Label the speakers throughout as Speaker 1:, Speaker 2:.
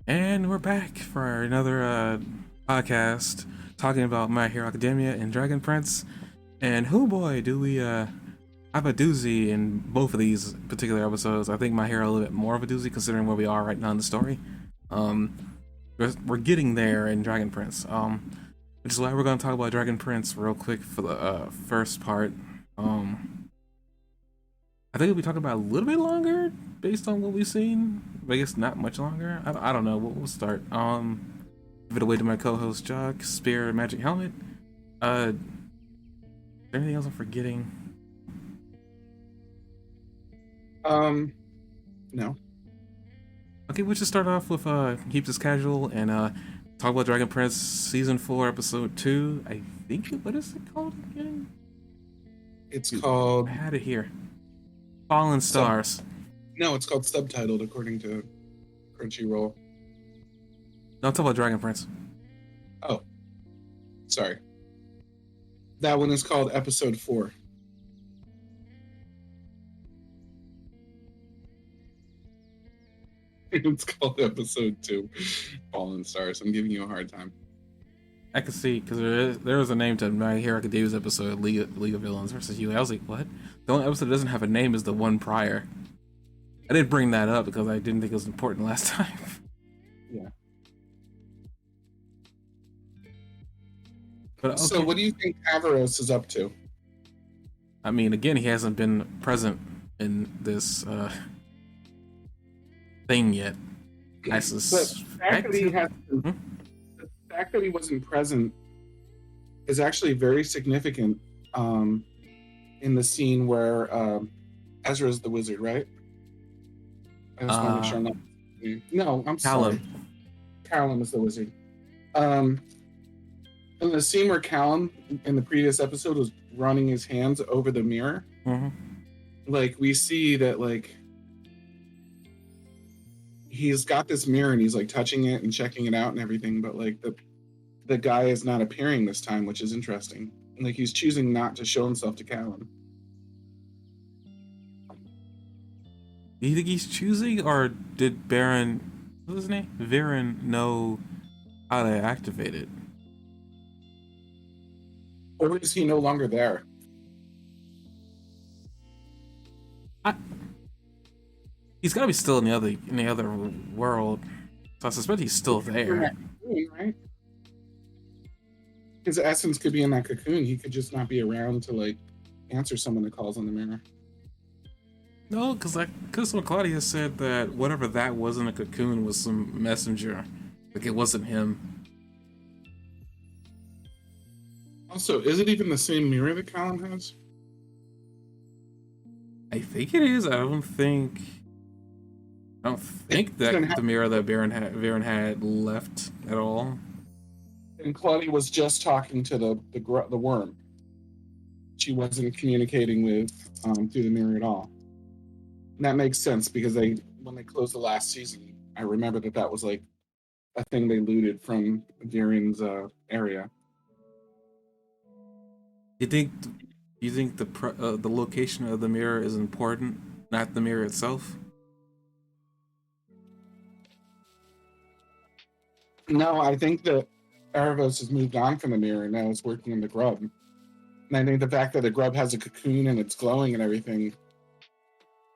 Speaker 1: And we're back for another podcast talking about My Hero Academia and Dragon Prince. And who boy do we have a doozy in both of these particular episodes. I think My Hero a little bit more of a doozy considering where we are right now in the story. We're getting there in Dragon Prince. Which is why we're going to talk about Dragon Prince real quick for the first part. I think we'll be talking about a little bit longer based on what we've seen. But I guess not much longer. I don't know. We'll start. Give it away to my co-host Jock, Spear, Magic Helmet. Is there anything else I'm forgetting?
Speaker 2: No.
Speaker 1: Okay, we'll just start off with keep this casual and talk about Dragon Prince season 4 episode 2. I think what is it called again?
Speaker 2: It's called.
Speaker 1: I had it here. Fallen Stars.
Speaker 2: No, it's called subtitled according to Crunchyroll.
Speaker 1: No, talk about Dragon Prince.
Speaker 2: Oh, sorry. That one is called episode 4. It's called episode 2, Fallen Stars. I'm giving you a hard time.
Speaker 1: I can see, because there was a name to My Hero Academia's episode, League of Villains versus you. I was like, what? The only episode that doesn't have a name is the one prior. I didn't bring that up because I didn't think it was important last time.
Speaker 2: Yeah.
Speaker 1: But okay.
Speaker 2: So what do you think Avaros is up to?
Speaker 1: I mean, again, he hasn't been present in this thing yet. I
Speaker 2: But the fact that
Speaker 1: suspect
Speaker 2: he
Speaker 1: him.
Speaker 2: has,
Speaker 1: Hmm?
Speaker 2: the fact that he wasn't present is actually very significant in the scene where Ezra's the wizard, right? I just want to make
Speaker 1: Uh,
Speaker 2: sure I'm not. No, I'm sorry.
Speaker 1: Callum.
Speaker 2: Callum is the wizard. Um, in the scene where Callum in the previous episode was running his hands over the mirror,
Speaker 1: Hmm.
Speaker 2: like we see that like he's got this mirror and he's like touching it and checking it out and everything, but like the guy is not appearing this time, which is interesting. Like he's choosing not to show himself to Callum.
Speaker 1: Do you think he's choosing, or did Baron, what was his name? Viren know how to activate it?
Speaker 2: Or is he no longer there?
Speaker 1: I, he's got to be still in the other world, so I suspect he's still
Speaker 2: In
Speaker 1: there.
Speaker 2: that cocoon, right? His essence could be in that cocoon. He could just not be around to like answer someone that calls on the mirror.
Speaker 1: No, because when Claudia said that whatever that was in a cocoon was some messenger, like it wasn't him.
Speaker 2: Also, is it even the same mirror that Callum has?
Speaker 1: I think it is. I don't
Speaker 2: It
Speaker 1: think
Speaker 2: doesn't
Speaker 1: that
Speaker 2: have,
Speaker 1: the mirror that Baron had left at all.
Speaker 2: and Claudia was just talking to the worm. She wasn't communicating with through the mirror at all. And that makes sense because when they closed the last season, I remember that was like a thing they looted from Viren's area.
Speaker 1: You think the location of the mirror is important, not the mirror itself?
Speaker 2: No, I think that Erebos has moved on from the mirror and now it's working in the grub. And I think the fact that the grub has a cocoon and it's glowing and everything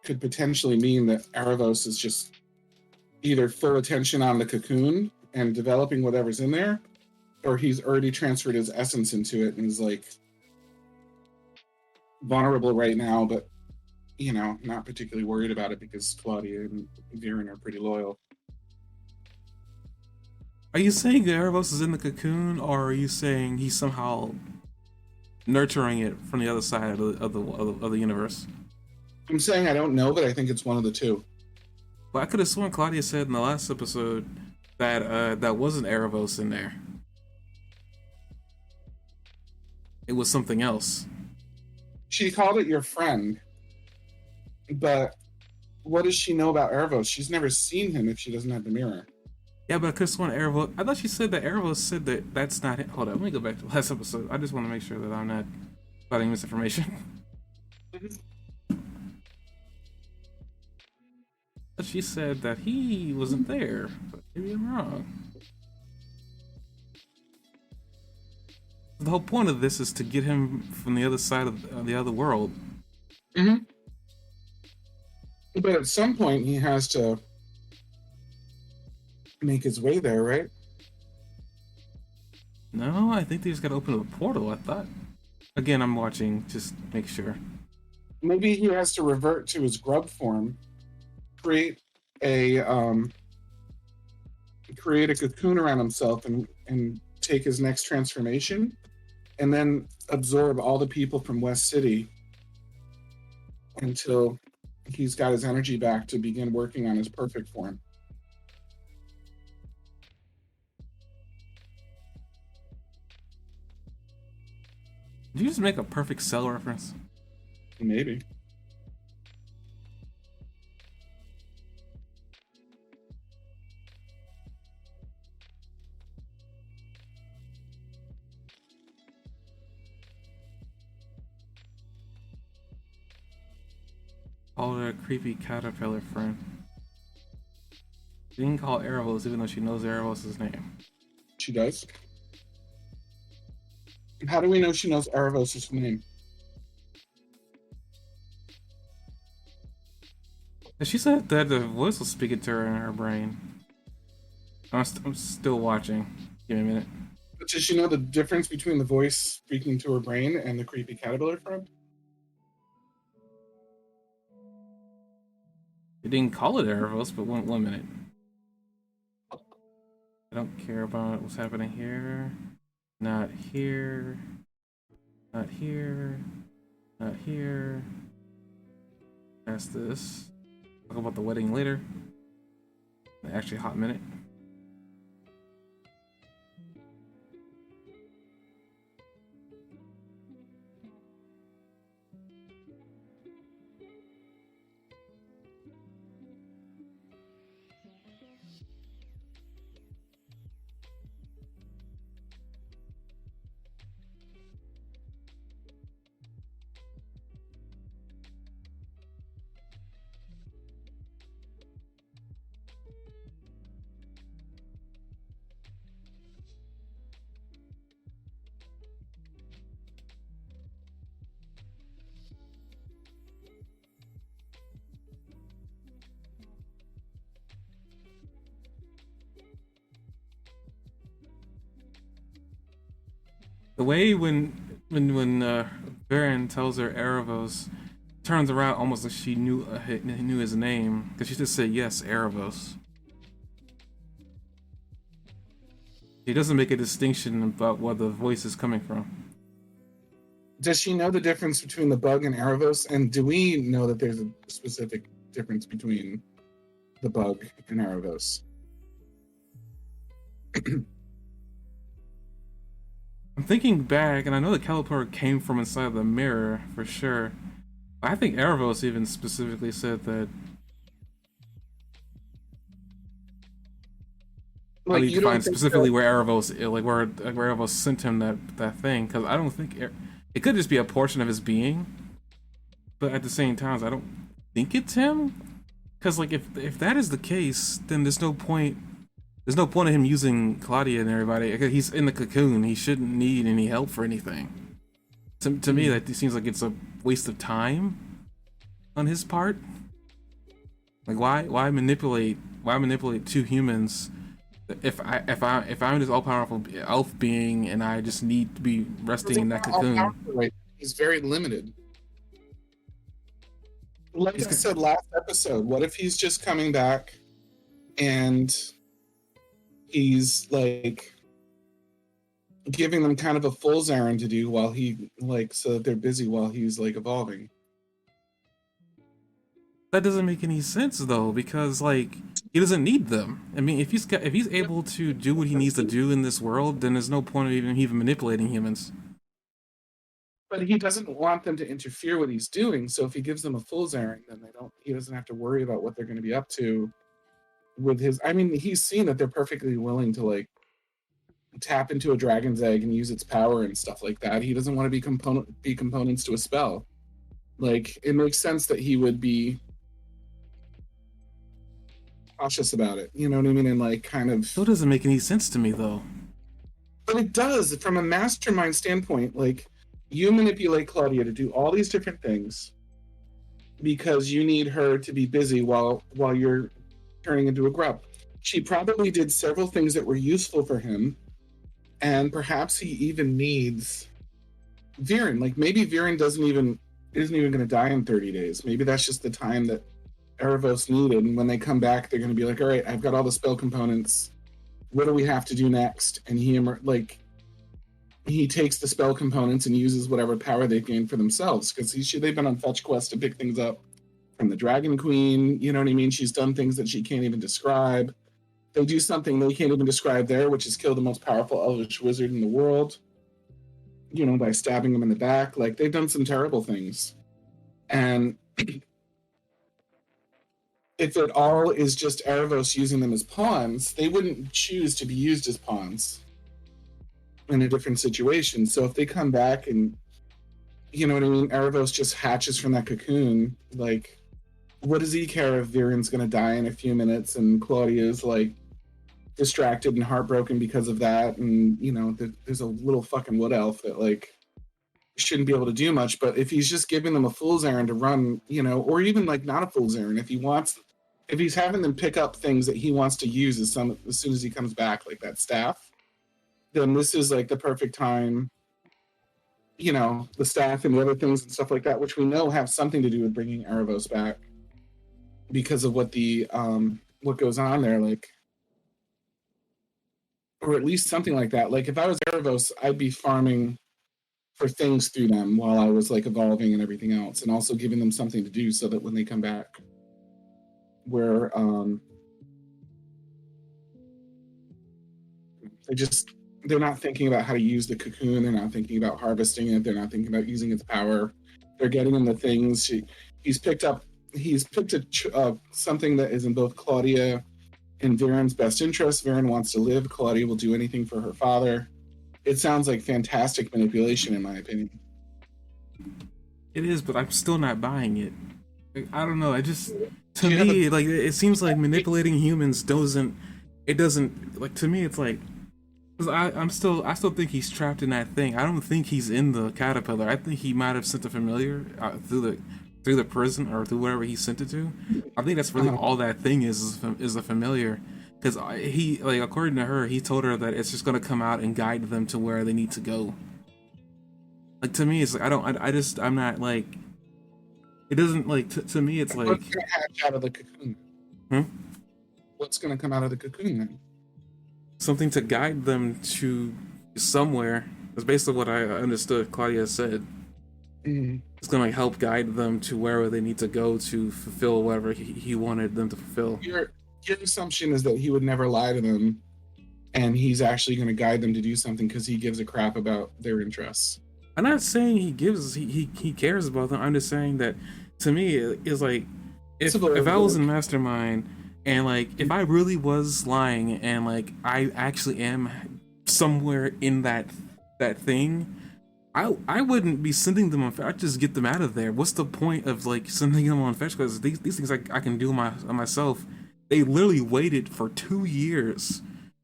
Speaker 2: could potentially mean that Erebos is just either full attention on the cocoon and developing whatever's in there, or he's already transferred his essence into it and he's like vulnerable right now, but not particularly worried about it because Claudia and Viren are pretty loyal.
Speaker 1: Are you saying Erebos is in the cocoon, or are you saying he's somehow nurturing it from the other side of the universe?
Speaker 2: I'm saying I don't know, but I think it's one of the two.
Speaker 1: Well, I could have sworn Claudia said in the last episode that that wasn't Erebos in there. It was something else.
Speaker 2: She called it your friend, but what does she know about Erebos? She's never seen him if she doesn't have the mirror.
Speaker 1: Yeah, but I could have sworn Erebos. I thought she said that Erebos said that that's not it. Hold on, let me go back to the last episode. I just want to make sure that I'm not spouting misinformation. But she said that he wasn't there, but maybe I'm wrong. The whole point of this is to get him from the other side of the other world.
Speaker 2: Mm-hmm. But at some point, he has to make his way there, right?
Speaker 1: No, I think they just gotta open the portal, I thought. Again, I'm watching, just make sure.
Speaker 2: Maybe he has to revert to his grub form, create a create a cocoon around himself, and take his next transformation, and then absorb all the people from West City until he's got his energy back to begin working on his perfect form.
Speaker 1: Did you just make a perfect Cell reference?
Speaker 2: Maybe.
Speaker 1: Call her a creepy caterpillar friend. She didn't call Erebos even though she knows Erebos' name.
Speaker 2: She does. How do we know she knows Erebos' name?
Speaker 1: And she said that the voice was speaking to her in her brain. I'm still watching. Give me a minute.
Speaker 2: But does she know the difference between the voice speaking to her brain and the creepy caterpillar friend?
Speaker 1: It didn't call it Erebos, but one minute. I don't care about what's happening here. Not here. Not here. Not here. Past this. Talk about the wedding later. Actually, hot minute. The way when Baron tells her Erebos, turns around almost like she knew his name because she just said yes, Erebos. He doesn't make a distinction about where the voice is coming from.
Speaker 2: Does she know the difference between the bug and Erebos? And do we know that there's a specific difference between the bug and Erebos?
Speaker 1: I'm thinking back, and I know the Caliper came from inside the mirror for sure. I think Erebos even specifically said that. I need to find specifically where Erebos, like where Erebos sent him that thing, because I don't think it could just be a portion of his being, but at the same time, I don't think it's him. Because like if that is the case, then there's no point. There's no point in him using Claudia and everybody. He's in the cocoon. He shouldn't need any help for anything. To me, that seems like it's a waste of time on his part. Like why manipulate two humans if I'm this all powerful elf being and I just need to be resting in that cocoon?
Speaker 2: He's very limited. Like I said last episode, what if he's just coming back and he's like giving them kind of a fool's errand to do while he so that they're busy while he's like evolving?
Speaker 1: That doesn't make any sense though, because like he doesn't need them. I mean, if he's able to do what he needs to do in this world, then there's no point of even manipulating humans.
Speaker 2: But he doesn't want them to interfere with what he's doing. So if he gives them a fool's errand, then he doesn't have to worry about what they're going to be up to with his. I mean, he's seen that they're perfectly willing to like tap into a dragon's egg and use its power and stuff like that. He doesn't want to be components to a spell. Like, it makes sense that he would be cautious about it, you know what I mean? And like kind of.
Speaker 1: That doesn't make any sense to me though.
Speaker 2: But it does, from a mastermind standpoint. Like, you manipulate Claudia to do all these different things because you need her to be busy while you're turning into a grub. She probably did several things that were useful for him, and perhaps he even needs Viren. Like, maybe Viren isn't even going to die in 30 days. Maybe that's just the time that Erebos needed, and when they come back, they're going to be like, all right, I've got all the spell components. What do we have to do next? And he takes the spell components and uses whatever power they've gained for themselves, because they've been on fetch quests to pick things up from the Dragon Queen. You know what I mean? She's done things that she can't even describe. They do something they can't even describe there, which is kill the most powerful elvish wizard in the world, you know, by stabbing him in the back. Like, they've done some terrible things. And if it all is just Erebos using them as pawns, they wouldn't choose to be used as pawns in a different situation. So if they come back and, you know what I mean, Erebos just hatches from that cocoon, like, what does he care if Viren's going to die in a few minutes and Claudia's like distracted and heartbroken because of that? And, you know, there's a little fucking wood elf that like shouldn't be able to do much. But if he's just giving them a fool's errand to run, you know, or even like not a fool's errand, if he's having them pick up things that he wants to use as soon as he comes back, like that staff, then this is like the perfect time, you know, the staff and the other things and stuff like that, which we know have something to do with bringing Erebos back. because of what goes on there, like, or at least something like that. Like if I was Erebos, I'd be farming for things through them while I was like evolving and everything else, and also giving them something to do so that when they come back, where they just they're not thinking about how to use the cocoon, they're not thinking about harvesting it, they're not thinking about using its power. They're getting him the things. He's picked up something that is in both Claudia and Viren's best interest. Viren wants to live. Claudia will do anything for her father. It sounds like fantastic manipulation, in my opinion.
Speaker 1: It is, but I'm still not buying it. Like, I don't know. I just, to
Speaker 2: Do you have
Speaker 1: me, like it seems like manipulating humans doesn't. It doesn't like to me. It's like, 'cause I still think he's trapped in that thing. I don't think he's in the caterpillar. I think he might have sent a familiar through the prison or through wherever he sent it to. I think that's really all that thing is a familiar. Because he, like, according to her, he told her that it's just gonna come out and guide them to where they need to go. Like to me, it's like I'm not like it doesn't like to me. It's like
Speaker 2: what's going to hatch out of the cocoon?
Speaker 1: hmm?
Speaker 2: What's going to come out of the cocoon then?
Speaker 1: Something to guide them to somewhere. That's basically what I understood Claudia said.
Speaker 2: Mm.
Speaker 1: It's gonna like, help guide them to wherever they need to go to fulfill whatever he wanted them to fulfill.
Speaker 2: Your assumption is that he would never lie to them, and he's actually going to guide them to do something because he gives a crap about their interests.
Speaker 1: I'm not saying he cares about them. I'm just saying that to me it's like if I was in Mastermind and like if I really was lying and like I actually am somewhere in that thing, I wouldn't be sending them on fetch. I'd just get them out of there. What's the point of like sending them on fetch? Because these things I can do myself. They literally waited for 2 years.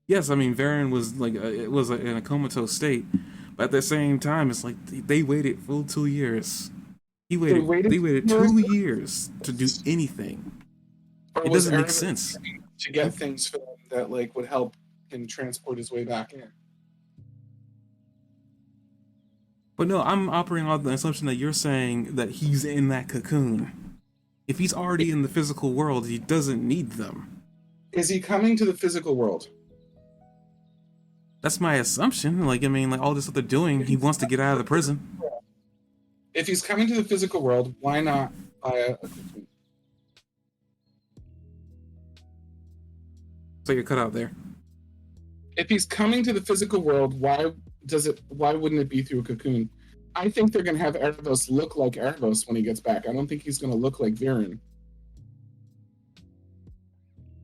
Speaker 1: Yes, I mean Varen was like it was in a comatose state, but at the same time, it's like they waited full 2 years. They waited 2 years to do anything. It doesn't make sense.
Speaker 2: To get things for them that like would help him transport his way back in.
Speaker 1: But no, I'm operating on the assumption that you're saying that he's in that cocoon. If he's already in the physical world, he doesn't need them.
Speaker 2: Is he coming to the physical world?
Speaker 1: That's my assumption. Like, I mean, like all this stuff they're doing, he wants to get out of the prison.
Speaker 2: If he's coming to the physical world, why not buy a cocoon?
Speaker 1: So you're cut out there.
Speaker 2: If he's coming to the physical world, why wouldn't it be through a cocoon? I think they're going to have Erebos look like Erebos when he gets back. I don't think he's going to look like Viren.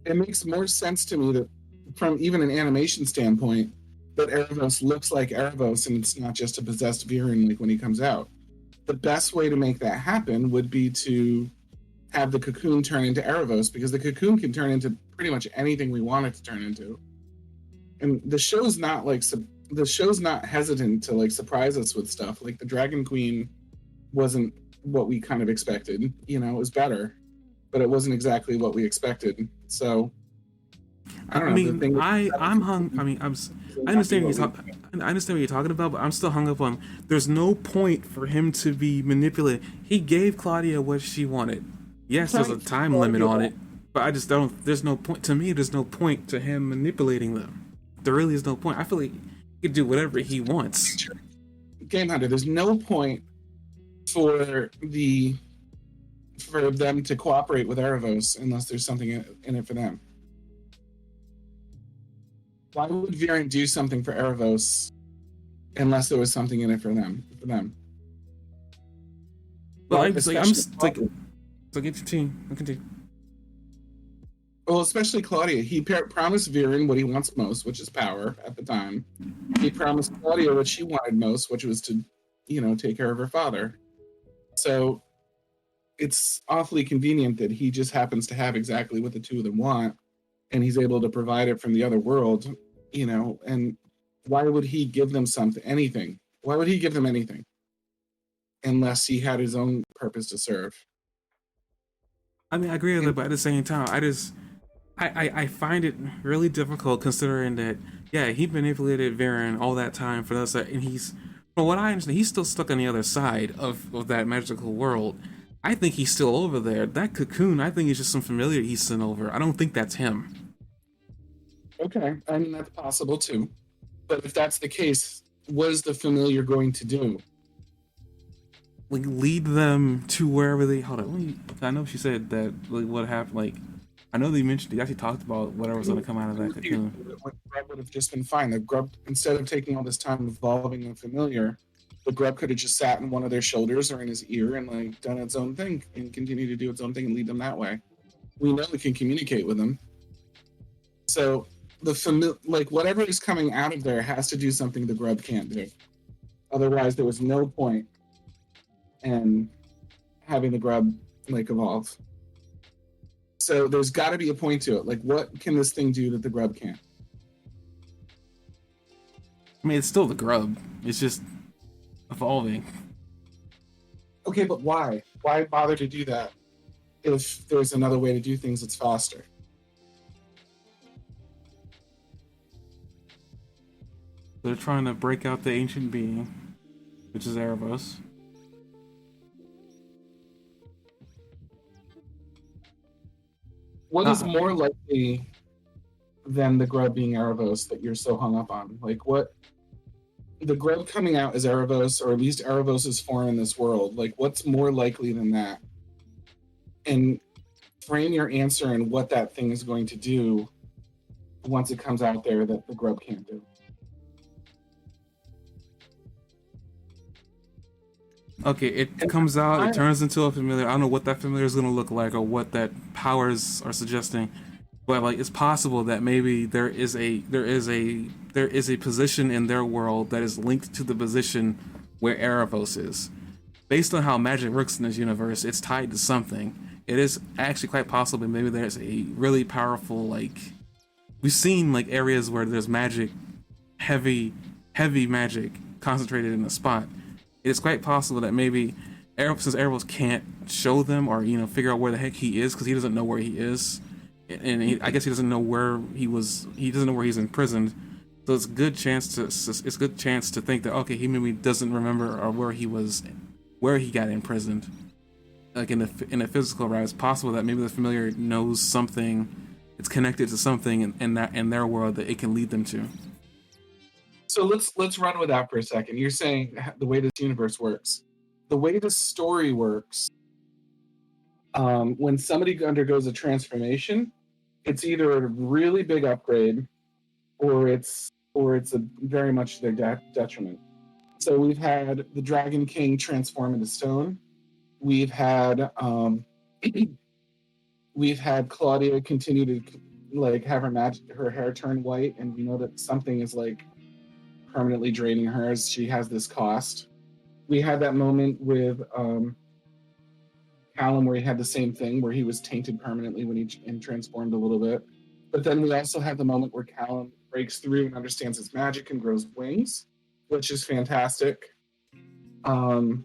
Speaker 2: It makes more sense to me that, from even an animation standpoint, that Erebos looks like Erebos and it's not just a possessed Viren like when he comes out. The best way to make that happen would be to have the cocoon turn into Erebos, because the cocoon can turn into pretty much anything we want it to turn into. And the show's not hesitant to like surprise us with stuff. Like the Dragon Queen wasn't what we kind of expected. You know, it was better, but it wasn't exactly what we expected. So I don't know.
Speaker 1: I understand what you're talking about, but I'm still hung up on. There's no point for him to be manipulated. He gave Claudia what she wanted. Yes, there's a time limit on it, but I just don't. There's no point to me. There's no point to him manipulating them. There really is no point. I feel like he could do whatever he wants.
Speaker 2: Game Hunter, there's no point for them to cooperate with Erebos unless there's something in it for them. Why would Viren do something for Erebos unless there was something in it for them?
Speaker 1: Well, I'm just like, so get your team. Continue.
Speaker 2: Well, especially Claudia. He promised Viren what he wants most, which is power at the time. He promised Claudia what she wanted most, which was to, take care of her father. So it's awfully convenient that he just happens to have exactly what the two of them want, and he's able to provide it from the other world, and why would he give them anything? Why would he give them anything? Unless he had his own purpose to serve.
Speaker 1: I mean, I agree with it, but at the same time, I find it really difficult considering that, yeah, he manipulated Viren all that time for us, and he's, from what I understand, he's still stuck on the other side of that magical world. I think he's still over there. That cocoon, I think, is just some familiar he's sent over. I don't think that's him.
Speaker 2: Okay, I mean that's possible too. But if that's the case, what is the familiar going to do?
Speaker 1: Like, lead them to wherever they. Hold on, I know she said that. Like, what happened? Like, I know they mentioned. They actually talked about whatever was going to come out of that cocoon.
Speaker 2: Grub would have just been fine. The grub, instead of taking all this time evolving the familiar, the grub could have just sat in one of their shoulders or in his ear and like done its own thing and continue to do its own thing and lead them that way. We know we can communicate with them. So like whatever is coming out of there has to do something the grub can't do. Otherwise, there was no point in having the grub like evolve. So there's got to be a point to it. Like, what can this thing do that the grub can't?
Speaker 1: I mean, it's still the grub. It's just evolving.
Speaker 2: Okay, but why? Why bother to do that if there's another way to do things that's faster?
Speaker 1: They're trying to break out the ancient being, which is Erebos.
Speaker 2: What is more likely than the grub being Erebos that you're so hung up on? Like, what? The grub coming out is Erebos, or at least Erebos' form in this world. Like, what's more likely than that? And frame your answer and what that thing is going to do once it comes out there that the grub can't do.
Speaker 1: Okay, it comes out, it turns into a familiar. I don't know what that familiar is going to look like or what that powers are suggesting, but like it's possible that maybe there is a position in their world that is linked to the position where Erebos is. Based on how magic works in this universe, it's tied to something. It is actually quite possible maybe there's a really powerful, like, we've seen like areas where there's magic, heavy magic concentrated in a spot. It is quite possible that maybe since Erebos can't show them or figure out where the heck he is because he doesn't know where he is, and I guess he doesn't know where he was. He doesn't know where he's imprisoned. So it's a good chance to think that okay, he maybe doesn't remember or where he got imprisoned. Like in a physical route, it's possible that maybe the familiar knows something. It's connected to something in their world that it can lead them to.
Speaker 2: So let's run with that for a second. You're saying the way this universe works, the way the story works. When somebody undergoes a transformation, it's either a really big upgrade, or it's a very much to their detriment. So we've had the Dragon King transform into stone. We've had Claudia continue to like have her hair turn white, and we know that something is like permanently draining her as she has this cost. We had that moment with Callum where he had the same thing where he was tainted permanently when he transformed a little bit. But then we also had the moment where Callum breaks through and understands his magic and grows wings, which is fantastic. And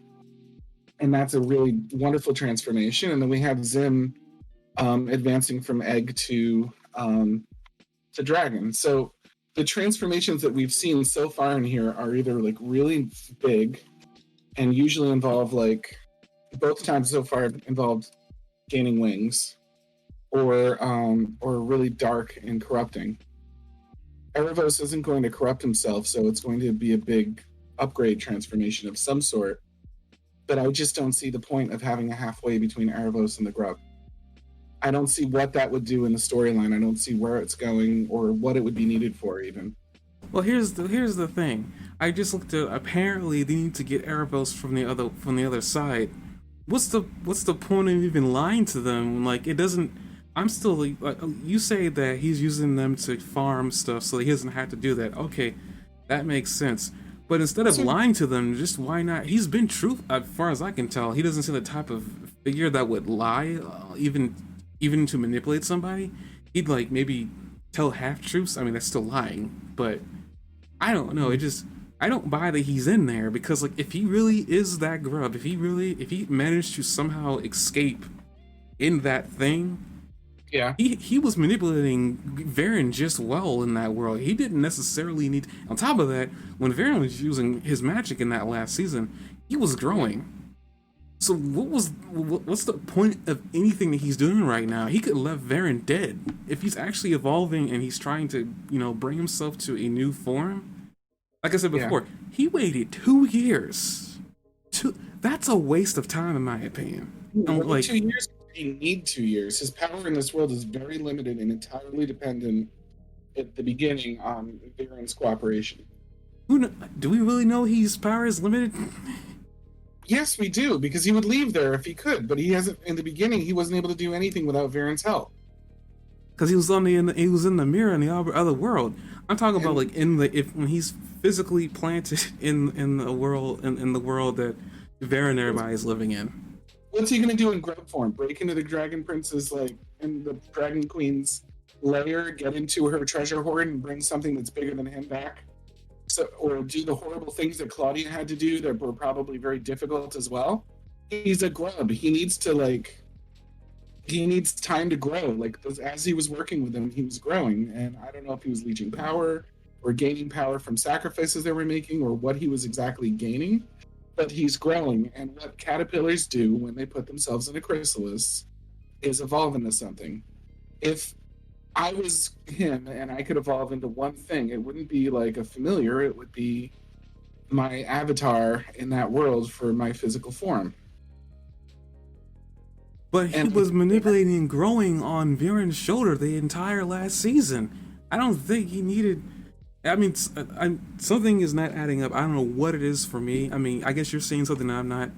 Speaker 2: that's a really wonderful transformation. And then we have Zim advancing from egg to dragon. So the transformations that we've seen so far in here are either like really big and usually involve like both times so far involved gaining wings or really dark and corrupting. Erebos isn't going to corrupt himself, so it's going to be a big upgrade transformation of some sort. But I just don't see the point of having a halfway between Erebos and the grub. I don't see what that would do in the storyline. I don't see where it's going or what it would be needed for even.
Speaker 1: Well, here's the thing. I just looked at apparently they need to get Erebos from the other side. What's the point of even lying to them? Like it doesn't. I'm still like you say that he's using them to farm stuff so he doesn't have to do that. Okay, that makes sense. But instead of lying to them, just why not? He's been truth as far as I can tell. He doesn't seem the type of figure that would lie, even to manipulate somebody. He'd like maybe tell half truths. I mean, that's still lying, but I don't know. I don't buy that he's in there because like if he really is that grub, if he managed to somehow escape in that thing,
Speaker 2: yeah,
Speaker 1: he was manipulating Varen just well in that world. He didn't necessarily need. On top of that, when Varen was using his magic in that last season, he was growing. So what's the point of anything that he's doing right now? He could have left Varen dead. If he's actually evolving and he's trying to, bring himself to a new form. Like I said
Speaker 2: Yeah.
Speaker 1: before, he waited 2 years. That's a waste of time, in my opinion. And
Speaker 2: Wait
Speaker 1: like,
Speaker 2: 2 years. You need 2 years. His power in this world is very limited and entirely dependent at the beginning on Varen's cooperation.
Speaker 1: do we really know his power is limited?
Speaker 2: Yes, we do, because he would leave there if he could, but he hasn't. In the beginning, he wasn't able to do anything without Varen's help.
Speaker 1: Because he was he was in the mirror in the other world. I'm talking about
Speaker 2: And
Speaker 1: like when he's physically planted in the world in the world that Varen and everybody is living in.
Speaker 2: what's he gonna do in grub form? Break into the Dragon Prince's in the Dragon Queen's lair, get into her treasure hoard, and bring something that's bigger than him back? So, or do the horrible things that Claudia had to do that were probably very difficult as well? He's a grub. He needs to he needs time to grow. Like as he was working with them, he was growing, and I don't know if he was leeching power or gaining power from sacrifices they were making, or what he was exactly gaining. But he's growing, and what caterpillars do when they put themselves in a chrysalis is evolve into something. If I was him and I could evolve into one thing, it wouldn't be like a familiar, it would be my avatar in that world for my physical form.
Speaker 1: But he
Speaker 2: And
Speaker 1: was manipulating and growing on Viren's shoulder the entire last season. I don't think he needed. I mean, something is not adding up. I don't know what it is for me. I mean, I guess you're seeing something that I'm not.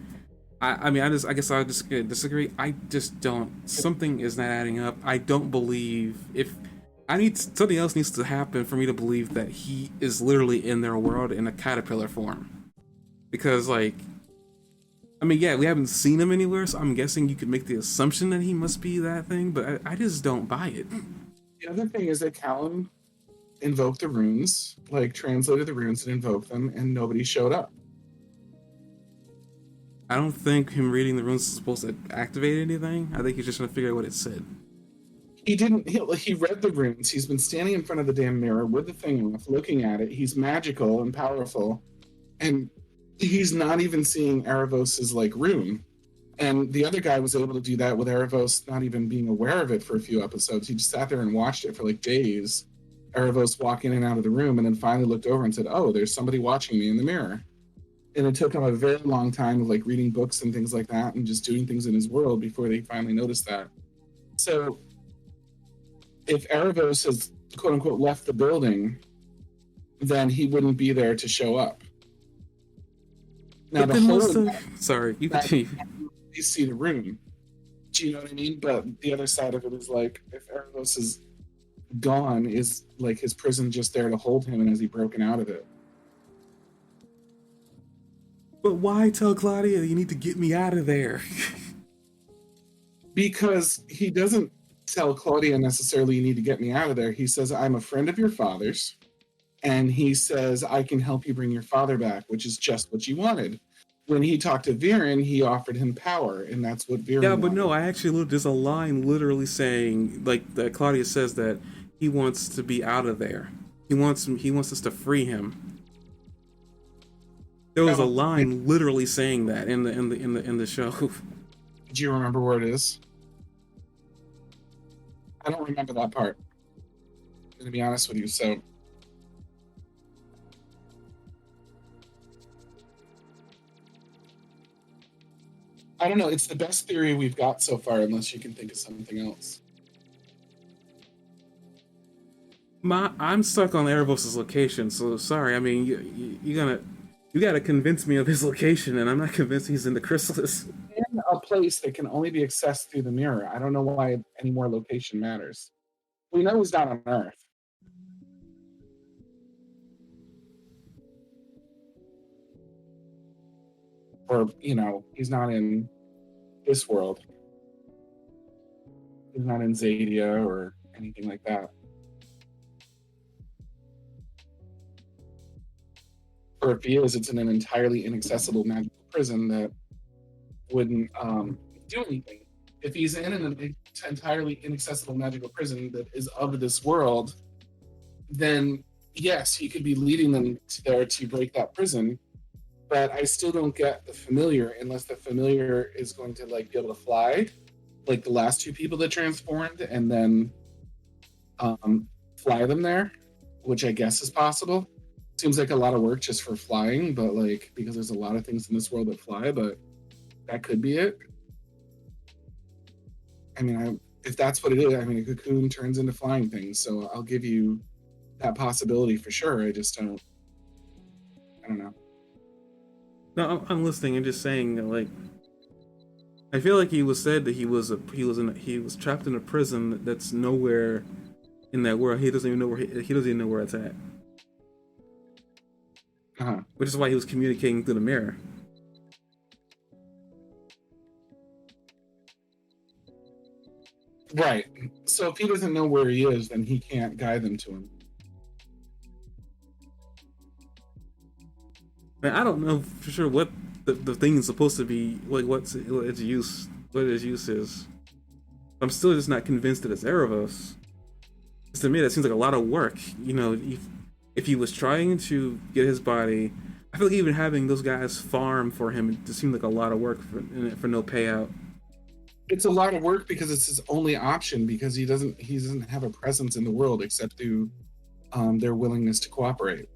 Speaker 1: I guess I'll just disagree. I just don't. Something is not adding up. I don't believe if I need something else needs to happen for me to believe that he is literally in their world in a caterpillar form. Because like, I mean, yeah, we haven't seen him anywhere, so I'm guessing you could make the assumption that he must be that thing. But I just don't buy it.
Speaker 2: the other thing is that Callum invoked the runes, like translated the runes and invoked them, and nobody showed up.
Speaker 1: I don't think him reading the runes is supposed to activate anything. I think he's just trying to figure out what it said.
Speaker 2: He didn't. He read the runes. He's been standing in front of the damn mirror with the thing off, looking at it. He's magical and powerful, and he's not even seeing Erebos's rune. And the other guy was able to do that with Erebos not even being aware of it for a few episodes. He just sat there and watched it for days. Erebos walk in and out of the room, and then finally looked over and said, "Oh, there's somebody watching me in the mirror." And it took him a very long time of reading books and things like that, and just doing things in his world before they finally noticed that. So, if Erebos has quote unquote left the building, then he wouldn't be there to show up. Now,
Speaker 1: But
Speaker 2: the
Speaker 1: then
Speaker 2: whole
Speaker 1: what's the? Sorry, you continue.
Speaker 2: you see the room. Do you know what I mean? But the other side of it is if Erebos is gone, is his prison just there to hold him, and has he broken out of it?
Speaker 1: But why tell Claudia you need to get me out of there?
Speaker 2: Because he doesn't tell Claudia necessarily you need to get me out of there. He says, I'm a friend of your father's, and he says, I can help you bring your father back, which is just what you wanted. When he talked to Viren, he offered him power, and that's what Viren
Speaker 1: Yeah, but
Speaker 2: wanted.
Speaker 1: no, I actually there's a line literally saying that Claudia says that he wants to be out of there. He wants us to free him. There was a line literally saying that in the show.
Speaker 2: Do you remember where it is? I don't remember that part, to be honest with you. So I don't know. It's the best theory we've got so far, unless you can think of something else.
Speaker 1: I'm stuck on Erebos' location, so sorry. I mean, you gotta convince me of his location, and I'm not convinced he's in the chrysalis.
Speaker 2: In a place that can only be accessed through the mirror. I don't know why any more location matters. We know he's not on Earth. Or, he's not in this world. He's not in Zadia or anything like that. Or if he is, it's in an entirely inaccessible magical prison that wouldn't do anything. If he's in an entirely inaccessible magical prison that is of this world, then yes, he could be leading them there to break that prison. but I still don't get the familiar unless the familiar is going to like be able to fly, like the last two people that transformed, and then fly them there, which I guess is possible. Seems like a lot of work just for flying, but like because there's a lot of things in this world that fly, but that could be it. I mean, if that's what it is, I mean, a cocoon turns into flying things, so I'll give you that possibility for sure. I don't know.
Speaker 1: No, I'm listening. I'm just saying, like, I feel like he was said that he was trapped in a prison that's nowhere in that world. He doesn't even know where he doesn't even know where it's at.
Speaker 2: Uh-huh.
Speaker 1: Which is why he was communicating through the mirror.
Speaker 2: Right. So if he doesn't know where he is, then he can't guide them to him.
Speaker 1: Man, I don't know for sure what the thing is supposed to be. Like, what its use is. I'm still just not convinced that it's Erebos. To me, that seems like a lot of work. You know, if he was trying to get his body, I feel like even having those guys farm for him just seemed like a lot of work for no payout.
Speaker 2: It's a lot of work because it's his only option because he doesn't have a presence in the world except through their willingness to cooperate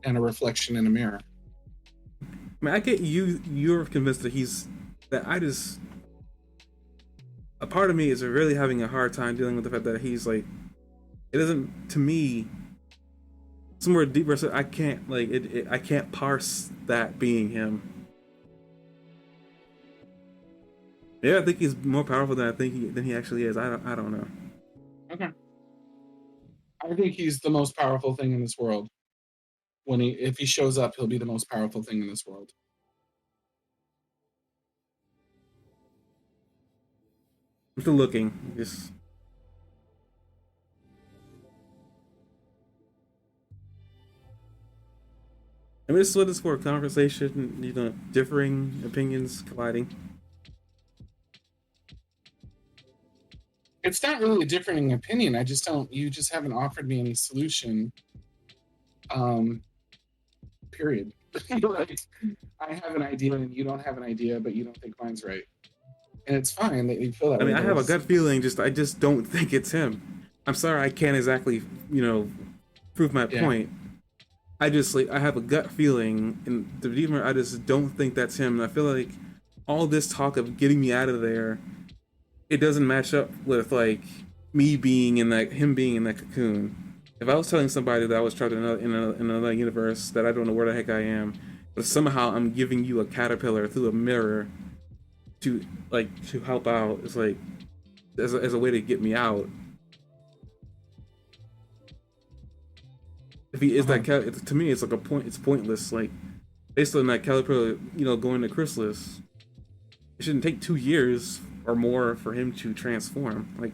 Speaker 2: and a reflection in a mirror.
Speaker 1: I mean, I get you're convinced that I just, a part of me is really having a hard time dealing with the fact that he's like, it doesn't, to me, somewhere deeper, so I can't like I can't parse that being him. Yeah, I think he's more powerful than than he actually is. I don't know.
Speaker 2: Okay. I think he's the most powerful thing in this world. If he shows up, he'll be the most powerful thing in this world.
Speaker 1: I'm still looking. Just I mean, this is for a conversation. You know, differing opinions colliding.
Speaker 2: It's not really a differing opinion. I just don't. You just haven't offered me any solution. Period. Like, I have an idea and you don't have an idea, but you don't think mine's right, and it's fine that you feel that
Speaker 1: I
Speaker 2: way.
Speaker 1: mean, I have a
Speaker 2: It's,
Speaker 1: gut feeling. I just don't think it's him. I'm sorry, I can't exactly prove my
Speaker 2: yeah.
Speaker 1: point. I just like I have a gut feeling, and the deeper I just don't think that's him. And I feel like all this talk of getting me out of there, it doesn't match up with like me being in that him being in that cocoon. If I was telling somebody that I was trapped in another universe that I don't know where the heck I am, but somehow I'm giving you a caterpillar through a mirror to help out, it's like as a way to get me out. If he is
Speaker 2: Uh-huh.
Speaker 1: to me, it's like a point. It's pointless. Like based on that caterpillar, going to chrysalis, it shouldn't take 2 years or more for him to transform. Like,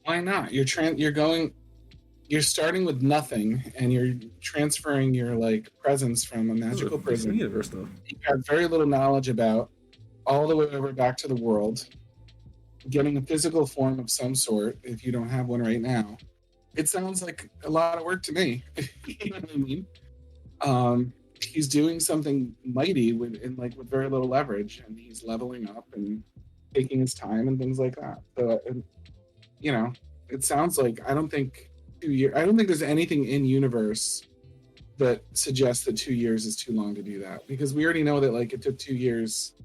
Speaker 2: Why not? You're starting with nothing, and you're transferring your like presence from a
Speaker 1: this is a
Speaker 2: magical
Speaker 1: fictional
Speaker 2: prison
Speaker 1: universe, though.
Speaker 2: you have very little knowledge about, all the way over back to the world, getting a physical form of some sort if you don't have one right now. It sounds like a lot of work to me. You know what I mean? He's doing something mighty with very little leverage, and he's leveling up and taking his time and things like that. So, you know, it sounds like I don't think 2 years. I don't think there's anything in universe that suggests that 2 years is too long to do that, because we already know that like it took 2 years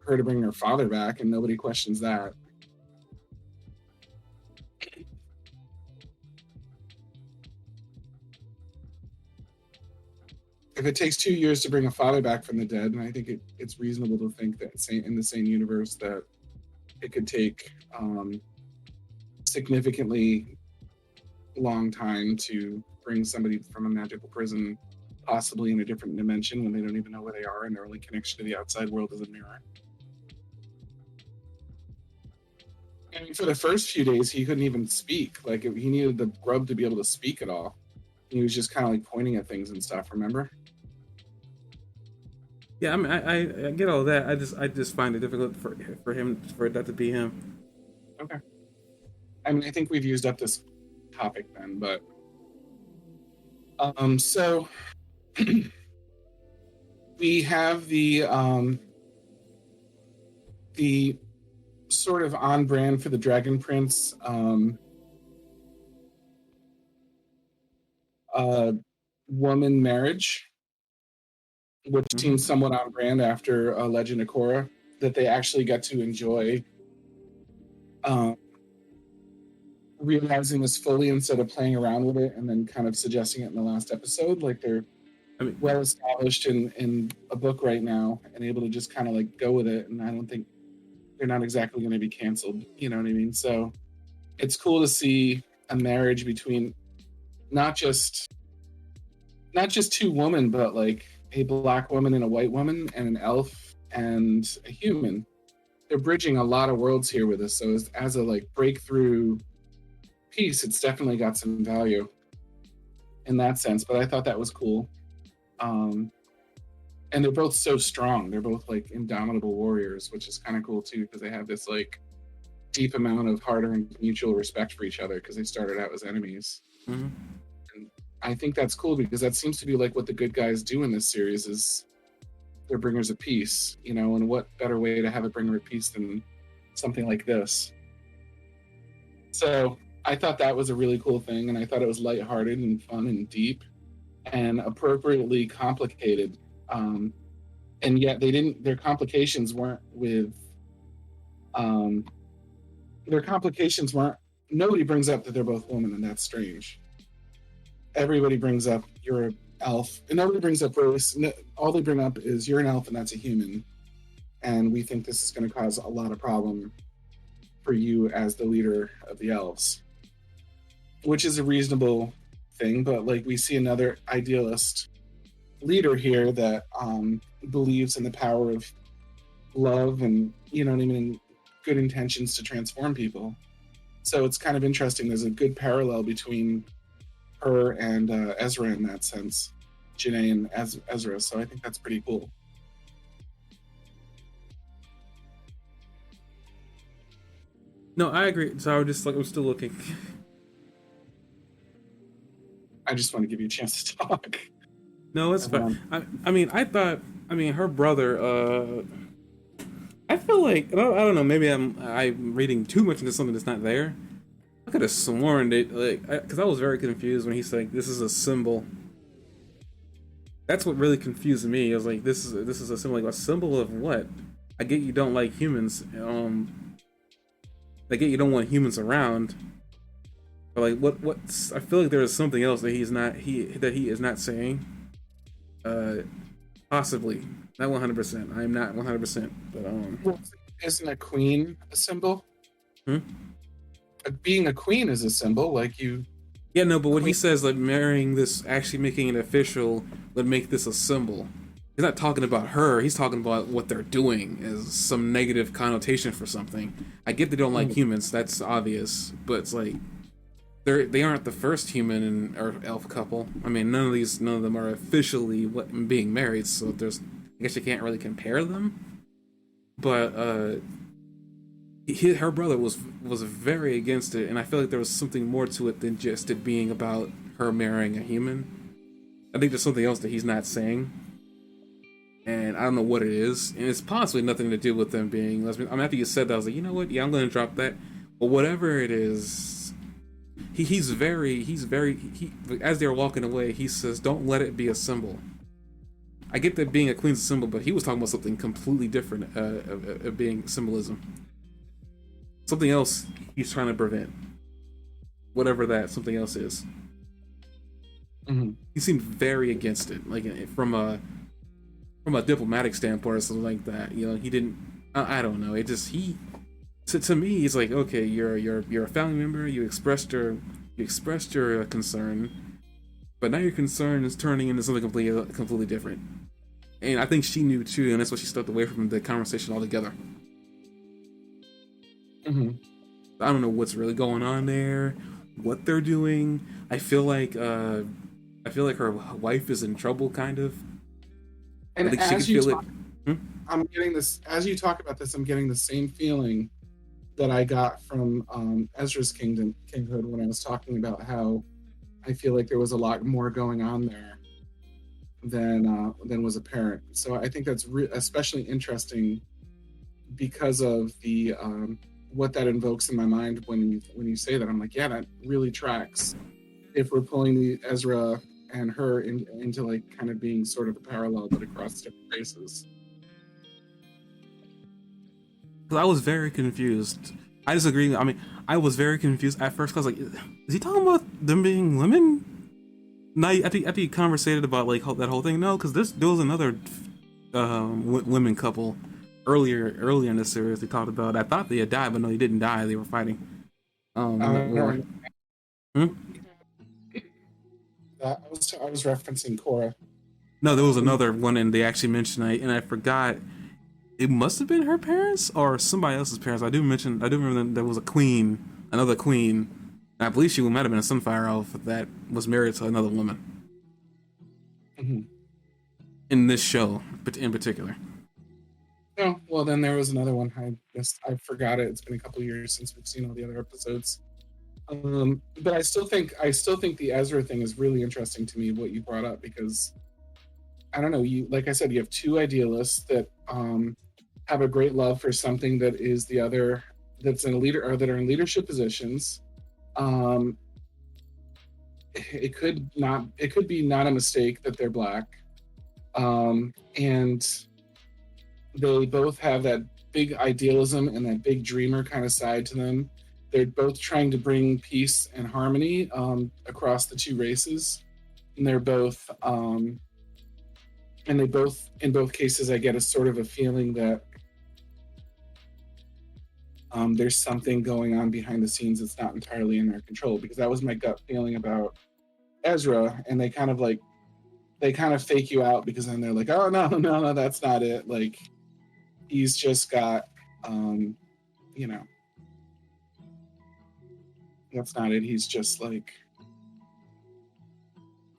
Speaker 2: for her to bring her father back, and nobody questions that. If it takes 2 years to bring a father back from the dead, and I think it's reasonable to think that in the same universe that it could take significantly long time to bring somebody from a magical prison, possibly in a different dimension when they don't even know where they are and their only connection to the outside world is a mirror. I mean, for the first few days, he couldn't even speak. Like, he needed the grub to be able to speak at all. He was just kind of like pointing at things and stuff. Remember?
Speaker 1: Yeah, I mean, I get all that. I just find it difficult for that to be him.
Speaker 2: Okay. I mean, I think we've used up this topic then, but so We have the sort of on brand for the Dragon Prince woman marriage, which seems
Speaker 1: Mm-hmm.
Speaker 2: somewhat on brand after Legend of Korra, that they actually got to enjoy um, realizing this fully instead of playing around with it and then kind of suggesting it in the last episode. Like they're
Speaker 1: I mean,
Speaker 2: well established in a book right now and able to just kind of like go with it. And I don't think they're not exactly going to be canceled. You know what I mean? So it's cool to see a marriage between not just not just two women, but like a black woman and a white woman and an elf and a human. They're bridging a lot of worlds here with this. So as a like breakthrough piece, it's definitely got some value in that sense. But I thought that was cool. Um, and they're both so strong. They're both like indomitable warriors, which is kind of cool too, because they have this like deep amount of hard-earned mutual respect for each other because they started out as enemies.
Speaker 1: mm-hmm.
Speaker 2: And I think that's cool because that seems to be like what the good guys do in this series is they're bringers of peace, you know, and what better way to have a bringer of peace than something like this. So I thought that was a really cool thing, and I thought it was lighthearted and fun and deep and appropriately complicated. And yet they didn't, their complications weren't with, um, nobody brings up that they're both women, and that's strange. Everybody brings up you're an elf, and nobody brings up race. All they bring up is you're an elf and that's a human. And we think this is going to cause a lot of problem for you as the leader of the elves, which is a reasonable thing. But like we see another idealist leader here that believes in the power of love and, you know what I mean, good intentions to transform people. So it's kind of interesting. There's a good parallel between her and Ezra in that sense, Janae and Ezra. So I think that's pretty cool.
Speaker 1: No, I agree. So I was just like, I'm still looking.
Speaker 2: I just want to give you a chance to talk.
Speaker 1: No, it's fine. I mean, her brother. I feel like I don't know. Maybe I'm reading too much into something that's not there. I could have sworn that because I was very confused when he's like, "This is a symbol." That's what really confused me. I was like, "This is a symbol. Like a symbol of what?" I get you don't like humans. I get you don't want humans around. But like, what's? I feel like there is something else that he is not saying. Possibly not 100%. I'm not 100%, but
Speaker 2: Well, isn't a queen a symbol?
Speaker 1: Hmm?
Speaker 2: Being a queen is a symbol. Like you.
Speaker 1: Yeah, no, but when he says like marrying this, actually making it official, would make this a symbol. He's not talking about her. He's talking about what they're doing as some negative connotation for something. I get they don't like humans. That's obvious, but it's like they aren't the first human and or elf couple. I mean, none of them are officially being married. So I guess you can't really compare them. But her brother was very against it, and I feel like there was something more to it than just it being about her marrying a human. I think there's something else that he's not saying, and I don't know what it is, and it's possibly nothing to do with them being lesbian. I mean, after you said that, I was like, you know what? Yeah, I'm going to drop that. But whatever it is, he's very as they're walking away, he says, "Don't let it be a symbol." I get that being a queen's a symbol, but he was talking about something completely different of being symbolism. Something else he's trying to prevent. Whatever that something else is.
Speaker 2: Mm-hmm.
Speaker 1: He seemed very against it, like from a diplomatic standpoint or something like that. You know, he didn't. I don't know. It just to me, he's like, okay, you're a family member. You expressed your concern, but now your concern is turning into something completely different. And I think she knew too, and that's why she stepped away from the conversation altogether.
Speaker 2: Mm-hmm.
Speaker 1: I don't know what's really going on there, what they're doing. I feel like her wife is in trouble, kind of.
Speaker 2: And
Speaker 1: I think she can feel it.
Speaker 2: I'm getting this as you talk about this. I'm getting the same feeling that I got from Ezra's Kinghood when I was talking about how I feel like there was a lot more going on there than was apparent. So I think that's especially interesting because of the what that invokes in my mind when you say that. I'm like, yeah, that really tracks. If we're pulling the Ezra and her into like kind of being sort of a parallel, but across different races.
Speaker 1: Because I was very confused. I disagree. I mean, I was very confused at first. Cause like, is he talking about them being women? No, after he conversated about like that whole thing. No, because there was another women couple earlier in the series. They talked about. I thought they had died, but no, they didn't die. They were fighting in that war.
Speaker 2: I
Speaker 1: Hmm?
Speaker 2: I was referencing Korra.
Speaker 1: No, there was
Speaker 2: Um,
Speaker 1: another one, and they actually mentioned and I forgot. It must have been her parents or somebody else's parents. I do remember that there was a queen, another queen, and I believe she might have been a Sunfire Elf that was married to another woman
Speaker 2: mhm.
Speaker 1: in this show, but in particular.
Speaker 2: Oh, well, then there was another one. I forgot it. It's been a couple years since we've seen all the other episodes. But I still think the Ezra thing is really interesting to me. What you brought up, because I don't know. You, like I said, you have two idealists that have a great love for something that is the other, that's in a leader, or that are in leadership positions. Um, it could be not a mistake that they're black, and they both have that big idealism and that big dreamer kind of side to them. They're both trying to bring peace and harmony across the two races, and they're both and they both, in both cases, I get a sort of a feeling that there's something going on behind the scenes that's not entirely in their control, because that was my gut feeling about Ezra. And they kind of fake you out, because then they're like, oh no, that's not it. Like, he's just got you know, that's not it. He's just like,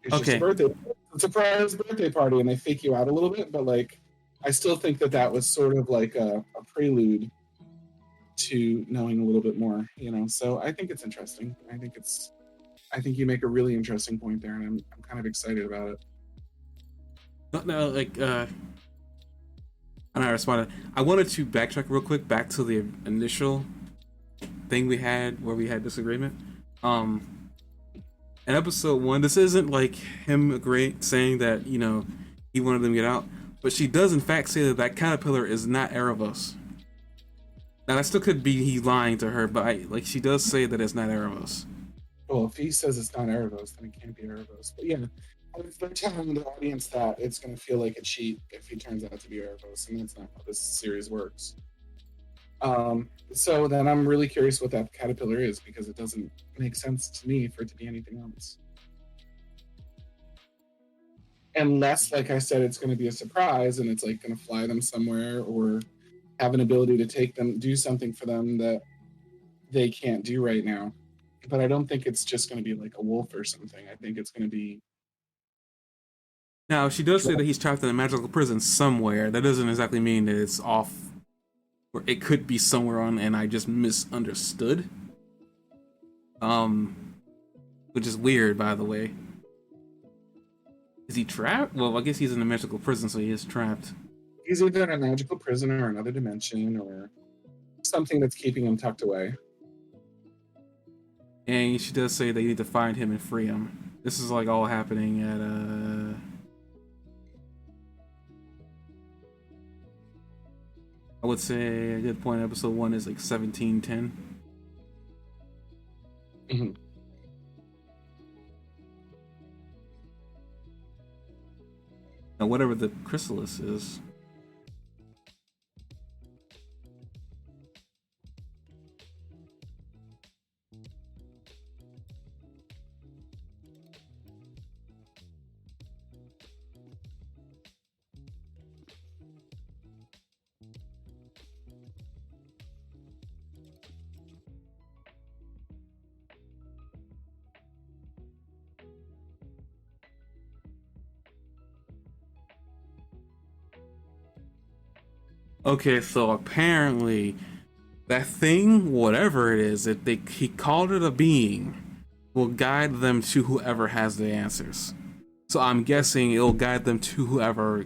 Speaker 2: it's just
Speaker 1: Okay,
Speaker 2: a surprise birthday party, and they fake you out a little bit. But like, I still think that that was sort of like a prelude to knowing a little bit more, you know. So I think it's interesting. I think you make a really interesting point there, and I'm kind of excited about it.
Speaker 1: no, like and I responded. I wanted to backtrack real quick back to the initial thing we had where we had disagreement. Um, in episode one, this isn't like him agreeing saying that he wanted them to get out, but she does in fact say that that caterpillar is not Erebos. Now that still could be he lying to her, but she does say that it's not Erebos.
Speaker 2: Well, if he says it's not Erebos, then it can't be Erebos. But yeah, if they're telling the audience that, it's going to feel like a cheat if he turns out to be Erebos, and that's not how this series works. So then I'm really curious what that caterpillar is, because it doesn't make sense to me for it to be anything else. Unless, like I said, it's going to be a surprise and it's like going to fly them somewhere, or have an ability to take them, do something for them that they can't do right now. But I don't think it's just going to be like a wolf or something. I think it's going to be.
Speaker 1: Now she does say that he's trapped in a magical prison somewhere. That doesn't exactly mean that it's off, or it could be somewhere on, and I just misunderstood. Um, which is weird, by the way. Is he trapped? Well, I guess he's in a magical prison, so he is trapped.
Speaker 2: He's either in a magical prison or another dimension or something that's keeping him tucked away.
Speaker 1: And she does say they need to find him and free him. This is like all happening at I would say a good point. Episode 1 is like 1710.
Speaker 2: Mm-hmm.
Speaker 1: Now, whatever the chrysalis is. Okay, so apparently that thing, whatever it is, he called it a being, will guide them to whoever has the answers. So I'm guessing it'll guide them to whoever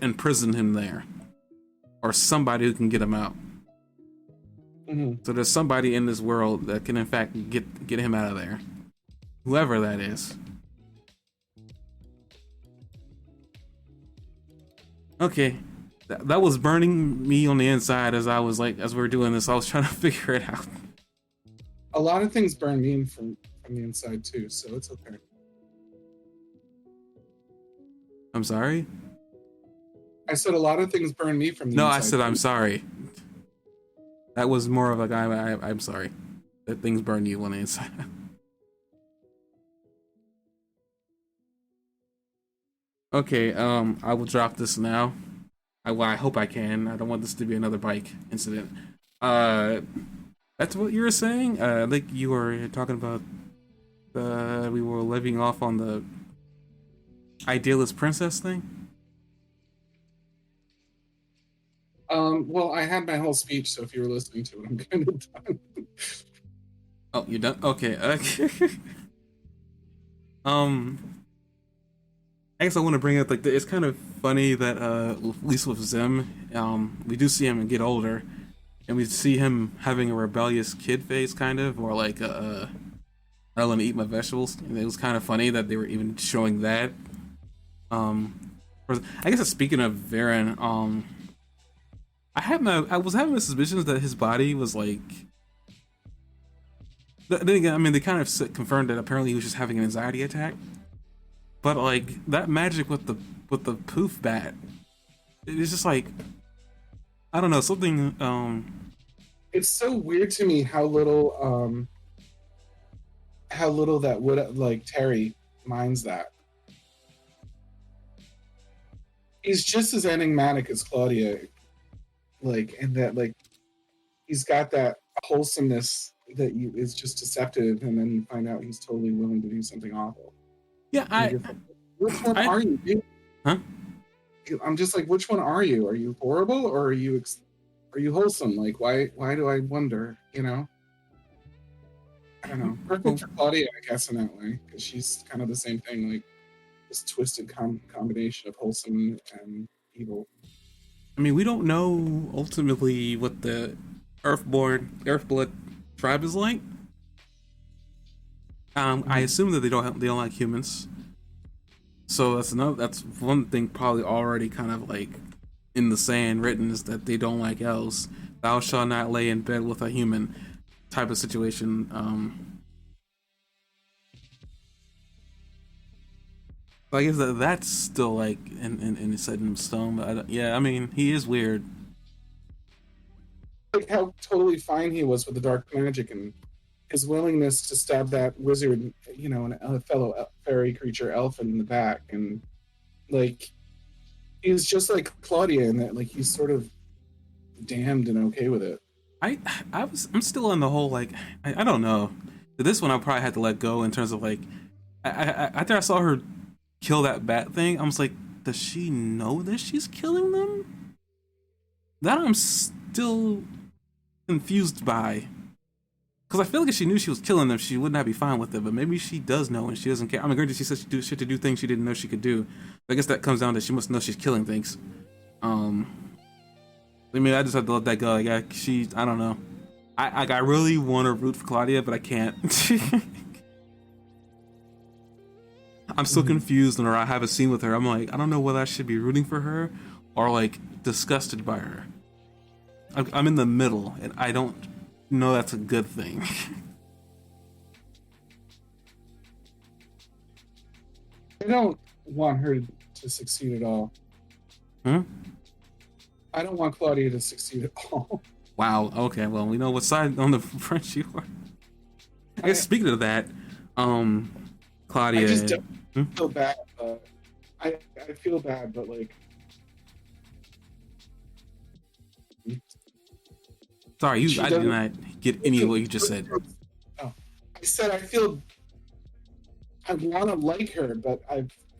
Speaker 1: imprisoned him there, or somebody who can get him out. So there's somebody in this world that can, in fact, get him out of there, whoever that is. Okay, that was burning me on the inside as we were doing this. I was trying to figure it out.
Speaker 2: A lot of things burn me from the inside too, so it's okay.
Speaker 1: I'm sorry?
Speaker 2: I said a lot of things burn me from the
Speaker 1: No,
Speaker 2: inside.
Speaker 1: I said I'm sorry. That was more of like I'm sorry that things burn you on the inside. Okay, I will drop this now. I hope I can. I don't want this to be another bike incident. That's what you were saying? I think you were talking about we were living off on the idealist princess thing?
Speaker 2: Well, I had my whole speech, so if you were listening to it, I'm kind of done.
Speaker 1: Oh, you're done? Okay. I guess I want to bring up, like, it's kind of funny that, at least with Zim, we do see him get older, and we see him having a rebellious kid phase, kind of, or like, I don't want to eat my vegetables. And it was kind of funny that they were even showing that. I guess speaking of Varen, I was having the suspicions that his body was like. Then again, I mean, they kind of confirmed that apparently he was just having an anxiety attack. But like that magic with the poof bat, it's just like, I don't know, something.
Speaker 2: It's so weird to me how little that would, like, Terry minds that. He's just as enigmatic as Claudia, like, and that, like, he's got that wholesomeness that is just deceptive, and then you find out he's totally willing to do something awful.
Speaker 1: Yeah,
Speaker 2: which one are you, dude?
Speaker 1: Huh?
Speaker 2: I'm just like, which one are you? Are you horrible, or are you wholesome? Like, why do I wonder? You know, I don't know. Perfect for Claudia, I guess, in that way, because she's kind of the same thing, like this twisted combination of wholesome and evil.
Speaker 1: I mean, we don't know ultimately what the Earthblood tribe is like. I assume that they don't like humans. So that's one thing probably already kind of like in the sand written, is that they don't like elves. Thou shalt not lay in bed with a human type of situation. I guess that's still like in set in stone. But yeah, I mean, he is weird.
Speaker 2: Like how totally fine he was with the dark magic and his willingness to stab that wizard, you know, and a fellow fairy creature elf in the back, and like he's just like Claudia in that, like, he's sort of damned and okay with it.
Speaker 1: I'm still on the whole, like, I don't know. This one I probably had to let go in terms of like, after I saw her kill that bat thing, I was like, does she know that she's killing them? That I'm still confused by. Because I feel like if she knew she was killing them, she would not be fine with it. But maybe she does know and she doesn't care. I mean, granted, she said she had to do things she didn't know she could do. I guess that comes down to she must know she's killing things. I mean, I just have to let that go. Like, I don't know. I really want to root for Claudia, but I can't. I'm so confused whenever I have a scene with her. I'm like, I don't know whether I should be rooting for her or like disgusted by her. I'm in the middle, and I don't know that's a good thing.
Speaker 2: I don't want her to succeed at all.
Speaker 1: Huh?
Speaker 2: I don't want Claudia to succeed at all.
Speaker 1: Wow. Okay. Well, we know what side on the French you are. I guess speaking of that, Claudia.
Speaker 2: I just don't feel bad. I feel bad, but like.
Speaker 1: Sorry, I did not get any of what you just said.
Speaker 2: Oh, I said I want to like her, but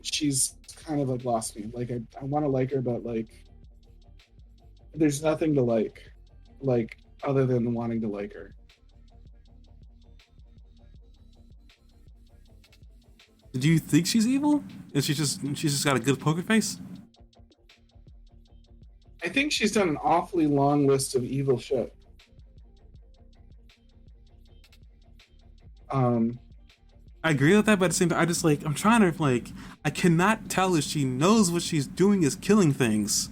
Speaker 2: she's kind of like lost me. Like I want to like her, but like there's nothing to like other than wanting to like her.
Speaker 1: Do you think she's evil? And she's just got a good poker face?
Speaker 2: I think she's done an awfully long list of evil shit. Um,
Speaker 1: I agree with that, but at the same time, I just like I'm trying to like I cannot tell if she knows what she's doing is killing things.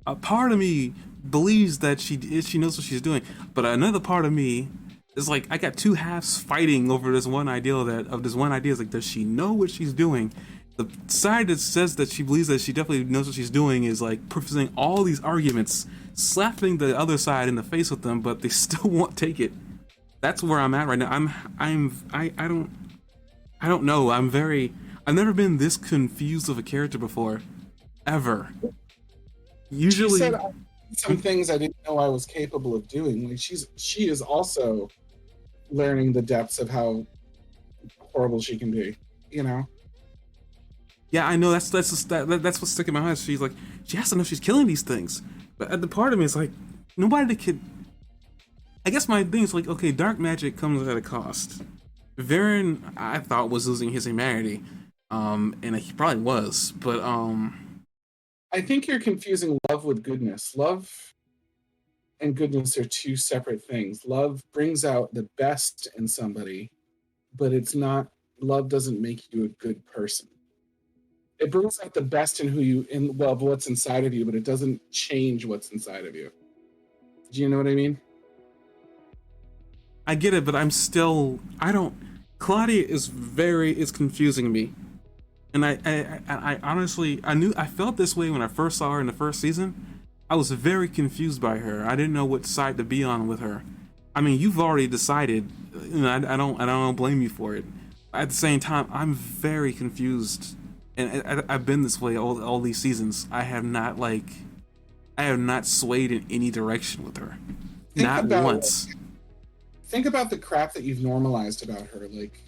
Speaker 1: A part of me believes that she knows what she's doing, but another part of me is like I got two halves fighting over this one ideal this one idea is like, does she know what she's doing? The side that says that she believes that she definitely knows what she's doing is like presenting all these arguments, slapping the other side in the face with them, but they still won't take it. That's where I'm at right now. I don't know. I've never been this confused of a character before, ever.
Speaker 2: she said
Speaker 1: Usually,
Speaker 2: some things I didn't know I was capable of doing. Like she is also learning the depths of how horrible she can be. You know,
Speaker 1: yeah, I know that's what's sticking in my head. She's like, she has to know she's killing these things, but at the part of me is like, nobody that could. I guess my thing is like, okay, dark magic comes at a cost. Varen, I thought was losing his humanity, and he probably was, but
Speaker 2: I think you're confusing love with goodness. Love and goodness are two separate things. Love brings out the best in somebody, but it's not. Love doesn't make you a good person. It brings out the best in who you in well what's inside of you, but it doesn't change what's inside of you. Do you know what I mean?
Speaker 1: I get it, but I don't. Claudia is confusing me, and I honestly I felt this way when I first saw her in the first season. I was very confused by her. I didn't know what side to be on with her. I mean, you've already decided. You know, I don't blame you for it. At the same time, I'm very confused, and I've been this way all these seasons. I have not swayed in any direction with her,
Speaker 2: Think
Speaker 1: not
Speaker 2: about
Speaker 1: once.
Speaker 2: think about the crap that you've normalized about her, like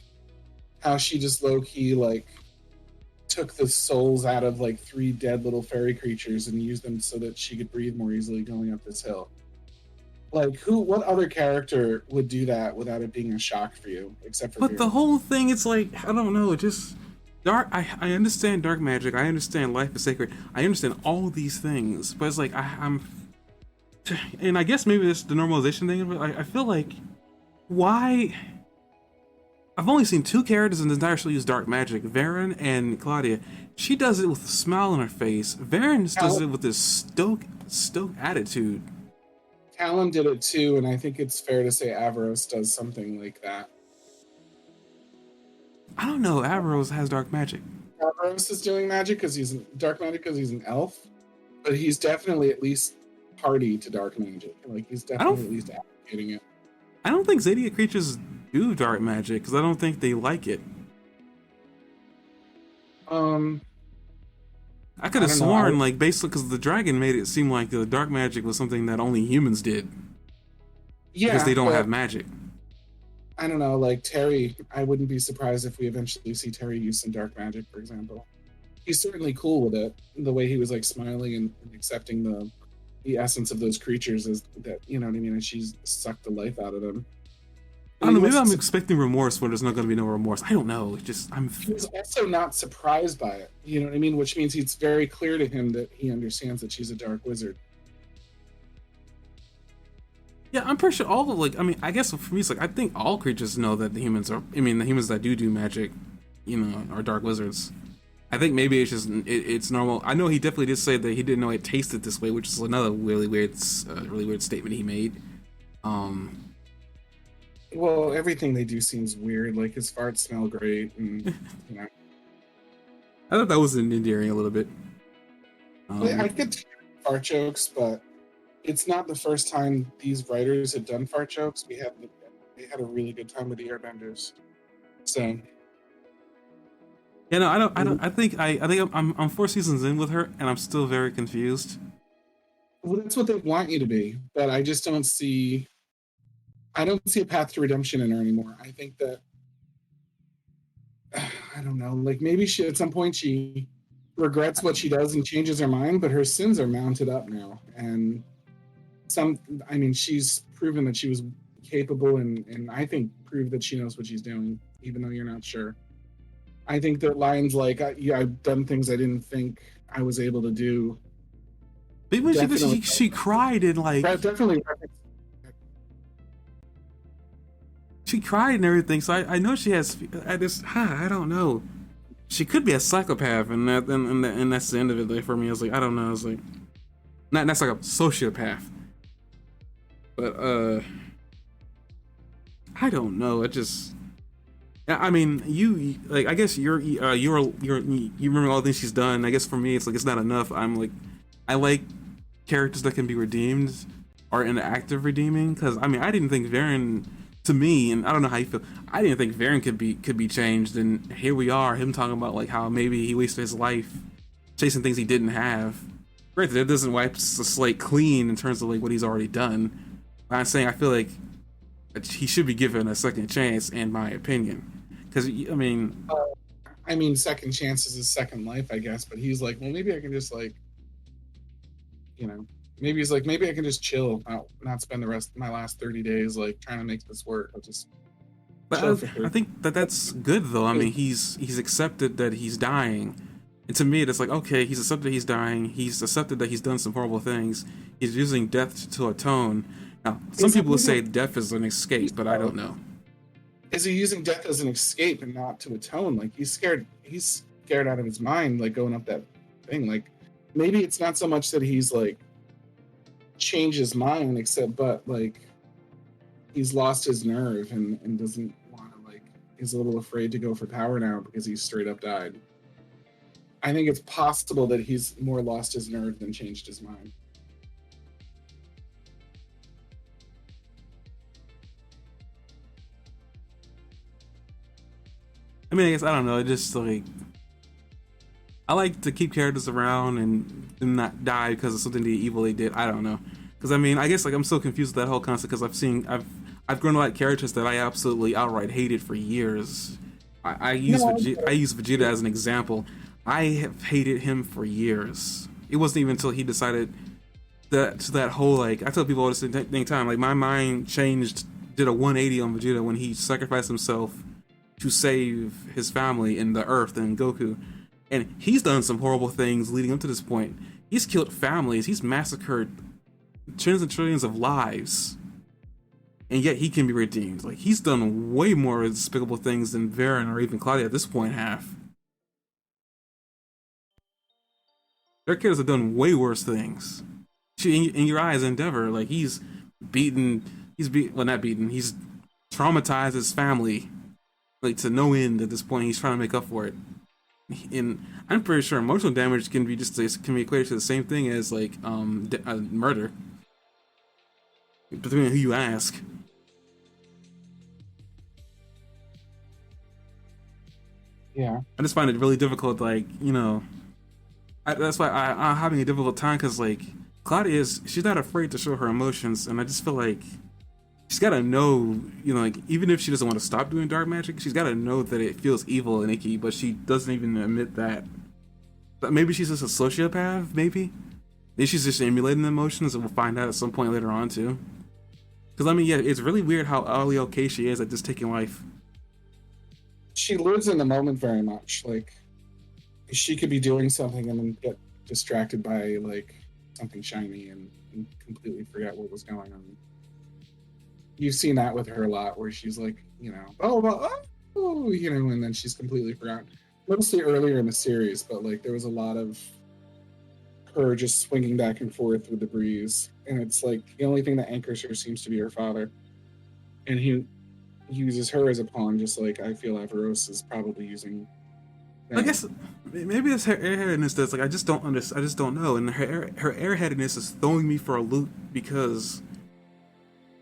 Speaker 2: how she just low key like took the souls out of like three dead little fairy creatures and used them so that she could breathe more easily going up this hill. Like what other character would do that without it being a shock for you, except for
Speaker 1: But the
Speaker 2: Vera?
Speaker 1: whole thing, it's like I don't know. It just dark. I understand dark magic. I understand life is sacred. I understand all these things. But it's like I'm, and I guess maybe it's the normalization thing. But I feel like why. I've only seen two characters in the entire show use dark magic: Varen and Claudia. She does it with a smile on her face. Varen just does
Speaker 2: Cal-
Speaker 1: it with this stoic attitude.
Speaker 2: Callum did it too, and I think it's fair to say Averos does something like that.
Speaker 1: I don't know. Averos has dark magic.
Speaker 2: Averos is doing magic because dark magic because he's an elf, but he's definitely at least party to dark magic. Like he's
Speaker 1: I don't.
Speaker 2: definitely at least advocating it.
Speaker 1: I don't think Zodiac creatures do dark magic because I don't think they like it.
Speaker 2: Um,
Speaker 1: I could
Speaker 2: I
Speaker 1: have
Speaker 2: don't know. I
Speaker 1: sworn, like, basically, because the dragon made it seem like the dark magic was something that only humans did because
Speaker 2: yeah,
Speaker 1: they don't
Speaker 2: but
Speaker 1: have magic.
Speaker 2: I don't know. Like Terry, I wouldn't be surprised if we eventually see Terry use some dark magic, for example. He's certainly cool with it. The way he was like smiling and accepting the essence of those creatures is that you know what I mean. And she's sucked the life out of them.
Speaker 1: I
Speaker 2: But
Speaker 1: don't know. Maybe I'm expecting remorse when there's not going to be no remorse. I don't know. It's just I'm.
Speaker 2: he was also not surprised by it. You know what I mean? Which means it's very clear to him that he understands that she's a dark wizard.
Speaker 1: Yeah, I'm pretty sure all the like. I mean, I guess for me, it's like I think all creatures know that the humans are. I mean, the humans that do magic, you know, are dark wizards. I think maybe it's just it's normal. I know he definitely did say that he didn't know it tasted this way, which is another really weird statement he made. Um,
Speaker 2: Well, everything they do seems weird. Like his farts smell great, and you know,
Speaker 1: I thought that was endearing a little bit.
Speaker 2: I get fart jokes, but it's not the first time these writers have done fart jokes. We had a really good time with the Airbenders. So
Speaker 1: Yeah, no, I don't. I think I'm 4 seasons in with her, and I'm still very confused.
Speaker 2: well, that's what they want you to be, but I don't see a path to redemption in her anymore. I think that I don't know, like maybe she at some point she regrets what she does and changes her mind, but her sins are mounted up now, and some I mean she's proven that she was capable and I think proved that she knows what she's doing, even though you're not sure. I think that lines like, yeah, I've done things I didn't think I was able to do.
Speaker 1: Maybe when
Speaker 2: Definitely,
Speaker 1: she cried and like
Speaker 2: definitely.
Speaker 1: she cried and everything. So I know she has. I just I don't know. She could be a psychopath, and and that's the end of it. Like, for me, I was like, I don't know. I was like, not that's like a sociopath, but I don't know. It just. I mean, you like. I guess you remember all the things she's done. I guess for me, it's like it's not enough. I'm like, I like characters that can be redeemed or in the act of redeeming. Because I mean, I didn't think Varen, to me, and I don't know how you feel. I didn't think Varen could be changed, and here we are, him talking about like how maybe he wasted his life chasing things he didn't have. Granted, that doesn't wipe the slate clean in terms of like what he's already done. But I'm saying I feel like he should be given a second chance, in my opinion. Because
Speaker 2: I mean, second chance is his second life, I guess. But he's like, well, maybe I can just like, you know, maybe he's like, maybe I can just chill, not spend the rest of my last 30 days like trying to make this work. I'll just
Speaker 1: but
Speaker 2: chill for
Speaker 1: I
Speaker 2: 30.
Speaker 1: think that that's good though. I mean, he's accepted that he's dying, and to me, it's like okay, he's accepted he's dying. He's accepted that he's done some horrible things. He's using death to atone. Now, some people would say death is an escape, but I don't know.
Speaker 2: Is he using death as an escape and not to atone? Like he's scared out of his mind, like going up that thing. Like maybe it's not so much that he's like changed his mind, except but like he's lost his nerve and doesn't want to like he's a little afraid to go for power now because he's straight up died. I think it's possible that he's more lost his nerve than changed his mind.
Speaker 1: I mean, I guess I don't know. It just like I like to keep characters around and not die because of something evil they did. I don't know. Because I mean, I guess like I'm so confused with that whole concept because I've grown to like characters that I absolutely outright hated for years. I use Vegeta as an example. I have hated him for years. It wasn't even until he decided that whole like I tell people all the same time like my mind changed, did a 180 on Vegeta when he sacrificed himself to save his family in the Earth and Goku. And he's done some horrible things leading up to this point. He's killed families. He's massacred tens and trillions of lives. And yet he can be redeemed. Like he's done way more despicable things than Varen or even Claudia at this point have. Their kids have done way worse things. In your eyes, Endeavor, like he's well not beaten, he's traumatized his family like to no end at this point. He's trying to make up for it. And I'm pretty sure emotional damage can be equated to the same thing as like murder, depending on who you ask.
Speaker 2: Yeah,
Speaker 1: I just find it really difficult. Like that's why I'm having a difficult time because like Claudia she's not afraid to show her emotions, and I just feel like she's got to know, like even if she doesn't want to stop doing dark magic, she's got to know that it feels evil and icky, but she doesn't even admit that. But maybe she's just a sociopath, maybe she's just emulating the emotions, and we'll find out at some point later on too. Because I mean, yeah, it's really weird how utterly okay she is at just taking life.
Speaker 2: she lives in the moment very much. Like she could be doing something and then get distracted by like something shiny and completely forget what was going on. You've seen that with her a lot, where she's like, and then she's completely forgotten. Mostly earlier in the series, but like there was a lot of her just swinging back and forth with the breeze, and it's like the only thing that anchors her seems to be her father, and he uses her as a pawn, just like I feel Averos is probably using.
Speaker 1: I guess maybe it's her airheadedness that's like I just don't understand. I just don't know, and her airheadedness is throwing me for a loop because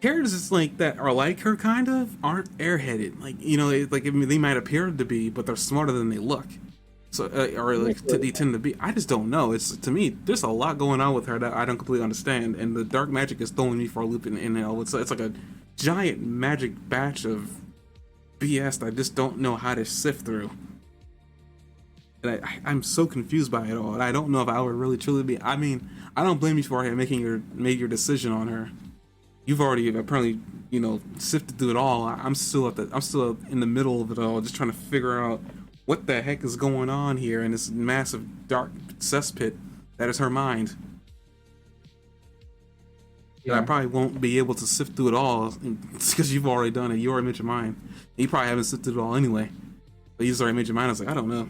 Speaker 1: characters like that are like her kind of aren't airheaded. Like like I mean, they might appear to be, but they're smarter than they look. So or like they tend to be. I just don't know. It's to me, there's a lot going on with her that I don't completely understand, and the dark magic is throwing me for a loop. It's like a giant magic batch of BS that I just don't know how to sift through. And I'm so confused by it all, and I don't know if I would really truly be. I mean, I don't blame you for made your decision on her. You've already apparently sifted through it all. I'm still in the middle of it all, just trying to figure out what the heck is going on here in this massive dark cesspit that is her mind. That I
Speaker 2: Yeah.
Speaker 1: probably won't be able to sift through it all because you've already done it. You already made your mind. And you probably haven't sifted it all anyway. But you just already made your mind. I was like, I don't know.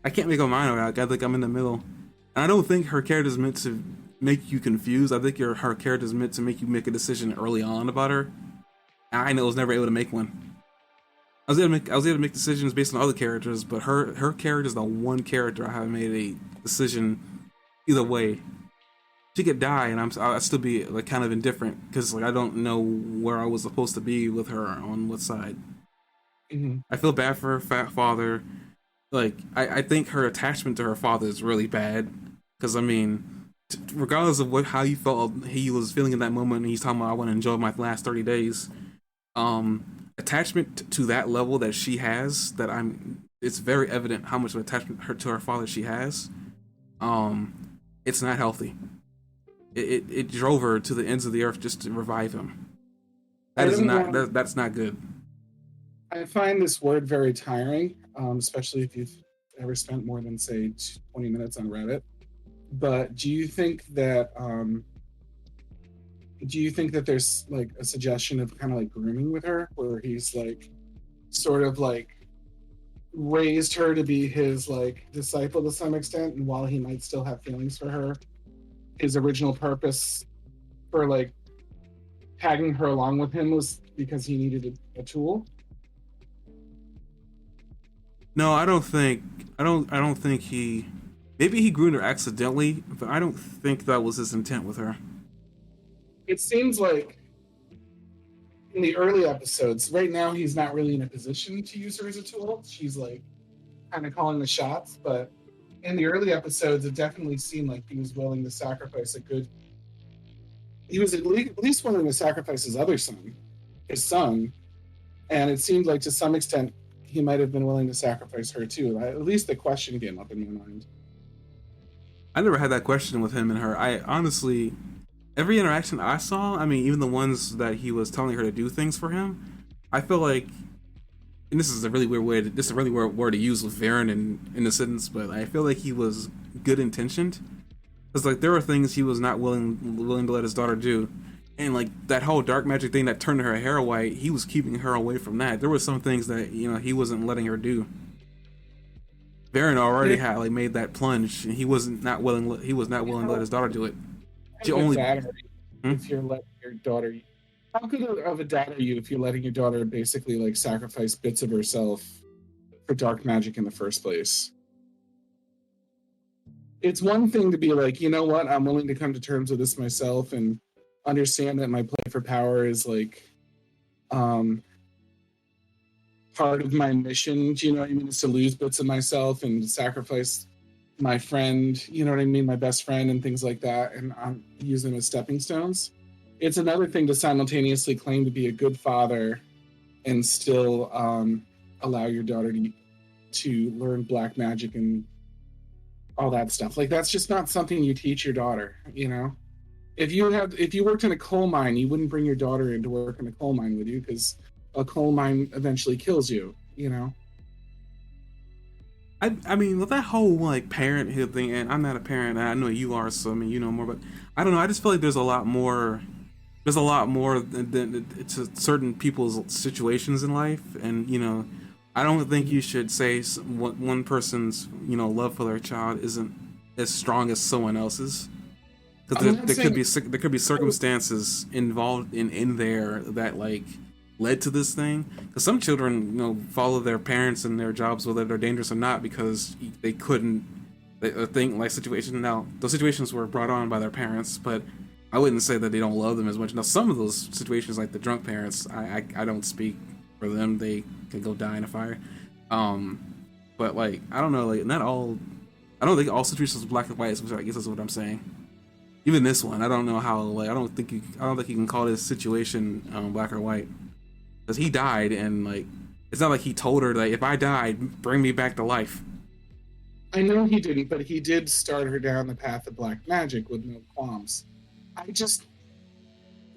Speaker 1: I can't make a mind about it. I think I'm in the middle. And I don't think her character is meant to make you confused. I think her character is meant to make you make a decision early on about her. And I was never able to make one. I was able to make decisions based on other characters, but her character is the one character I haven't made a decision either way. She could die, and I'd still be like kind of indifferent because like I don't know where I was supposed to be with her on what side.
Speaker 2: Hmm.
Speaker 1: I feel bad for her fat father. Like I think her attachment to her father is really bad because I mean, regardless of how you felt he was feeling in that moment, and he's talking about I want to enjoy my last 30 days. Attachment to that level that she has, it's very evident how much of attachment to her father she has. It's not healthy. It drove her to the ends of the earth just to revive him.
Speaker 2: I don't want.
Speaker 1: That's not good.
Speaker 2: I find this word very tiring, especially if you've ever spent more than say 20 minutes on Reddit. But do you think that there's like a suggestion of kind of like grooming with her, where he's like sort of like raised her to be his like disciple to some extent, and while he might still have feelings for her, his original purpose for like tagging her along with him was because he needed a tool?
Speaker 1: No, I don't think. I don't think he. Maybe he groomed her accidentally, but I don't think that was his intent with her.
Speaker 2: It seems like in the early episodes, right now he's not really in a position to use her as a tool. She's like kind of calling the shots, but in the early episodes, it definitely seemed like he was willing to sacrifice a good. He was at least willing to sacrifice his other son, his son, and it seemed like to some extent he might have been willing to sacrifice her too. At least the question came up in my mind.
Speaker 1: I never had that question with him and her. I honestly, every interaction I saw, I mean, even the ones that he was telling her to do things for him, I feel like, and this is a really weird way. This is a really weird word to use with Varen in the sentence, but I feel like he was good intentioned. Because like there were things he was not willing to let his daughter do, and like that whole dark magic thing that turned her hair white, he was keeping her away from that. There were some things that he wasn't letting her do. Varen already had like made that plunge, and he wasn't not willing. He was not willing to let his daughter do it. She only.
Speaker 2: If you're letting your daughter, how good of a dad are you if you're letting your daughter basically like sacrifice bits of herself for dark magic in the first place? It's one thing to be like, you know what, I'm willing to come to terms with this myself and understand that my play for power is like um part of my mission. Do you know what I mean? Is to lose bits of myself and sacrifice my friend, you know what I mean, my best friend and things like that, and use them as stepping stones. It's another thing to simultaneously claim to be a good father and still allow your daughter to learn black magic and all that stuff. Like that's just not something you teach your daughter, you know? If you worked in a coal mine, you wouldn't bring your daughter in to work in a coal mine with you because a coal mine eventually kills you, you know?
Speaker 1: I mean, with that whole like parenthood thing, and I'm not a parent, and I know you are, so I mean, you know more, but I don't know. I just feel like there's a lot more. There's a lot more than to certain people's situations in life, and I don't think you should say one person's love for their child isn't as strong as someone else's, because there could be circumstances involved in there that like led to this thing. Because some children follow their parents and their jobs, whether they're dangerous or not, because they couldn't. A thing like situation. Now those situations were brought on by their parents, but I wouldn't say that they don't love them as much. Now some of those situations, like the drunk parents, I don't speak for them. They can go die in a fire. But like I don't know, like not all. I don't think all situations are black and white. Which I guess is what I'm saying. Even this one, I don't know how. Like I don't think you can call this situation black or white. Because he died, and like it's not like he told her that if I died, bring me back to life.
Speaker 2: I know he didn't, but he did start her down the path of black magic with no qualms.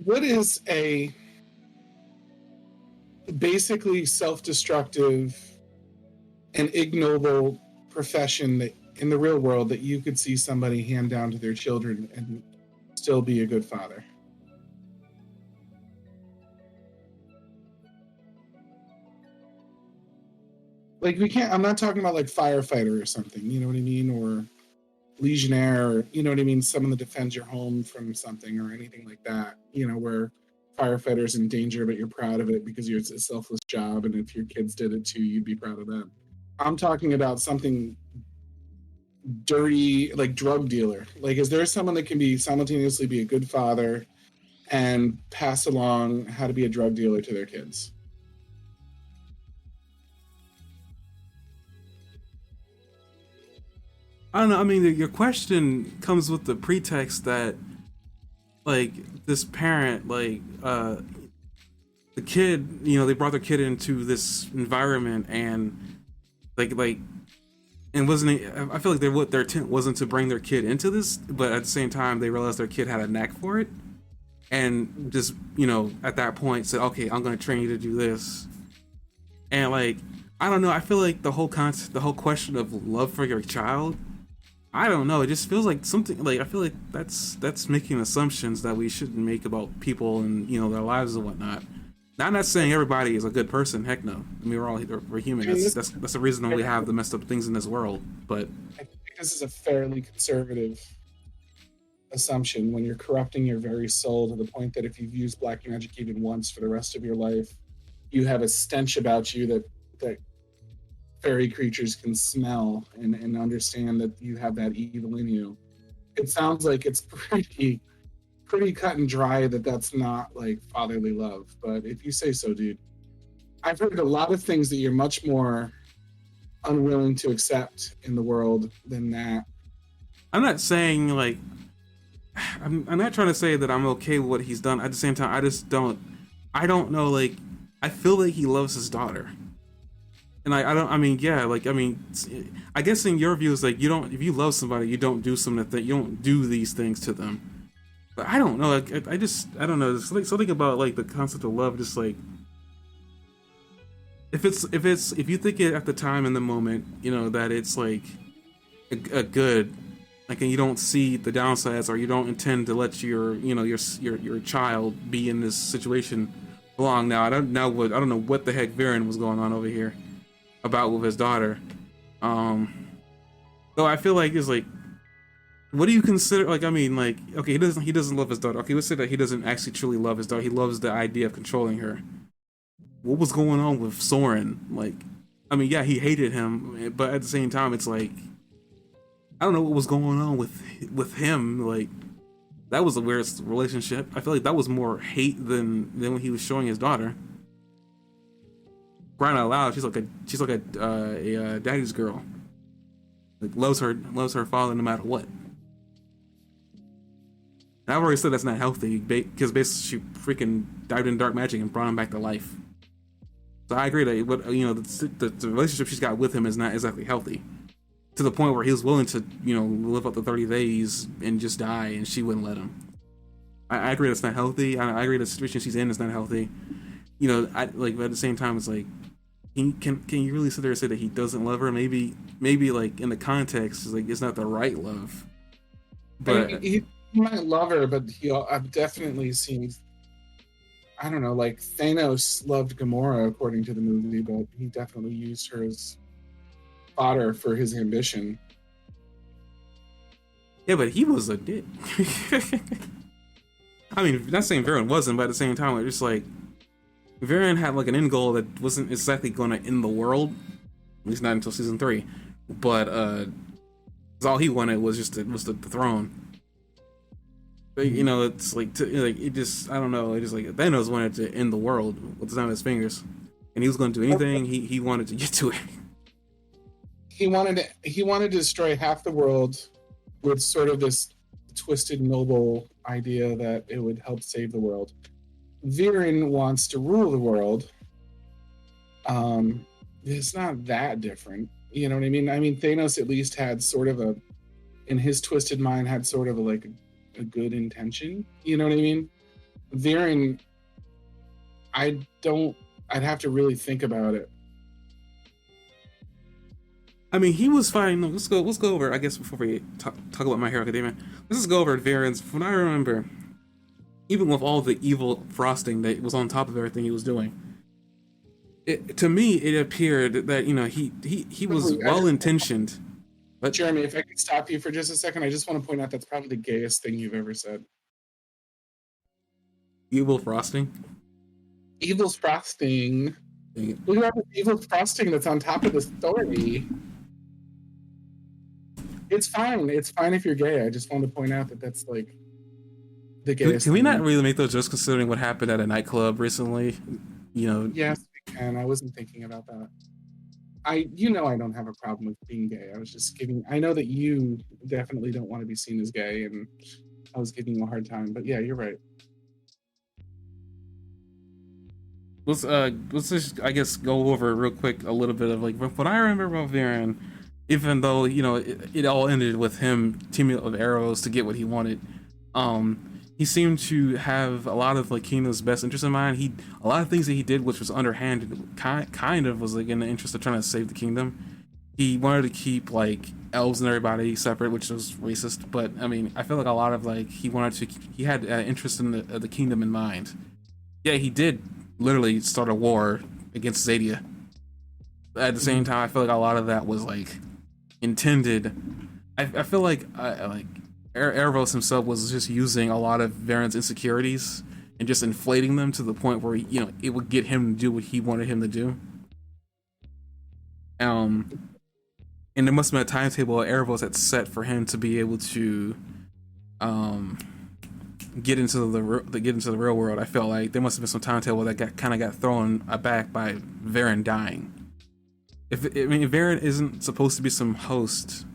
Speaker 2: What is a basically self-destructive an ignoble profession that in the real world that you could see somebody hand down to their children and still be a good father? Like, we can't, I'm not talking about like firefighter or something, you know what I mean? Or legionnaire, or, you know what I mean? Someone that defends your home from something or anything like that, you know, where firefighters in danger, but you're proud of it because it's a selfless job. And if your kids did it too, you'd be proud of them. I'm talking about something dirty, like drug dealer. Like, is there someone that can be simultaneously be a good father and pass along how to be a drug dealer to their kids?
Speaker 1: I don't know. I mean, your question comes with the pretext that, like, this parent, like, the kid, you know, they brought their kid into this environment and, like, and wasn't it, I feel like their intent wasn't to bring their kid into this, but at the same time, they realized their kid had a knack for it, and just, you know, at that point said, okay, I'm going to train you to do this, and like, I don't know. I feel like the whole concept, the whole question of love for your child, I don't know. It just feels like something like I feel like that's making assumptions that we shouldn't make about people and, you know, their lives and whatnot. Now, I'm not saying everybody is a good person. Heck no. I mean, we're human. That's the reason we have the messed up things in this world. But
Speaker 2: I think this is a fairly conservative assumption when you're corrupting your very soul to the point that if you've used black magic even once for the rest of your life, you have a stench about you that fairy creatures can smell and understand that you have that evil in you. It sounds like it's pretty cut and dry that that's not like fatherly love. But if you say so, dude, I've heard a lot of things that you're much more unwilling to accept in the world than that.
Speaker 1: I'm not saying like I'm not trying to say that I'm okay with what he's done. At the same time, I don't know. Like, I feel like he loves his daughter. And I don't. I mean, yeah. Like, I mean, I guess in your view, it's like you don't. If you love somebody, you don't do something that you don't do these things to them. But I don't know. Like, I don't know. There's something about like the concept of love. Just like if you think it at the time in the moment, you know that it's like a good, like, and you don't see the downsides, or you don't intend to let your child be in this situation long. Now I don't know what the heck Viren was going on over here about with his daughter. Though I feel like it's like, what do you consider? Like, I mean, like, okay, he doesn't love his daughter. Okay, let's say that he doesn't actually truly love his daughter. He loves the idea of controlling her. What was going on with Soren? Like, I mean, yeah, he hated him, but at the same time, it's like, I don't know what was going on with him. Like, that was a weird relationship. I feel like that was more hate than when he was showing his daughter. Crying out loud, she's like a daddy's girl. Like, loves her father no matter what. And I've already said that's not healthy because basically she freaking dived in dark magic and brought him back to life. So I agree that the relationship she's got with him is not exactly healthy. To the point where he was willing to, live up to 30 days and just die, and she wouldn't let him. I agree that's not healthy. I agree the situation she's in is not healthy. But at the same time, it's like, can you really sit there and say that he doesn't love her? Maybe like in the context, it's like it's not the right love. But
Speaker 2: he might love her, but I've definitely seen, I don't know, like Thanos loved Gamora according to the movie, but he definitely used her as fodder for his ambition.
Speaker 1: Yeah, but he was a dick. I mean, not saying Viren wasn't, but at the same time, it's just like Viren had like an end goal that wasn't exactly going to end the world, at least not until season 3. But all he wanted was just the throne. But, it's like it just, I don't know. It just like Thanos wanted to end the world with the sound of his fingers, and he was going to do anything he wanted to get to it.
Speaker 2: He wanted to destroy half the world with sort of this twisted, noble idea that it would help save the world. Viren wants to rule the world. It's not that different. You know what I mean? I mean, Thanos at least had sort of in his twisted mind, had sort of a good intention. You know what I mean? Viren, I'd have to really think about it.
Speaker 1: I mean, he was fine. Let's go over. I guess before we talk about My Hero Academia, let's just go over variants. From what I remember, even with all the evil frosting that was on top of everything he was doing, to me it appeared that he was
Speaker 2: Wait,
Speaker 1: well intentioned, but
Speaker 2: Jeremy, if I could stop you for just a second, I just want to point out that's probably the gayest thing you've ever said.
Speaker 1: evil frosting.
Speaker 2: Evil frosting.
Speaker 1: Dang it.
Speaker 2: Look at all the evil frosting that's on top of the story. It's fine. It's fine if you're gay. I just want to point out that that's like the gayest.
Speaker 1: Can we
Speaker 2: thing.
Speaker 1: not really make those jokes considering what happened at a nightclub recently?
Speaker 2: Yes, we can. I wasn't thinking about that. I don't have a problem with being gay. I was just giving. I know that you definitely don't want to be seen as gay, and I was giving you a hard time. But yeah, you're right.
Speaker 1: Let's just I guess go over real quick a little bit of like what I remember about Varen, even though it all ended with him teaming up with arrows to get what he wanted. He seemed to have a lot of like Kingdom's best interest in mind. A lot of things that he did, which was underhanded, kind of was like in the interest of trying to save the kingdom. He wanted to keep like elves and everybody separate, which was racist. But I mean, I feel like a lot of like he had interest in the kingdom in mind. Yeah, he did literally start a war against Zadia. But at the same time, I feel like a lot of that was like intended. I feel like Erebos himself was just using a lot of Varen's insecurities and just inflating them to the point where it would get him to do what he wanted him to do. And there must have been a timetable Erebos had set for him to be able to get into the real world. I felt like there must have been some timetable that got thrown back by Varen dying. If Varen isn't supposed to be some host,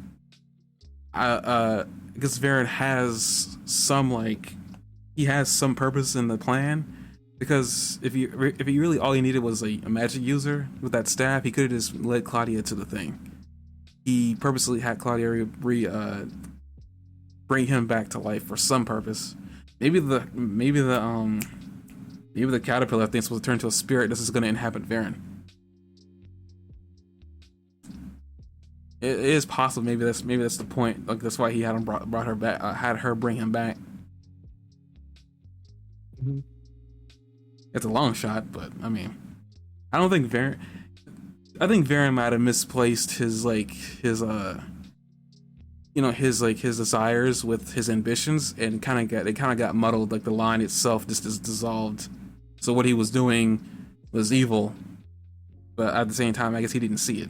Speaker 1: I guess Varen has some purpose in the plan. Because if he really all he needed was a magic user with that staff, he could have just led Claudia to the thing. He purposely had Claudia bring him back to life for some purpose. Maybe the caterpillar thing's supposed to turn to a spirit. This is going to inhabit Varen. It is possible. Maybe that's the point. Like that's why he had him brought her back. Had her bring him back.
Speaker 2: Mm-hmm.
Speaker 1: It's a long shot, but I mean, I don't think Varen. I think Varen might have misplaced his desires with his ambitions, and kind of got muddled. Like the line itself just is dissolved. So what he was doing was evil, but at the same time, I guess he didn't see it.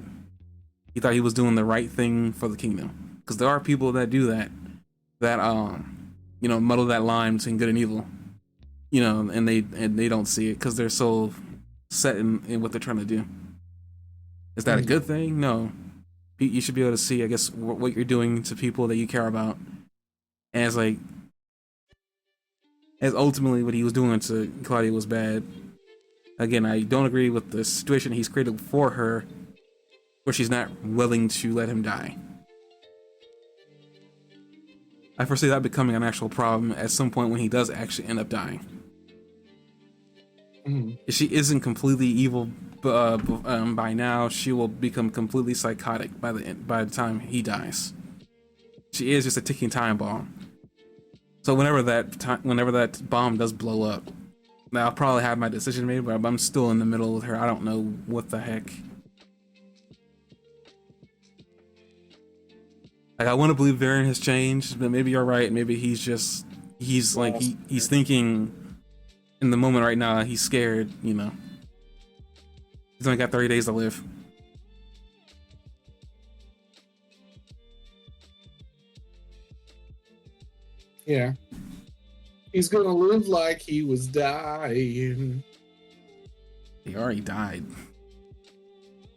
Speaker 1: He thought he was doing the right thing for the kingdom, because there are people that do that muddle that line between good and evil, and they don't see it because they're so set in what they're trying to do. Is that a good thing? No. You should be able to see, I guess, what you're doing to people that you care about, and as ultimately what he was doing to Claudia was bad. Again, I don't agree with the situation he's created for her, where she's not willing to let him die. I foresee that becoming an actual problem at some point when he does actually end up dying. If she isn't completely evil by now, she will become completely psychotic by the time he dies. She is just a ticking time bomb. So whenever that bomb does blow up, I'll probably have my decision made, but I'm still in the middle with her. I don't know what the heck. Like, I want to believe Varen has changed, but maybe you're right. Maybe he's thinking in the moment right now. He's scared, He's only got 30 days to live.
Speaker 2: Yeah. He's gonna live like he was dying.
Speaker 1: He already died.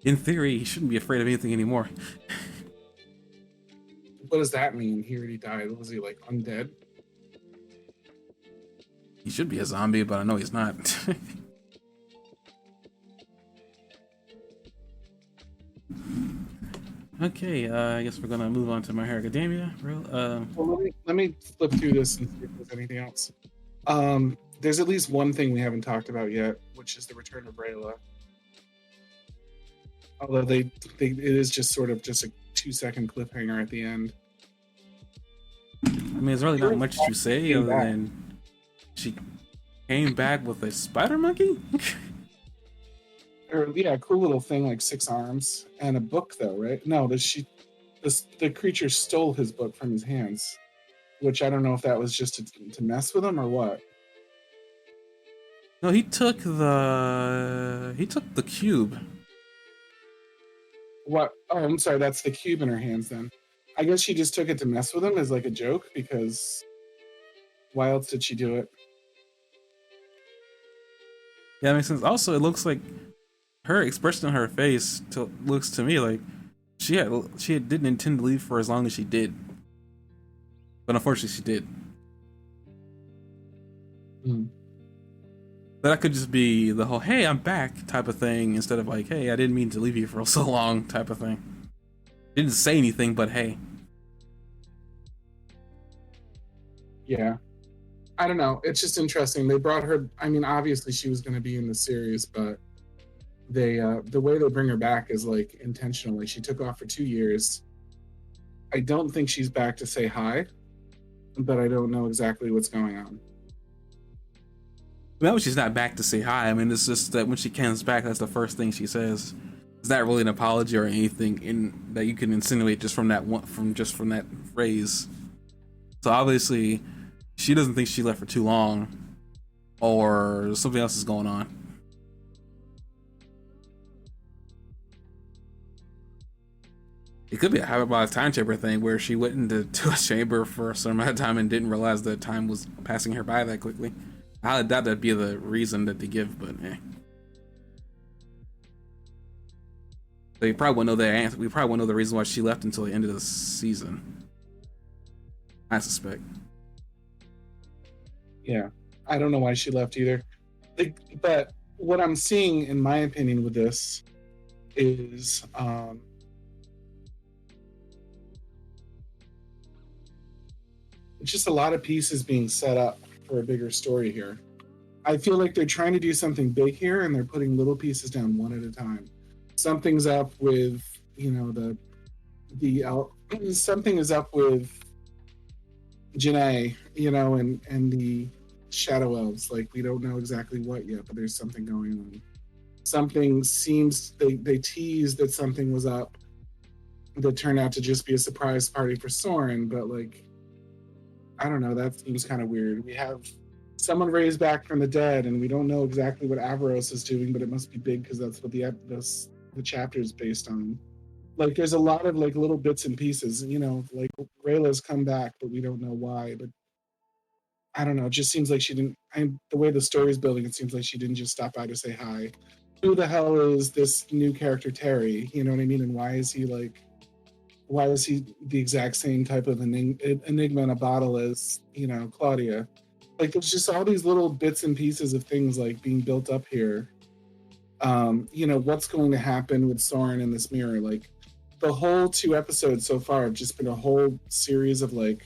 Speaker 1: In theory, he shouldn't be afraid of anything anymore.
Speaker 2: What does that mean? He already died. Was he like undead?
Speaker 1: He should be a zombie, but I know he's not. Okay, I guess we're gonna move on to My Hero Academia.
Speaker 2: Well, let me flip through this and see if there's anything else. There's at least one thing we haven't talked about yet, which is the return of Rayla. Although it is just sort of just a 2-second cliffhanger at the end.
Speaker 1: I mean, there's really not much to say
Speaker 2: Came
Speaker 1: other
Speaker 2: back.
Speaker 1: than she came back with a spider monkey.
Speaker 2: Or yeah, cool little thing like 6 arms and a book though, right? No, the creature stole his book from his hands, which I don't know if that was just to mess with him or what.
Speaker 1: No, he took the cube.
Speaker 2: What? Oh, I'm sorry. That's the cube in her hands. Then, I guess she just took it to mess with him as like a joke. Because why else did she do it?
Speaker 1: Yeah, that makes sense. Also, it looks like her expression on her face looks to me like didn't intend to leave for as long as she did, but unfortunately she did.
Speaker 2: Hmm.
Speaker 1: That could just be the whole "Hey, I'm back" type of thing instead of like "Hey, I didn't mean to leave you for so long" type of thing. Didn't say anything, but hey.
Speaker 2: Yeah, I don't know. It's just interesting. They brought her. I mean, obviously she was going to be in the series, but the way they bring her back is like intentional. Like she took off for 2 years. I don't think she's back to say hi, but I don't know exactly what's going on.
Speaker 1: Well, she's not back to say hi. I mean, it's just that when she comes back, that's the first thing she says. It's not really an apology or anything in that you can insinuate just from that phrase. So obviously, she doesn't think she left for too long, or something else is going on. It could be a hyperbolic time chamber thing where she went into a chamber for a certain amount of time and didn't realize that time was passing her by that quickly. I doubt that'd be the reason that they give, but eh. They probably won't know the answer. We probably won't know the reason why she left until the end of the season. I suspect.
Speaker 2: Yeah, I don't know why she left either. But what I'm seeing, in my opinion, with this is just a lot of pieces being set up for a bigger story here. I feel like they're trying to do something big here, and they're putting little pieces down one at a time. Something's up with something is up with Janae, and the Shadow Elves. Like we don't know exactly what yet, but there's something going on. Something seems they teased that something was up that turned out to just be a surprise party for Soren, but like I don't know, that seems kind of weird. We have someone raised back from the dead, and we don't know exactly what Averos is doing, but it must be big because that's what the chapter is based on. Like, there's a lot of like little bits and pieces, like Rayla's come back, but we don't know why. But I don't know. It just seems like she didn't. The way the story's building, it seems like she didn't just stop by to say hi. Who the hell is this new character Terry? You know what I mean? And why is he the exact same type of enigma in a bottle as Claudia? Like there's just all these little bits and pieces of things like being built up here. What's going to happen with Soren in this mirror? Like the whole 2 episodes so far have just been a whole series of like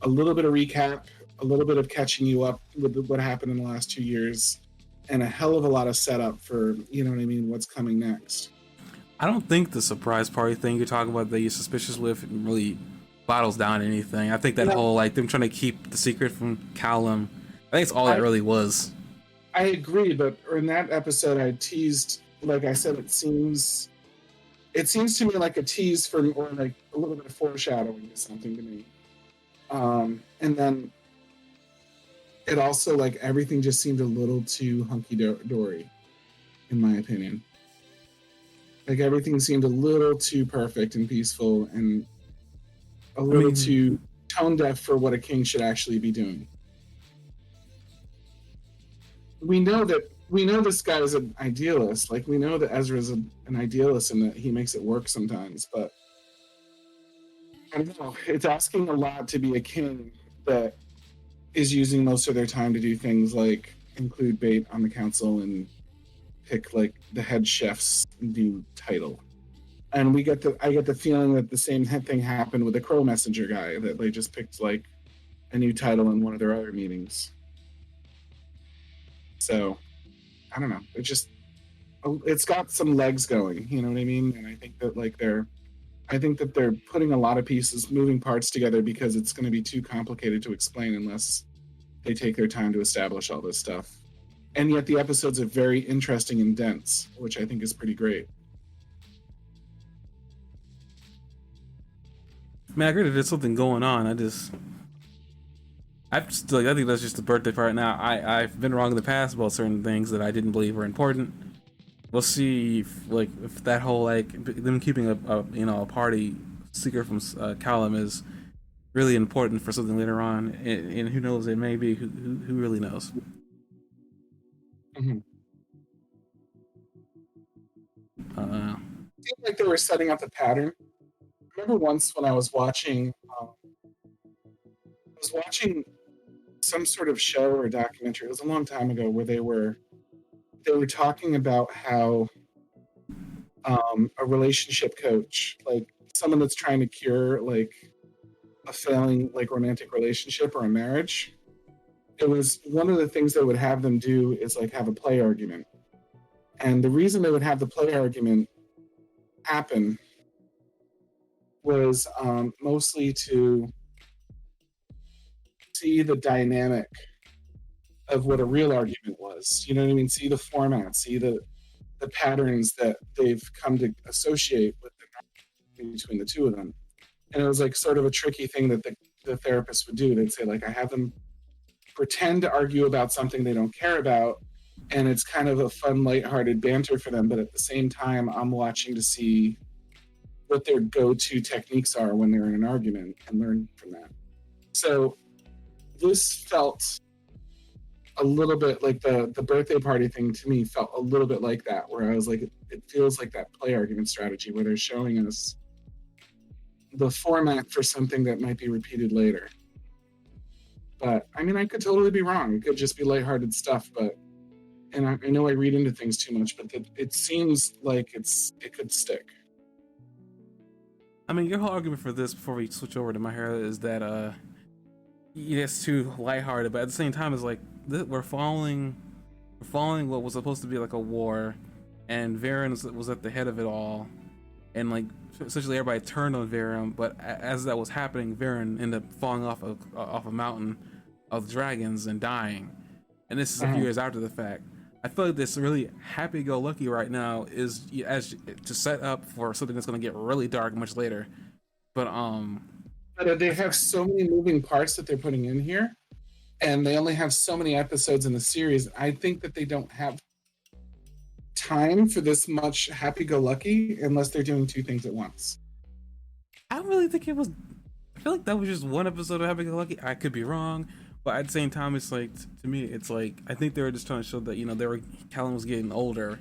Speaker 2: a little bit of recap, a little bit of catching you up with what happened in the last 2 years, and a hell of a lot of setup for what's coming next.
Speaker 1: I don't think the surprise party thing you're talking about that you're suspicious with really bottles down anything. I think that whole like them trying to keep the secret from Callum, I think it's all that really was.
Speaker 2: I agree, but in that episode I teased, like I said, it seems to me like a tease for, or like a little bit of foreshadowing to something to me. And then it also like everything just seemed a little too hunky-dory, in my opinion. Like everything seemed a little too perfect and peaceful and a little too tone deaf for what a king should actually be doing. We know this guy is an idealist. Like we know that Ezra is an idealist and that he makes it work sometimes, but I don't know. It's asking a lot to be a king that is using most of their time to do things like include bait on the council and pick like the head chef's new title. And I get the feeling that the same thing happened with the Crow Messenger guy, that they just picked like a new title in one of their other meetings. So I don't know. it's got some legs going. You know what I mean? And I think that they're putting a lot of pieces, moving parts together because it's going to be too complicated to explain unless they take their time to establish all this stuff. And yet the episodes are very interesting and dense, which I think is pretty great.
Speaker 1: Man, I agree that there's something going on. I think that's just the birthday part. Now, I've been wrong in the past about certain things that I didn't believe were important. We'll see if that whole them keeping a party secret from Callum is really important for something later on, and who knows, it may be. Who really knows?
Speaker 2: Mm-hmm.
Speaker 1: Uh,
Speaker 2: It seemed like they were setting up a pattern. I remember once when I was watching some sort of show or documentary. It was a long time ago where they were talking about how a relationship coach, like someone that's trying to cure like a failing like romantic relationship or a marriage, it was one of the things they would have them do is like have a play argument. And the reason they would have the play argument happen was mostly to see the dynamic of what a real argument was. You know what I mean? See the format, see the patterns that they've come to associate with between the two of them. And it was like sort of a tricky thing that the therapist would do. They'd say, like, I have them pretend to argue about something they don't care about. And it's kind of a fun, lighthearted banter for them. But at the same time, I'm watching to see what their go-to techniques are when they're in an argument and learn from that. So this felt a little bit like the birthday party thing to me felt a little bit like that, where I was like, it feels like that play argument strategy where they're showing us the format for something that might be repeated later. But I mean, I could totally be wrong. It could just be lighthearted stuff, but and I know I read into things too much, but it seems like it could stick.
Speaker 1: I mean, your whole argument for this before we switch over to my hair is that it's too lighthearted, but at the same time, it's like we're following what was supposed to be like a war, and Varen was at the head of it all, and like essentially everybody turned on Varen. But as that was happening, Varen ended up falling off a mountain of dragons and dying, and this is a few years after the fact. I feel like this really happy-go-lucky right now is as to set up for something that's going to get really dark much later. But
Speaker 2: they have so many moving parts that they're putting in here, and they only have so many episodes in the series. I think that they don't have time for this much happy-go-lucky unless they're doing two things at once.
Speaker 1: I don't really think it was. I feel like that was just one episode of happy-go-lucky. I could be wrong. But at the same time, it's like to me, it's like I think they were just trying to show that Callum was getting older,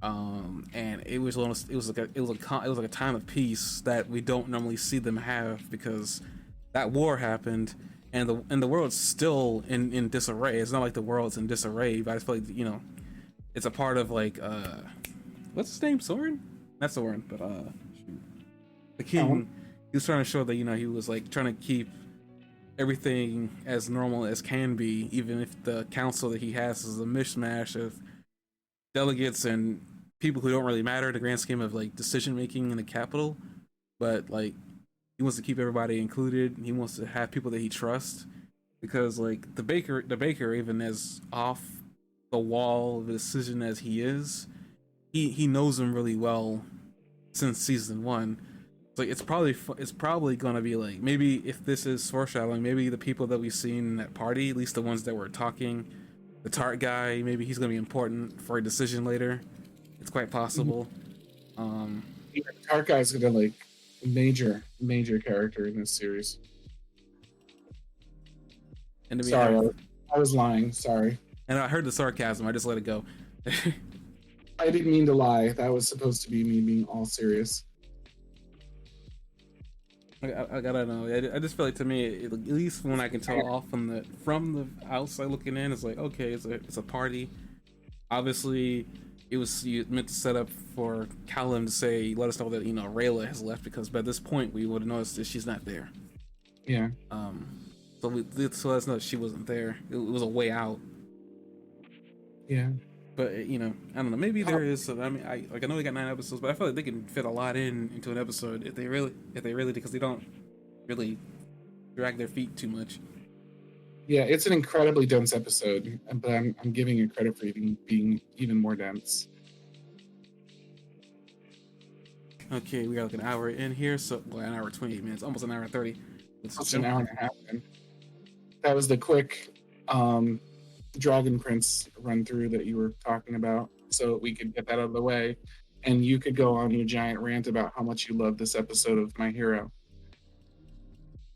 Speaker 1: and it was like a time of peace that we don't normally see them have because that war happened, and the world's still in disarray. It's not like the world's in disarray, but I feel like it's a part of like what's his name, Soren? Not Soren, but the king. He was trying to show that he was like trying to keep everything as normal as can be, even if the council that he has is a mishmash of delegates and people who don't really matter in the grand scheme of like decision making in the capital. But like he wants to keep everybody included. He wants to have people that he trusts because like the baker, even as off the wall of a decision as he is, he knows him really well since season one. Like it's probably gonna be like, maybe if this is foreshadowing, maybe the people that we've seen in that party, at least the ones that were talking, the Tart guy, maybe he's gonna be important for a decision later. It's quite possible.
Speaker 2: The Tart guy's gonna like major character in this series.
Speaker 1: And
Speaker 2: sorry, I was lying. Sorry.
Speaker 1: And I heard the sarcasm. I just let it go.
Speaker 2: I didn't mean to lie. That was supposed to be me being all serious.
Speaker 1: I gotta know. I just feel like to me, at least when I can tell off from the outside looking in, it's like okay, it's a party. Obviously, it was meant to set up for Callum to say, let us know that Rayla has left because by this point we would have noticed that she's not there.
Speaker 2: Yeah.
Speaker 1: So let us know that she wasn't there. It was a way out.
Speaker 2: Yeah.
Speaker 1: But you know, I don't know. Maybe there is. I mean, I know they got 9 episodes, but I feel like they can fit a lot into an episode if they really, because they don't really drag their feet too much.
Speaker 2: Yeah, it's an incredibly dense episode, but I'm giving it credit for being even more dense.
Speaker 1: Okay, we got like an hour in here, so well, an hour 28 minutes, almost an hour 30.
Speaker 2: It's an hour and a half. In. That was the quick Dragon Prince run through that you were talking about, so we could get that out of the way, and you could go on your giant rant about how much you love this episode of My Hero,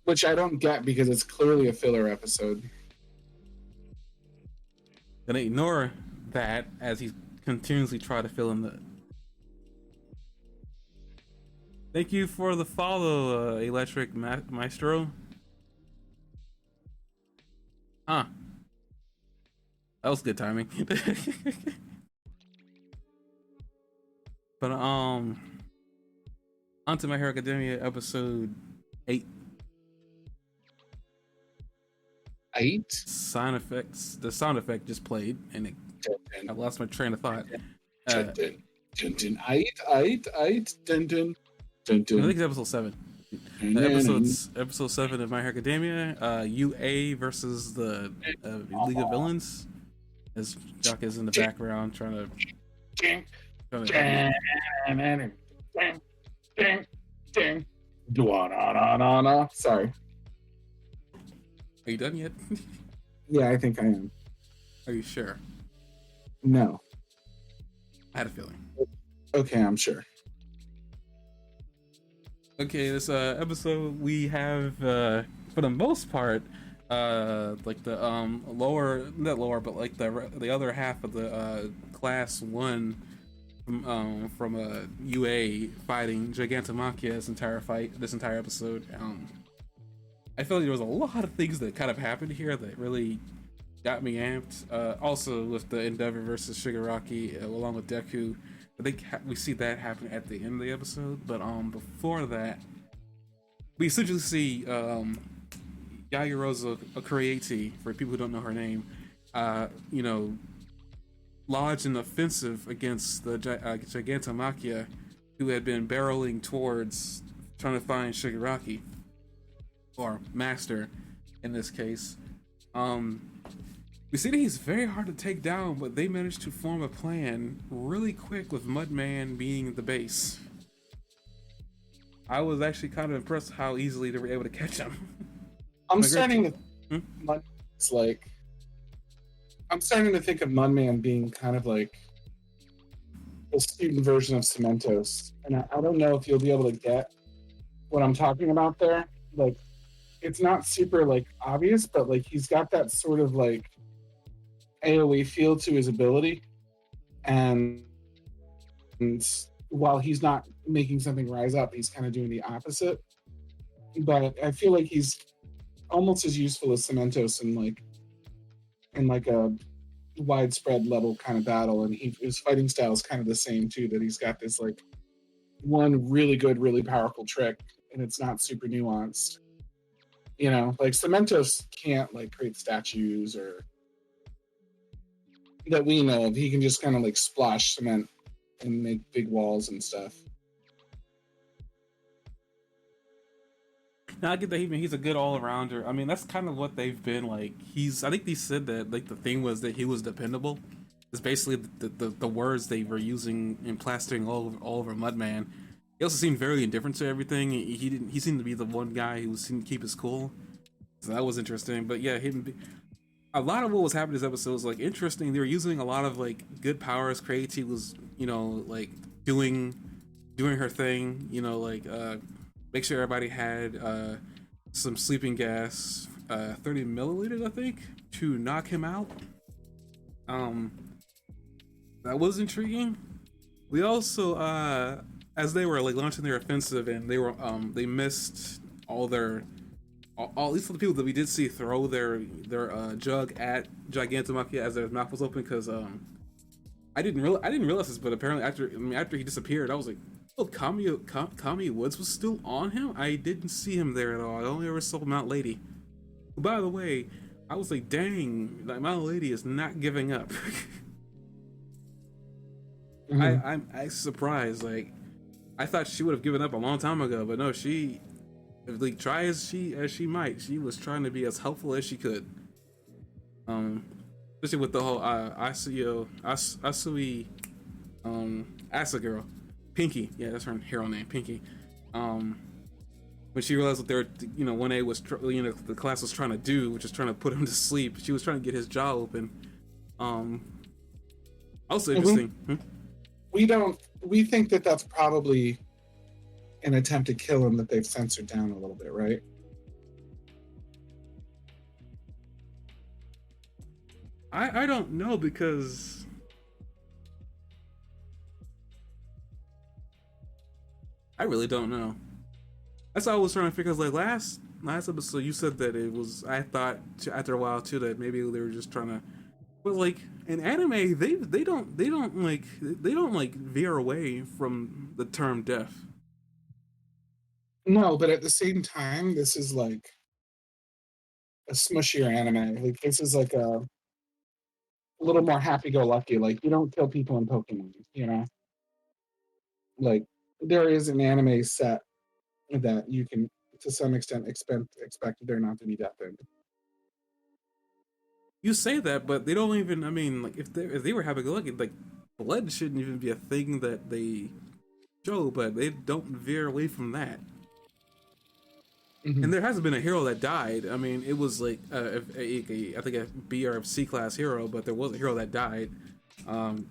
Speaker 2: which I don't get because it's clearly a filler episode.
Speaker 1: Gonna ignore that as he continuously try to fill in the. Thank you for the follow, Electric Maestro. Huh. That was good timing. But onto My Hero Academia episode 8.
Speaker 2: 8?
Speaker 1: Sound effects. The sound effect just played, and I lost my train of thought.
Speaker 2: Dun, dun, dun, dun, 8, dun, dun, dun, dun.
Speaker 1: I think it's episode 7. Episode 7 of My Hero Academia. UA versus the League of Villains. As Jock is in the background trying to.
Speaker 2: Sorry.
Speaker 1: Are you done yet?
Speaker 2: Yeah, I think I am.
Speaker 1: Are you sure?
Speaker 2: No.
Speaker 1: I had a feeling.
Speaker 2: Okay, I'm sure.
Speaker 1: Okay, this episode we have for the most part like the not lower, but like the other half of the class 1 from UA fighting Gigantomachia this entire episode. I feel like there was a lot of things that kind of happened here that really got me amped. Also with the Endeavor versus Shigaraki along with Deku, I think we see that happen at the end of the episode. But before that, we essentially see Yagirosa Creati, for people who don't know her name, you know, lodge an offensive against the Gigantomachia, who had been barreling towards trying to find Shigaraki, or Master in this case. We see that he's very hard to take down, but they managed to form a plan really quick with Mudman being the base. I was actually kind of impressed how easily they were able to catch him.
Speaker 2: I'm starting to think of Mudman being kind of like a student version of Cementos, and I don't know if you'll be able to get what I'm talking about there. Like, it's not super like obvious, but like he's got that sort of like AoE feel to his ability, and while he's not making something rise up, he's kind of doing the opposite. But I feel like he's almost as useful as Cementos in like a widespread level kind of battle, and his fighting style is kind of the same too. That he's got this like one really good, really powerful trick, and it's not super nuanced. You know, like Cementos can't like create statues or that we know of. He can just kind of like splash cement and make big walls and stuff.
Speaker 1: Now I get that he's a good all-arounder. I mean, that's kind of what they've been like. I think they said that like the thing was that he was dependable. It's basically the words they were using in plastering all over Mudman. He also seemed very indifferent to everything. He seemed to be the one guy who seemed to keep his cool. So that was interesting. But yeah, a lot of what was happening this episode was like interesting. They were using a lot of like good powers. Creati was, you know, like doing her thing, you know, like make sure everybody had some sleeping gas, 30 milliliters, I think, to knock him out. That was intriguing. We also, as they were like launching their offensive, and they missed at least for the people that we did see throw their jug at Gigantomachia as their mouth was open, because I didn't realize this, but apparently after he disappeared, I was like, oh, Kami Woods was still on him? I didn't see him there at all. I only ever saw Mount Lady. By the way, I was like, dang, like Mount Lady is not giving up.
Speaker 2: Mhm.
Speaker 1: I'm surprised. Like, I thought she would have given up a long time ago, but no, she, like, try as she might, she was trying to be as helpful as she could. Um, Especially with the whole Asui Asa girl, Pinky. Yeah, that's her hero name, Pinky. Um, when she realized what they were, 1A was, the class was trying to do, which is trying to put him to sleep. She was trying to get his jaw open. Um, Also
Speaker 2: And we
Speaker 1: interesting.
Speaker 2: we don't we think that that's probably an attempt to kill him that they've censored down a little bit, right?
Speaker 1: I don't know because I really don't know. That's what I was trying to figure. Like last episode, you said that it was. I thought after a while too that maybe they were just trying to. But like in anime, they don't veer away from the term death.
Speaker 2: No, but at the same time, this is like a smushier anime. Like this is like a little more happy-go-lucky. Like you don't kill people in Pokemon, you know. Like there is an anime set that you can, to some extent, expect there not to be death in.
Speaker 1: You say that, but they don't even. I mean, like if they were having a look, like blood shouldn't even be a thing that they show, but they don't veer away from that.
Speaker 2: Mhm.
Speaker 1: And there hasn't been a hero that died. I mean, it was like I think a B or C class hero, but there was a hero that died. Um,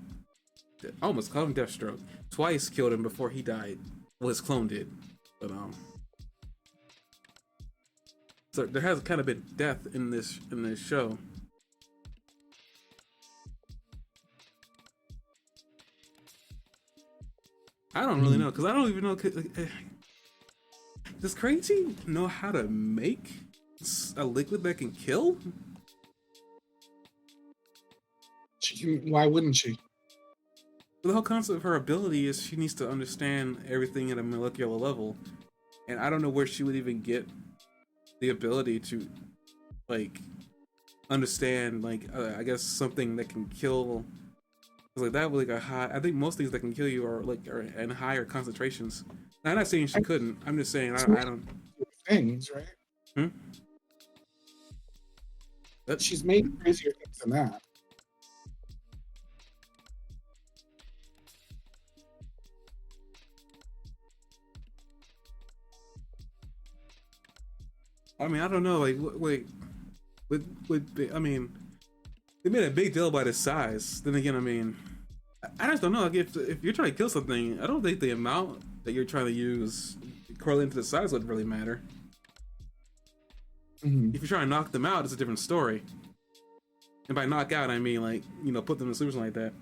Speaker 1: I almost called him Deathstroke. Twice killed him before he died. Well, his clone did, but so there has kind of been death in this show. I don't really
Speaker 2: Mhm.
Speaker 1: know because I don't even know. Does Crazy know how to make a liquid that can kill?
Speaker 2: She can. Why wouldn't she?
Speaker 1: The whole concept of her ability is she needs to understand everything at a molecular level, and I don't know where she would even get the ability to like understand I guess something that can kill. Like that with like a high. I think most things that can kill you are in higher concentrations. Now, I'm not saying she
Speaker 2: I
Speaker 1: couldn't. I'm just saying
Speaker 2: It's
Speaker 1: I don't.
Speaker 2: things, right?
Speaker 1: Hmm? That
Speaker 2: She's made crazier things than that.
Speaker 1: I mean I don't know. Like wait, with I mean they made a big deal about his size. Then again, I mean I just don't know. Like if you're trying to kill something, I don't think the amount that you're trying to use correlating to the size would really matter.
Speaker 2: Mhm.
Speaker 1: If you're trying to knock them out, it's a different story. And by knock out, I mean like put them to sleep or something like that.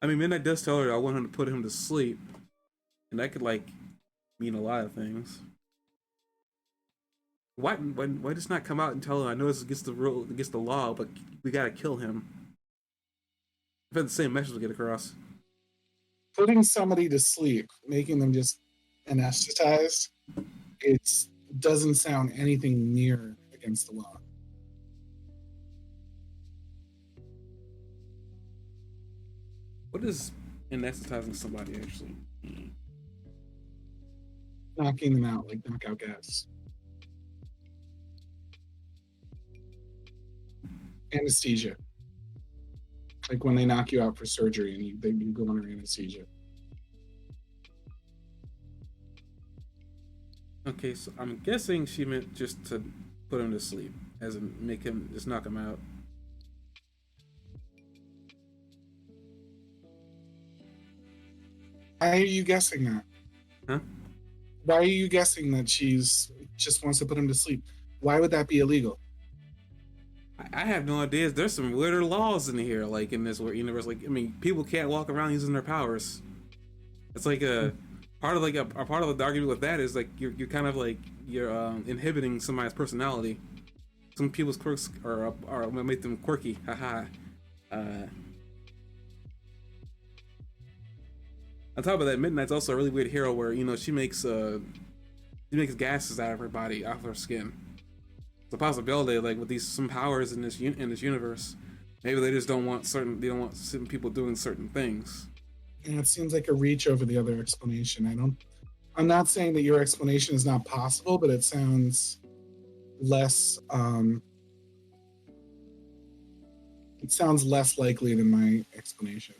Speaker 1: I mean, Midnight does tell her I want him to put him to sleep, and that could like mean a lot of things. Why just not come out and tell him? I know this is against the rule, against the law, but we gotta kill him. I've had the same message to get across.
Speaker 2: Putting somebody to sleep, making them just anesthetized, it doesn't sound anything near against the law.
Speaker 1: What is anesthetizing somebody actually?
Speaker 2: Knocking them out like knockout gas. Anesthesia. Like when they knock you out for surgery and you go under anesthesia.
Speaker 1: Okay, so I'm guessing she meant just to put him to sleep, as in make him just knock him out.
Speaker 2: Why are you guessing that?
Speaker 1: Huh?
Speaker 2: Why are you guessing that she's just wants to put him to sleep? Why would that be illegal?
Speaker 1: I have no idea. There's some weirder laws in here, like in this universe. Like, I mean, people can't walk around using their powers. It's like a part of a part of the argument with that is like you're kind of like you're inhibiting somebody's personality. Some people's quirks are make them quirky. Haha. Uh, On top of that, Midnight's also a really weird hero where, you know, she makes gases out of her body, out of her skin. It's a possibility, like with these some powers in this universe, maybe they just don't want certain people doing certain things.
Speaker 2: And it seems like a reach over the other explanation. I'm not saying that your explanation is not possible, but it sounds less likely than my explanation.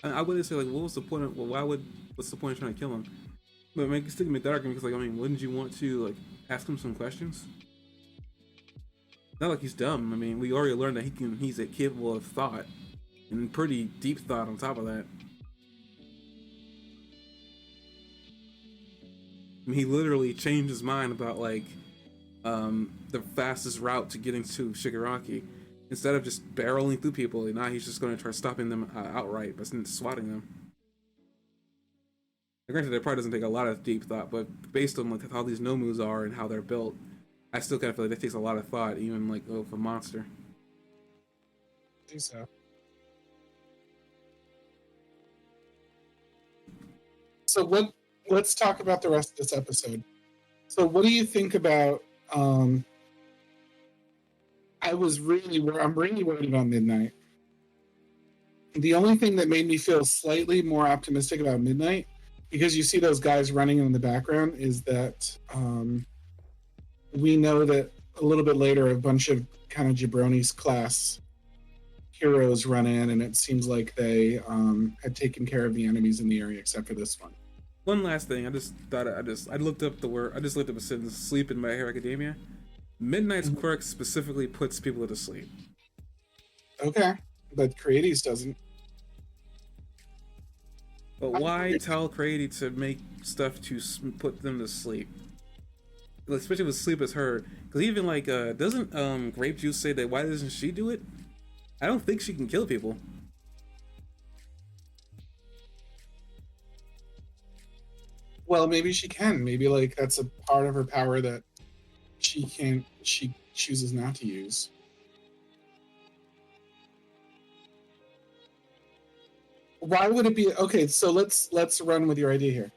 Speaker 1: I wouldn't say like, what was the point of? Well, what's the point of trying to kill him? But make stick with the argument because, like, I mean, wouldn't you want to like ask him some questions? Not like he's dumb. I mean, we already learned that he's capable of thought, and pretty deep thought on top of that. I mean, he literally changed his mind about like the fastest route to getting to Shigaraki. Instead of just barreling through people, now he's just going to try stopping them outright by swatting them. Granted, it probably doesn't take a lot of deep thought, but based on like how these Nomus are and how they're built, I still kind of feel like that takes a lot of thought, even like of a monster.
Speaker 2: I think so. So let's talk about the rest of this episode. So what do you think about I'm really worried about Midnight. The only thing that made me feel slightly more optimistic about Midnight, because you see those guys running in the background, is that we know that a little bit later a bunch of kind of Jabroni's class heroes run in, and it seems like they had taken care of the enemies in the area except for this one.
Speaker 1: One last thing, I looked up a sentence, sleep in My Hero Academia. Midnight's quirk specifically puts people to sleep.
Speaker 2: Okay, but Creates doesn't.
Speaker 1: But why tell Creates to make stuff to put them to sleep? Especially with sleep as her, because even like doesn't Grape Juice say that? Why doesn't she do it? I don't think she can kill people.
Speaker 2: Well, maybe she can. Maybe like that's a part of her power that she chooses not to use. Why would it be okay? So let's run with your idea here.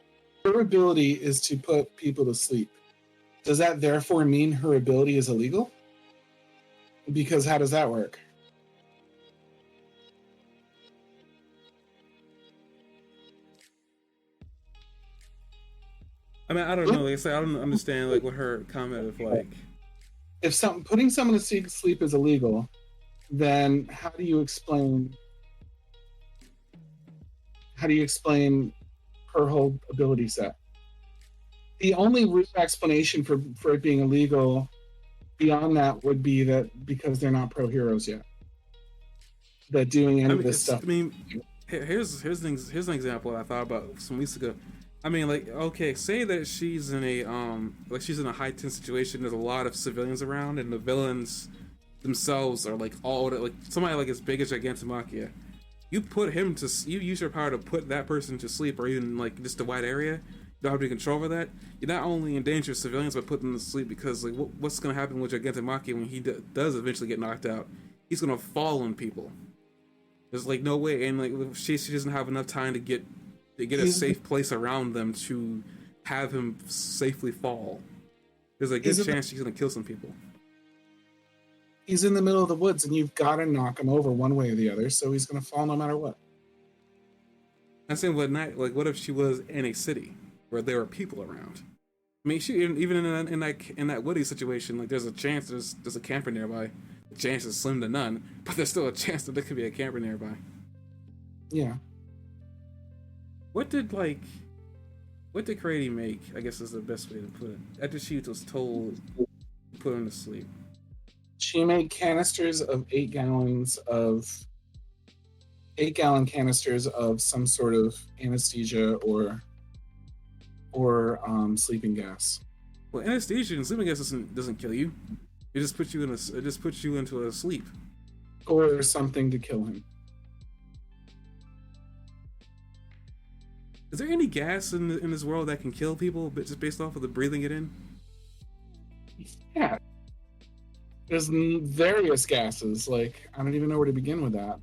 Speaker 2: Her ability is to put people to sleep. Does that therefore mean her ability is illegal? Because how does that work?
Speaker 1: I mean, I don't know. Like I said, I don't understand like what her comment of like.
Speaker 2: If putting someone to sleep is illegal, then how do you explain her whole ability set? The only real explanation for it being illegal beyond that would be that because they're not pro heroes yet, that doing any of this stuff.
Speaker 1: I mean, here's an example I thought about some weeks ago. I mean, like, okay, say that she's in a high tense situation. There's a lot of civilians around, and the villains themselves are like like somebody like as big as Gigantomachia. You use your power to put that person to sleep, or even like just a wide area. You don't have any control over that. You not only endanger civilians by putting them to sleep, because like what's going to happen with Gigantomachia when he does eventually get knocked out? He's going to fall on people. There's like no way, and like she doesn't have enough time to get a safe place around them to have him safely fall. There's a good chance she's going to kill some people.
Speaker 2: He's in the middle of the woods, and you've got to knock him over one way or the other, so he's going to fall no matter what.
Speaker 1: I'm saying, what if she was in a city where there were people around? I mean, even in that woody situation, like there's a chance there's a camper nearby. The chance is slim to none, but there's still a chance that there could be a camper nearby.
Speaker 2: Yeah.
Speaker 1: What did Crady make? I guess is the best way to put it. After she was told to put him to sleep,
Speaker 2: she made canisters of 8-gallon canisters of some sort of anesthesia or sleeping gas.
Speaker 1: Well, anesthesia and sleeping gas doesn't kill you. It just puts you into a sleep.
Speaker 2: Or something to kill him.
Speaker 1: Is there any gas in this world that can kill people, but just based off of the breathing it in?
Speaker 2: Yeah. There's various gases. Like, I don't even know where to begin with that.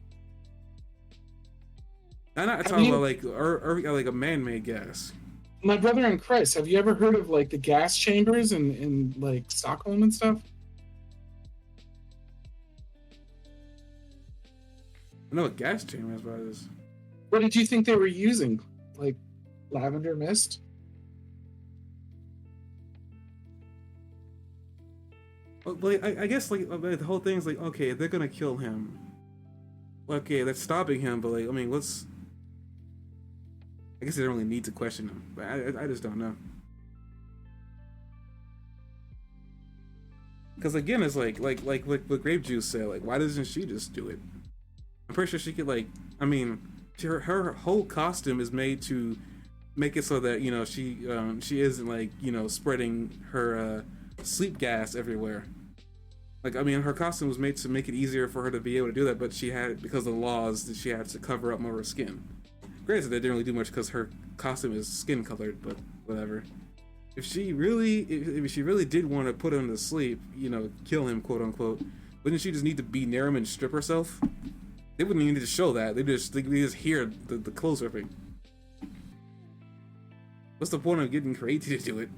Speaker 1: I'm not
Speaker 2: Have
Speaker 1: talking about
Speaker 2: you,
Speaker 1: like like a man-made gas.
Speaker 2: my brother in Christ, have you ever heard of like the gas chambers in like Stockholm and stuff?
Speaker 1: I know what gas chamber is, but it's
Speaker 2: What did you think they were using? Like lavender mist?
Speaker 1: well, like I guess like the whole thing's like okay, they're gonna kill him. Okay, that's stopping him, but like I mean, what's I guess they don't really need to question him, but I just don't know. Because again, it's like what Grape Juice said. Like, why doesn't she just do it? I'm pretty sure she could like. I mean, her whole costume is made to make it so that she isn't like spreading her sleep gas everywhere. Like I mean, her costume was made to make it easier for her to be able to do that, but she had because of the laws that she had to cover up more of her skin. Granted, they didn't really do much because her costume is skin colored, but whatever. If she really did want to put him to sleep, kill him, quote unquote, wouldn't she just need to be near him and strip herself? They wouldn't even need to show that. They just hear the clothes ripping. What's the point of getting crazy to do it?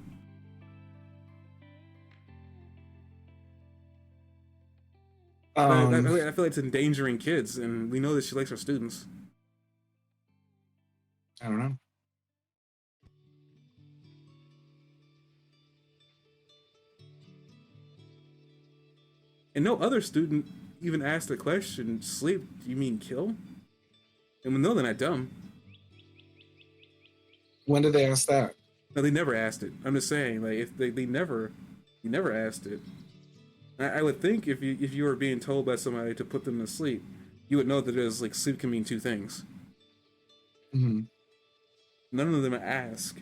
Speaker 1: I feel like it's endangering kids, and we know that she likes her students.
Speaker 2: I don't know.
Speaker 1: And no other student even asked the question, sleep, do you mean kill? And we know they're not dumb.
Speaker 2: When did they ask that?
Speaker 1: No, they never asked it. I'm just saying, like, if they never asked it. I would think if you were being told by somebody to put them to sleep, you would know that there's like sleep can mean two things.
Speaker 2: Mm-hmm.
Speaker 1: None of them ask.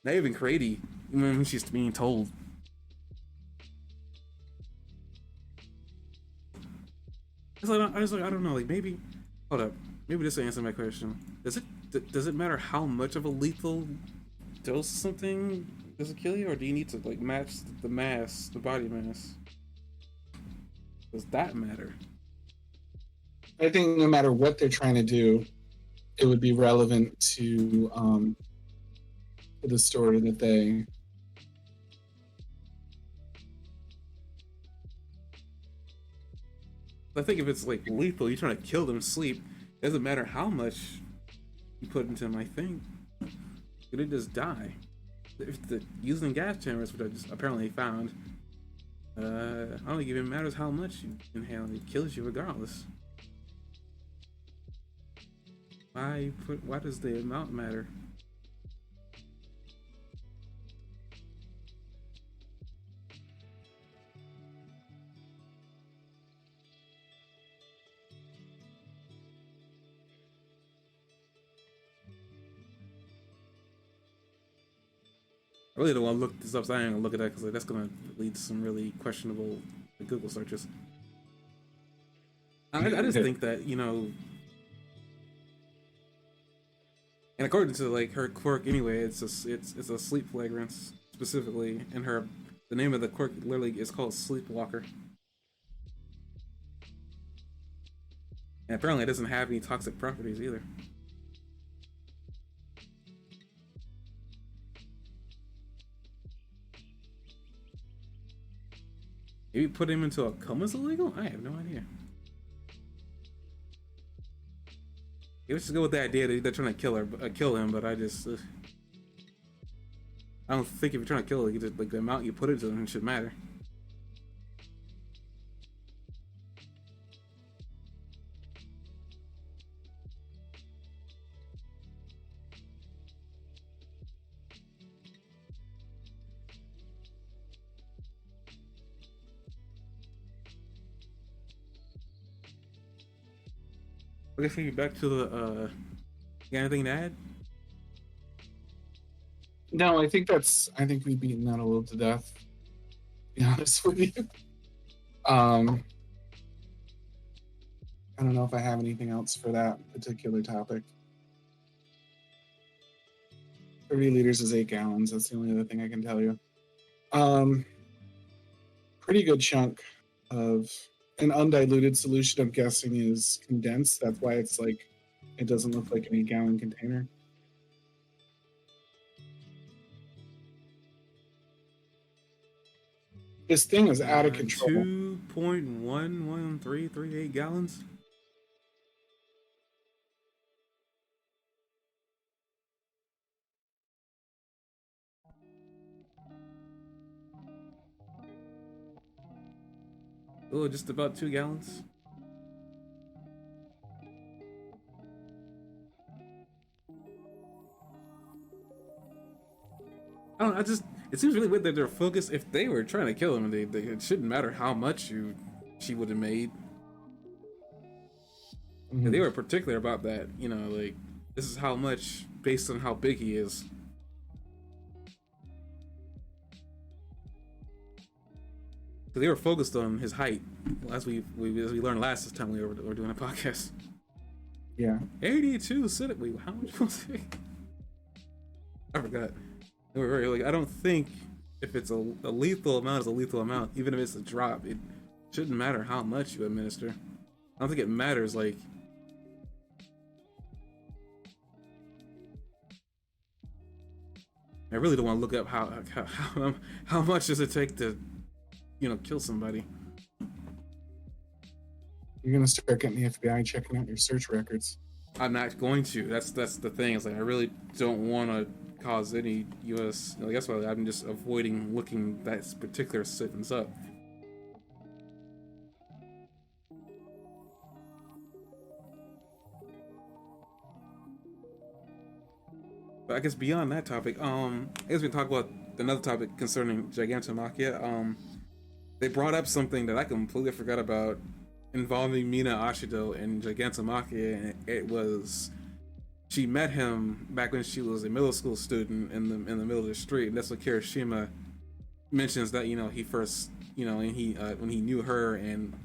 Speaker 1: Not even Grady, when she's being told. I don't know. Like maybe, hold up. Maybe this will answer my question. Does it matter how much of a lethal dose something does it kill you, or do you need to like match the mass, the body mass? Does that matter?
Speaker 2: I think no matter what they're trying to do, it would be relevant to the story that they.
Speaker 1: I think if it's like lethal, you're trying to kill them sleep. It doesn't matter how much you put into them. I think they just die. If the using gas chambers, which I just apparently found, I don't think it even matters how much you inhale. It kills you regardless. Why does the amount matter? I really don't want to look this up, so I ain't gonna look at that because like, that's gonna lead to some really questionable Google searches. I just think that and according to like her quirk anyway, it's a sleep flagrance specifically, and the name of the quirk literally is called Sleepwalker, and apparently it doesn't have any toxic properties either. Maybe put him into a coma is illegal? I have no idea. Let's just go with the idea that they're trying to kill him. But I don't think if you're trying to kill, like the amount you put into him should matter. I guess maybe back to the you got anything to add?
Speaker 2: No, I think we've beaten that a little to death. To be honest with you. I don't know if I have anything else for that particular topic. 30 liters is 8 gallons. That's the only other thing I can tell you. Pretty good chunk of an undiluted solution, I'm guessing, is condensed. That's why it's like It doesn't look like an 8-gallon container. This thing is out of control.
Speaker 1: 2.1133 gallons. Oh, just about 2 gallons. I don't know, it seems really weird that they're focused. If they were trying to kill him, it shouldn't matter how much she would have made.
Speaker 2: Mhm.
Speaker 1: They were particular about that, like, this is how much based on how big he is. Because they were focused on his height, as we learned last time we were doing a podcast.
Speaker 2: Yeah.
Speaker 1: 82 centimeters. Wait, how much was it? I forgot. They were very, like, I don't think if it's a lethal amount, it's a lethal amount. Even if it's a drop, it shouldn't matter how much you administer. I don't think it matters, like. I really don't want to look up how much does it take to, kill somebody.
Speaker 2: You're gonna start getting the FBI checking out your search records.
Speaker 1: I'm not going to. That's the thing. It's like I really don't want to cause any U.S. Like, that's why I'm just avoiding looking that particular sentence up. But I guess beyond that topic, I guess we can talk about another topic concerning Gigantomachia. They brought up something that I completely forgot about involving Mina Ashido and Gigantomachia, and it was she met him back when she was a middle school student in the middle of the street, and that's what Kirishima mentions that he first and he when he knew her and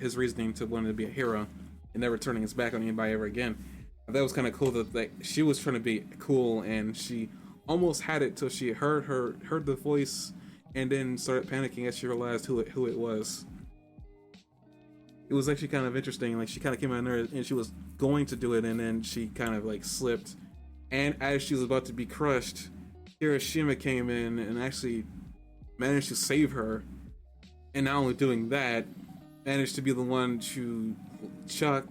Speaker 1: his reasoning to wanting to be a hero and never turning his back on anybody ever again. That was kind of cool that she was trying to be cool and she almost had it till she heard the voice and then started panicking as she realized who it was. It was actually kind of interesting. Like, she kind of came out there and she was going to do it, and then she kind of like slipped. And as she was about to be crushed, Hiroshima came in and actually managed to save her. And not only doing that, managed to be the one to chuck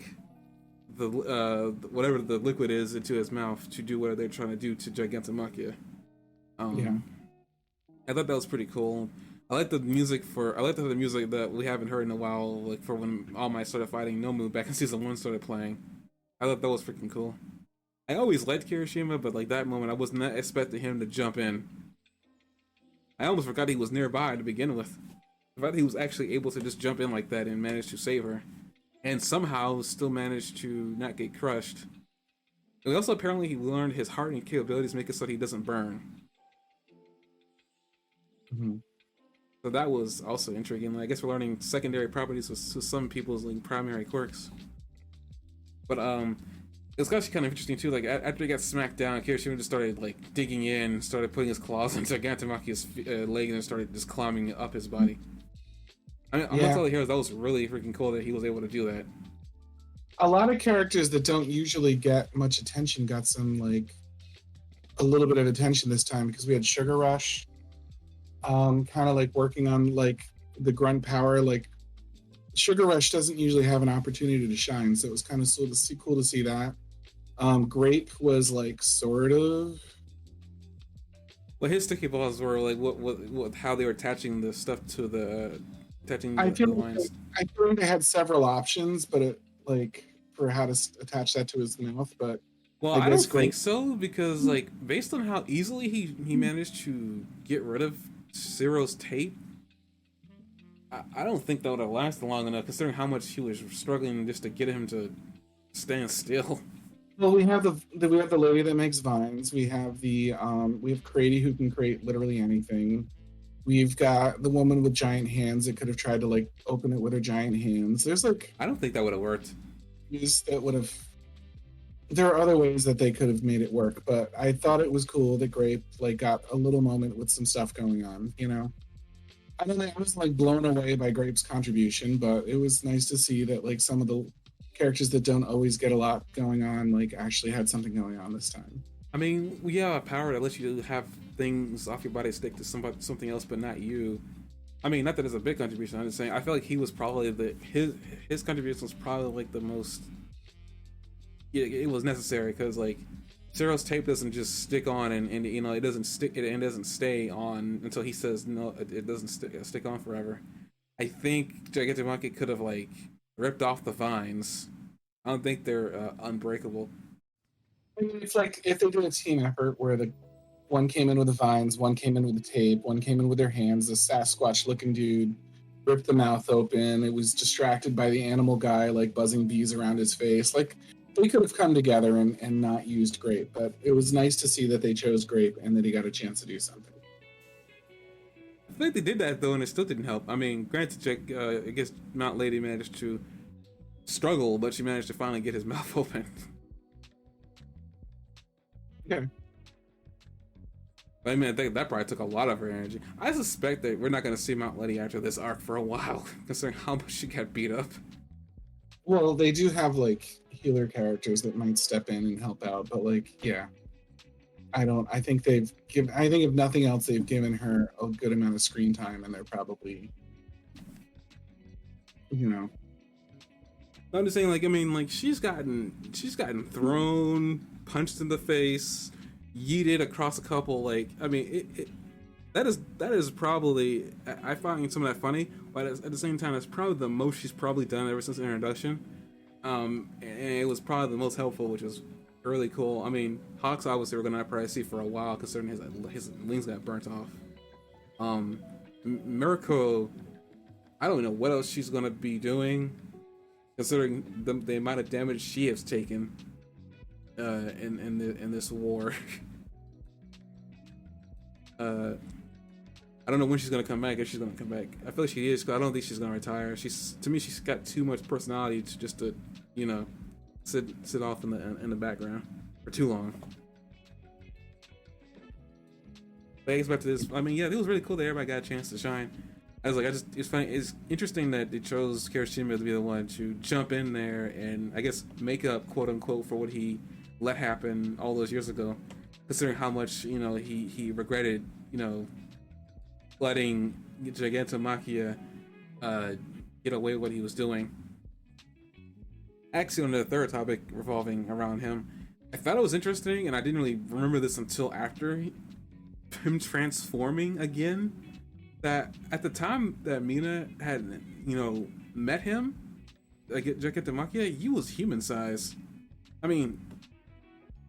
Speaker 1: the whatever the liquid is into his mouth to do what they're trying to do to Gigantomachia.
Speaker 2: Yeah.
Speaker 1: I thought that was pretty cool. I like the music that we haven't heard in a while, like for when All Might started fighting Nomu back in season 1 started playing. I thought that was freaking cool. I always liked Kirishima, but like that moment I was not expecting him to jump in. I almost forgot he was nearby to begin with. The fact that he was actually able to just jump in like that and manage to save her. And somehow still managed to not get crushed. And also apparently he learned his hardening capabilities make it so that he doesn't burn.
Speaker 2: Mm-hmm.
Speaker 1: So that was also intriguing. I guess we're learning secondary properties with some people's like primary quirks. But it's actually kind of interesting too. Like after he got smacked down, Kirishima just started like digging in, started putting his claws into Gigantomachia's leg, and started just climbing up his body. I mean, amongst all the heroes, that was really freaking cool that he was able to do that.
Speaker 2: A lot of characters that don't usually get much attention got some like a little bit of attention this time, because we had Sugar Rush. Kind of like working on like the grunt power. Like, Sugar Rush doesn't usually have an opportunity to shine, so it was kind of cool to see that. Grape was like sort of.
Speaker 1: Well, his sticky balls were like what how they were attaching the stuff to the
Speaker 2: I feel
Speaker 1: lines.
Speaker 2: I think they had several options, but it like for how to attach that to his mouth. But
Speaker 1: well, I don't think so, because like based on how easily he managed to get rid of Zero's tape, I don't think that would have lasted long enough, considering how much he was struggling just to get him to stand still.
Speaker 2: Well, we have the lady that makes vines. We have we have Crady, who can create literally anything. We've got the woman with giant hands that could have tried to like open it with her giant hands. There's like,
Speaker 1: I don't think that would have worked.
Speaker 2: That would have. There are other ways that they could have made it work, but I thought it was cool that Grape like got a little moment with some stuff going on. I don't know, I was like blown away by Grape's contribution, but it was nice to see that like some of the characters that don't always get a lot going on, like, actually had something going on this time.
Speaker 1: I mean, we have a power that lets you have things off your body stick to something else, but not you. I mean, not that it's a big contribution. I'm just saying. I feel like he was probably his contribution was probably like the most. Yeah, it was necessary because like Cyril's tape doesn't just stick on and you know it doesn't stick it and doesn't stay on until he says no. It doesn't stick on forever. I think Gigantic Monkey could have like ripped off the vines. I don't think they're unbreakable.
Speaker 2: I mean, it's like if they did a team effort where the one came in with the vines, one came in with the tape, one came in with their hands. The Sasquatch looking dude ripped the mouth open. It was distracted by the animal guy, like buzzing bees around his face. Like they could have come together and not used Grape, but it was nice to see that they chose Grape and that he got a chance to do something.
Speaker 1: I think they did that though, and it still didn't help. I mean, granted, I guess Mount Lady managed to struggle, but she managed to finally get his mouth open.
Speaker 2: Okay.
Speaker 1: I mean, I think that probably took a lot of her energy. I suspect that we're not going to see Mount Letty after this arc for a while, considering how much she got beat up.
Speaker 2: Well, they do have like healer characters that might step in and help out, but like, yeah, I think if nothing else, they've given her a good amount of screen time, and they're probably, you know.
Speaker 1: I'm just saying, like, I mean, like she's gotten thrown, punched in the face, yeeted across a couple. Like, I mean, that is probably, I find some of that funny, but at the same time, it's probably the most she's probably done ever since the introduction. And it was probably the most helpful, which was really cool. I mean, Hawks obviously we're gonna probably see for a while, considering his wings got burnt off. Mirko, I don't know what else she's gonna be doing, considering the amount of damage she has taken in this war. I don't know when she's gonna come back. If she's gonna come back, I feel like she is. Cause I don't think she's gonna retire. To me, she's got too much personality to you know, sit off in the background for too long. But I guess back to this. I mean, yeah, it was really cool that everybody got a chance to shine. It's funny. It's interesting that they chose Kirishima to be the one to jump in there and I guess make up, quote unquote, for what he let happen all those years ago. Considering how much, you know, he regretted, you know, letting Gigantomachia get away with what he was doing. Actually, on the third topic revolving around him, I thought it was interesting, and I didn't really remember this until after him transforming again. That at the time that Mina had, you know, met him, like Gigantomachia, he was human size. I mean,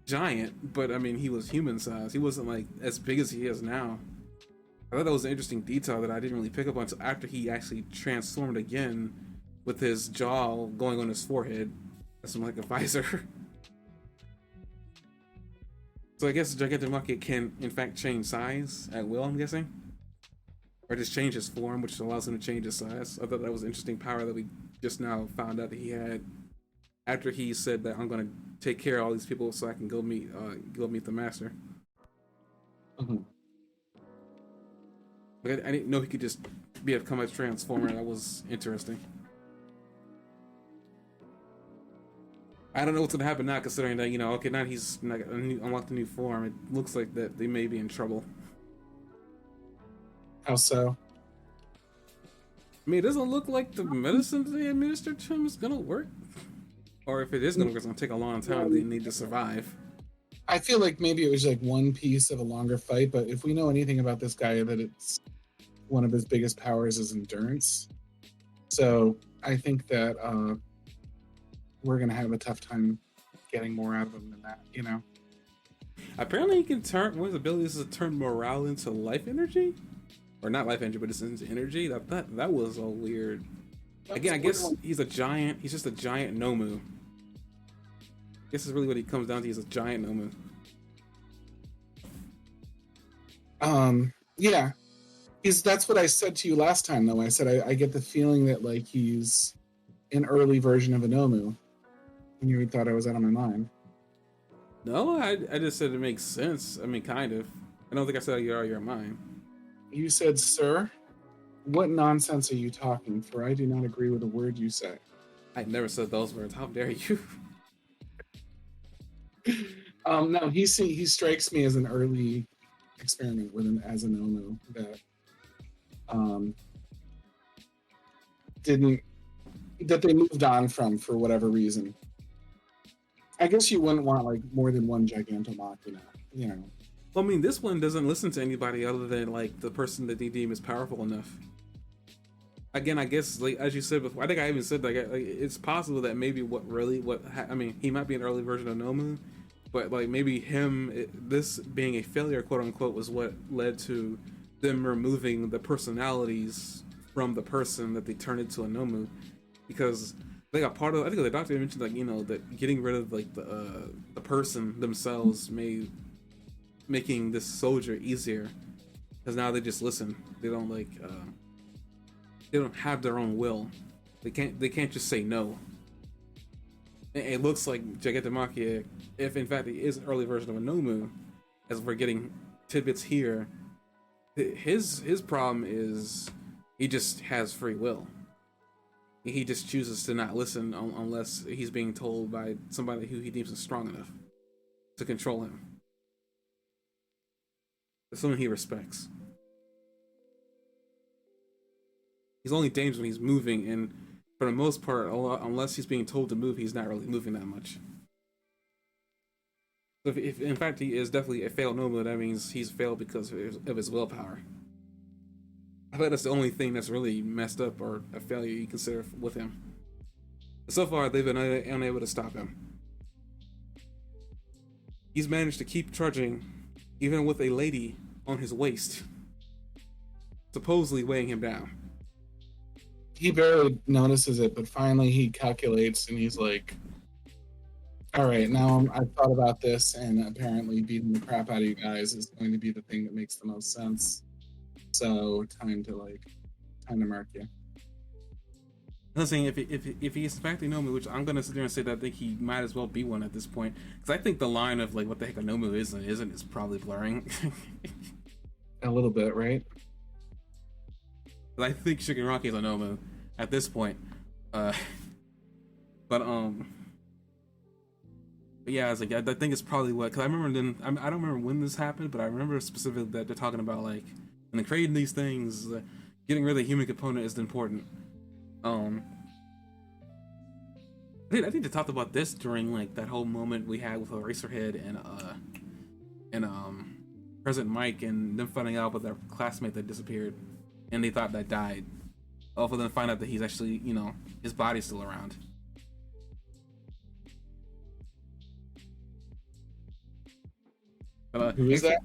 Speaker 1: giant, but I mean, he was human size. He wasn't like as big as he is now. I thought that was an interesting detail that I didn't really pick up on until after he actually transformed again, with his jaw going on his forehead as like a visor. So I guess Gigantomachia can in fact change size at will, I'm guessing, or just change his form, which allows him to change his size. I thought that was an interesting power that we just now found out that he had after he said that I'm going to take care of all these people so I can go meet the master.
Speaker 2: Mm-hmm.
Speaker 1: Like I didn't know he could just become a transformer. That was interesting. I don't know what's gonna happen now, considering that, you know, okay, now he's unlocked a new form. It looks like that they may be in trouble.
Speaker 2: How so?
Speaker 1: I mean, it doesn't look like the medicine they administered to him is gonna work. Or if it is gonna work, it's gonna take a long time. They need to survive.
Speaker 2: I feel like maybe it was like one piece of a longer fight, but if we know anything about this guy, that it's one of his biggest powers is endurance. So I think that we're gonna have a tough time getting more out of him than that, you know.
Speaker 1: Apparently, he can turn one of his abilities is to turn morale into life energy, or not life energy, but it's into energy. That was a weird. Again, I guess he's a giant. He's just a giant Nomu. I guess is really what he comes down to. He's a giant Nomu.
Speaker 2: Yeah. That's what I said to you last time, though. I said I get the feeling that like he's an early version of a Nomu. And you thought I was out of my mind.
Speaker 1: No, I just said it makes sense. I mean, kind of. I don't think I said you're out of your mind.
Speaker 2: You said, sir, what nonsense are you talking? For I do not agree with a word you say.
Speaker 1: I never said those words. How dare you?
Speaker 2: No, he strikes me as an early experiment with an as an Omu that um didn't that they moved on from for whatever reason. I guess you wouldn't want like more than one Gigantomachina, you know.
Speaker 1: Well, I mean, this one doesn't listen to anybody other than like the person that they deem is powerful enough. Again, I guess like as you said before, I think I even said like it's possible that maybe I mean, he might be an early version of Nomu, but like maybe this being a failure, quote unquote, was what led to them removing the personalities from the person that they turned into a Nomu, because they got part of. I think the doctor mentioned like that getting rid of like the person themselves made making this soldier easier, because now they just listen. They don't they don't have their own will. They can't just say no. It looks like Jagetamaki, if in fact he is an early version of a Nomu, as we're getting tidbits here, his problem is he just has free will. He just chooses to not listen unless he's being told by somebody who he deems is strong enough to control him. It's someone he respects. He's only dangerous when he's moving, and for the most part, unless he's being told to move, he's not really moving that much. So if in fact he is definitely a failed Nomu, that means he's failed because of his willpower. I think that's the only thing that's really messed up or a failure you consider with him. So far, they've been unable to stop him. He's managed to keep trudging, even with a lady on his waist, supposedly weighing him down.
Speaker 2: He barely notices it, but finally he calculates and he's like, all right, now I've thought about this, and apparently beating the crap out of you guys is going to be the thing that makes the most sense. So time to mark you.
Speaker 1: I'm saying if he's in fact a Nomu, which I'm gonna sit there and say that I think he might as well be one at this point, because I think the line of like what the heck a Nomu is and isn't is probably blurring.
Speaker 2: A little bit, right?
Speaker 1: I think Shigaraki is a Nomu at this point. But yeah, I was like, I think it's probably what, because I remember then, I don't remember when this happened, but I remember specifically that they're talking about like when they're creating these things, getting rid of the human component is important. I think they talked about this during like that whole moment we had with Eraserhead and President Mike and them finding out about their classmate that disappeared and they thought that died. All for them to find out that he's actually, his body's still around.
Speaker 2: Who is that?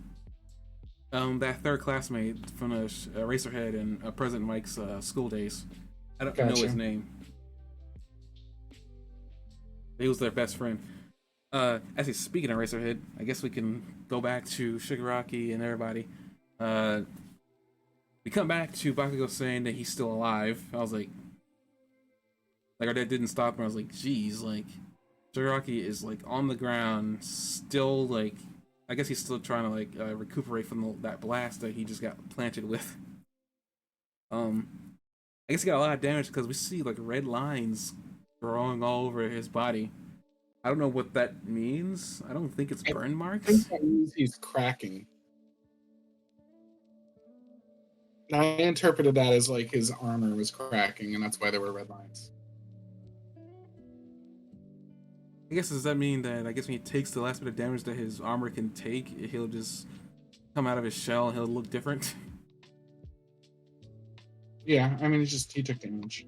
Speaker 1: That third classmate from Eraserhead and President Mike's school days. I don't know his name. He was their best friend. Actually, speaking of Eraserhead, I guess we can go back to Shigaraki and everybody. We come back to Bakugo saying that he's still alive. I was like our dad didn't stop him. I was like, geez, like Shigaraki is like on the ground, still like, I guess he's still trying to like recuperate from that blast that he just got planted with. I guess he got a lot of damage because we see like red lines growing all over his body. I don't know what that means. I don't think it's burn marks.
Speaker 2: I think that means he's cracking. I interpreted that as like his armor was cracking, and that's why there were red lines.
Speaker 1: I guess does that mean that when he takes the last bit of damage that his armor can take, he'll just come out of his shell and he'll look different?
Speaker 2: Yeah, I mean, he took damage.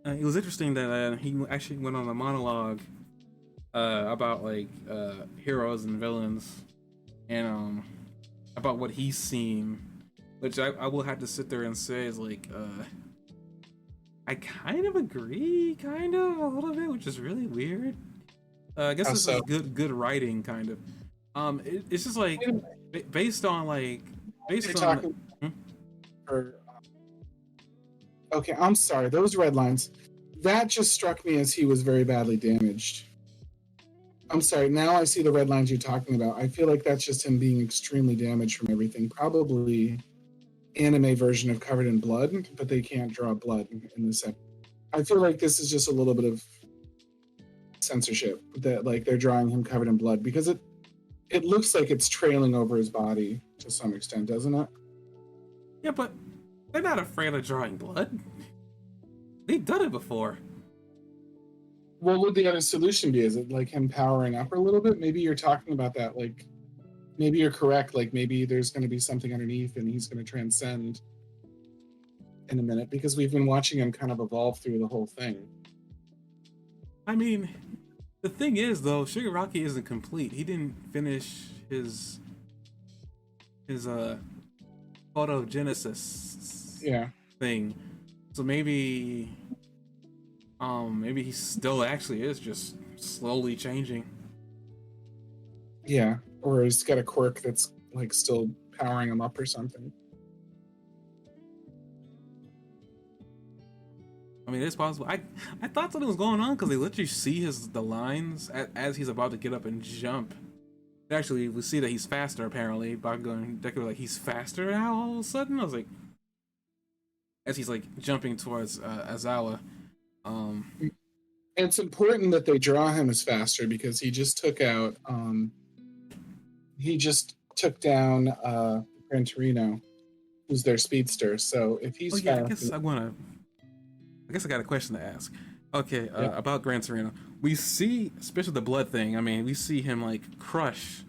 Speaker 1: It was interesting that he actually went on a monologue about like heroes and villains, and about what he's seen, which I will have to sit there and say is like I kind of agree, a little bit, which is really weird. I guess this is good writing, kind of. It's just like based on.
Speaker 2: Okay, I'm sorry. Those red lines, that just struck me as he was very badly damaged. I'm sorry. Now I see the red lines you're talking about. I feel like that's just him being extremely damaged from everything. Probably anime version of Covered in Blood, but they can't draw blood in this. I feel like this is just a little bit of censorship that like they're drawing him covered in blood because it looks like it's trailing over his body to some extent, doesn't it?
Speaker 1: Yeah, but they're not afraid of drawing blood. They've done it before.
Speaker 2: What would the other solution be? Is it like him powering up a little bit? Maybe you're talking about that. Like, maybe you're correct. Like, maybe there's going to be something underneath and he's going to transcend in a minute because we've been watching him kind of evolve through the whole thing.
Speaker 1: I mean, the thing is, though, Shigaraki isn't complete. He didn't finish his photogenesis thing. So maybe he still actually is just slowly changing.
Speaker 2: Yeah, or he's got a quirk that's like still powering him up or something.
Speaker 1: I mean, it's possible. I thought something was going on because they literally see the lines as he's about to get up and jump. Actually, we see that he's faster apparently. Bakugo Deku like he's faster now all of a sudden. I was like, as he's like jumping towards Aizawa.
Speaker 2: It's important that they draw him as faster because he just took out down Gran Torino, who's their speedster. So if he's
Speaker 1: I guess I got a question to ask. Okay, about Gran Torino. We see, especially the blood thing, I mean, we see him like crush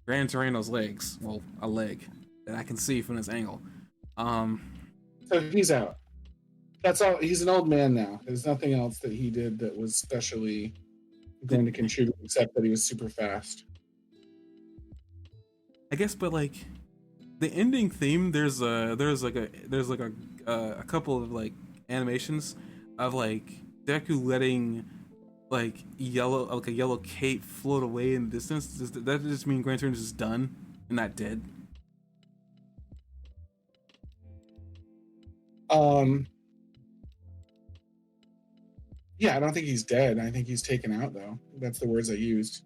Speaker 1: Gran Torino's legs. Well, a leg that I can see from this angle.
Speaker 2: So he's out. That's all. He's an old man now. There's nothing else that he did that was specially going to contribute except that he was super fast.
Speaker 1: I guess, but like the ending theme, there's a couple of like animations of like Deku letting like a yellow cape float away in the distance. Does that just mean Gran Torino is done and not dead?
Speaker 2: Yeah, I don't think he's dead. I think he's taken out though. That's the words I used.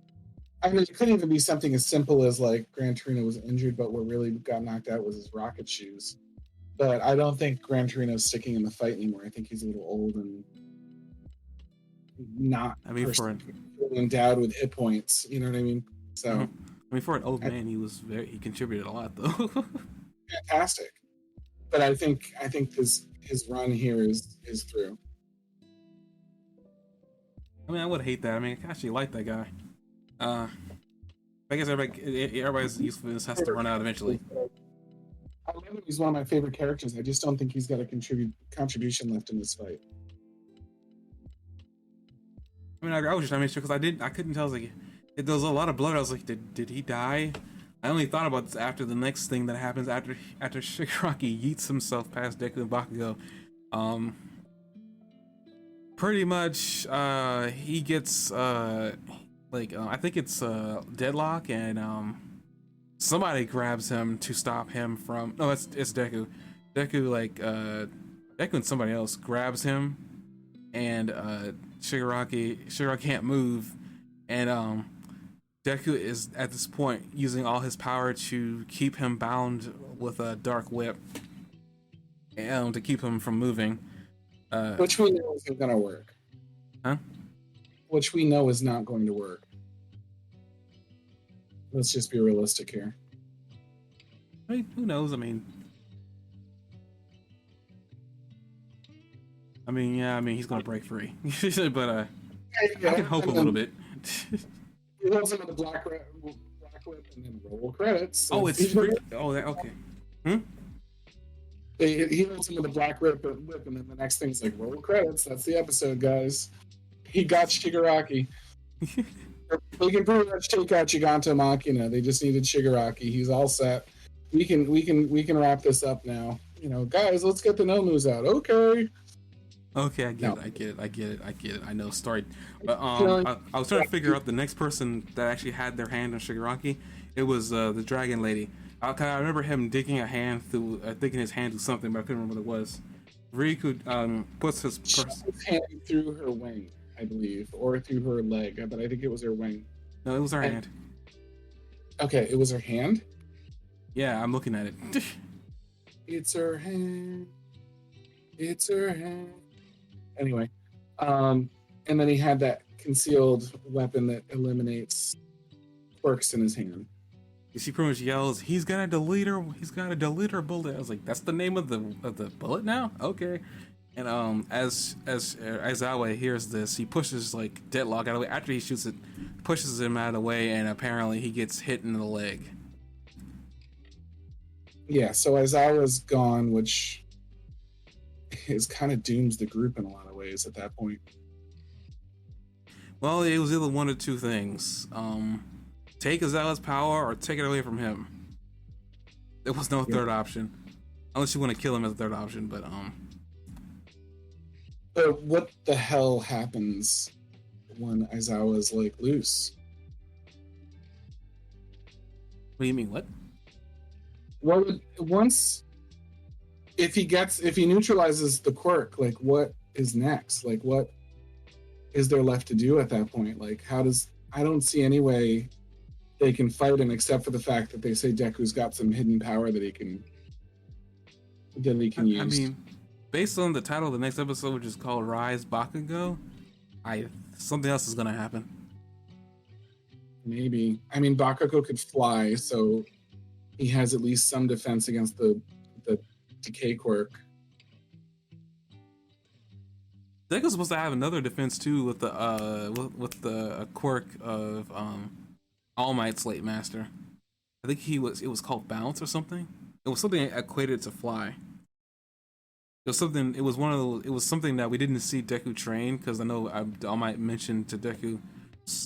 Speaker 2: I mean, it could even be something as simple as like Gran Torino was injured, but what really got knocked out was his rocket shoes. But I don't think Gran Torino's sticking in the fight anymore. I think he's a little old and not endowed with hit points. You know what I mean? So
Speaker 1: I mean, for an old man, he contributed a lot though.
Speaker 2: Fantastic. But I think his run here is through.
Speaker 1: I mean, I would hate that. I mean, I actually like that guy. I guess everybody's usefulness has to run out eventually.
Speaker 2: I love him. He's one of my favorite characters. I just don't think he's got a contribution left in this fight.
Speaker 1: I mean, I was just trying to make sure because I couldn't tell. I was like, there was a lot of blood. I was like, did he die? I only thought about this after the next thing that happens after Shigaraki yeets himself past Deku and Bakugo. Pretty much, he gets I think it's Deadlock, and somebody grabs him to stop him from. No, it's Deku. Deku and somebody else grabs him, and Shigaraki can't move, and Deku is at this point using all his power to keep him bound with a dark whip, and to keep him from moving.
Speaker 2: Which we know isn't going to work.
Speaker 1: Huh?
Speaker 2: Which we know is not going to work. Let's just be realistic here.
Speaker 1: I mean, who knows? I mean, he's going to break free, but I can hope a little bit.
Speaker 2: He loves him with the black whip and then roll credits.
Speaker 1: So it's free. Oh, okay.
Speaker 2: He hits him with a black whip, and then the next thing's like roll credits. That's the episode, guys. He got Shigaraki. They can pretty much take out Giganto Machina. They just needed Shigaraki. He's all set. We can wrap this up now. You know, guys, let's get the Nomus out. Okay.
Speaker 1: Okay, I get it. I know story, but I was trying to figure out the next person that actually had their hand on Shigaraki. It was the dragon lady. I remember him digging his hand through something, but I couldn't remember what it was. Riku puts his
Speaker 2: hand through her wing, I believe, or through her leg, but I think it was her wing.
Speaker 1: No, it was her hand.
Speaker 2: Okay, it was her hand?
Speaker 1: Yeah, I'm looking at it.
Speaker 2: It's her hand. It's her hand. Anyway, and then he had that concealed weapon that eliminates quirks in his hand.
Speaker 1: She pretty much yells, "He's gonna delete her! He's gonna delete her bullet!" I was like, "That's the name of the bullet now? Okay." And as Aizawa hears this, he pushes like Deadlock out of the way after he shoots it, pushes him out of the way, and apparently he gets hit in the leg.
Speaker 2: Yeah, so Aizawa's gone, which is kind of dooms the group in a lot of ways at that point.
Speaker 1: Well, it was either one or two things: take Aizawa's power or take it away from him. There was no third option, unless you want to kill him as a third option. But
Speaker 2: But what the hell happens when Aizawa's like loose?
Speaker 1: what do you mean? What?
Speaker 2: What would once if he neutralizes the quirk, like what is next? Like what is there left to do at that point? Like I don't see any way they can fight him except for the fact that they say Deku's got some hidden power that he can use.
Speaker 1: I mean, based on the title of the next episode, which is called Rise Bakugo, something else is gonna happen.
Speaker 2: Maybe. I mean, Bakugo could fly, so he has at least some defense against the decay quirk.
Speaker 1: Deku's supposed to have another defense too with the quirk of All Might's late master. I think it was called Bounce or something. It was something equated to fly. It was something. It was one of those. It was something that we didn't see Deku train because I know All Might mentioned to Deku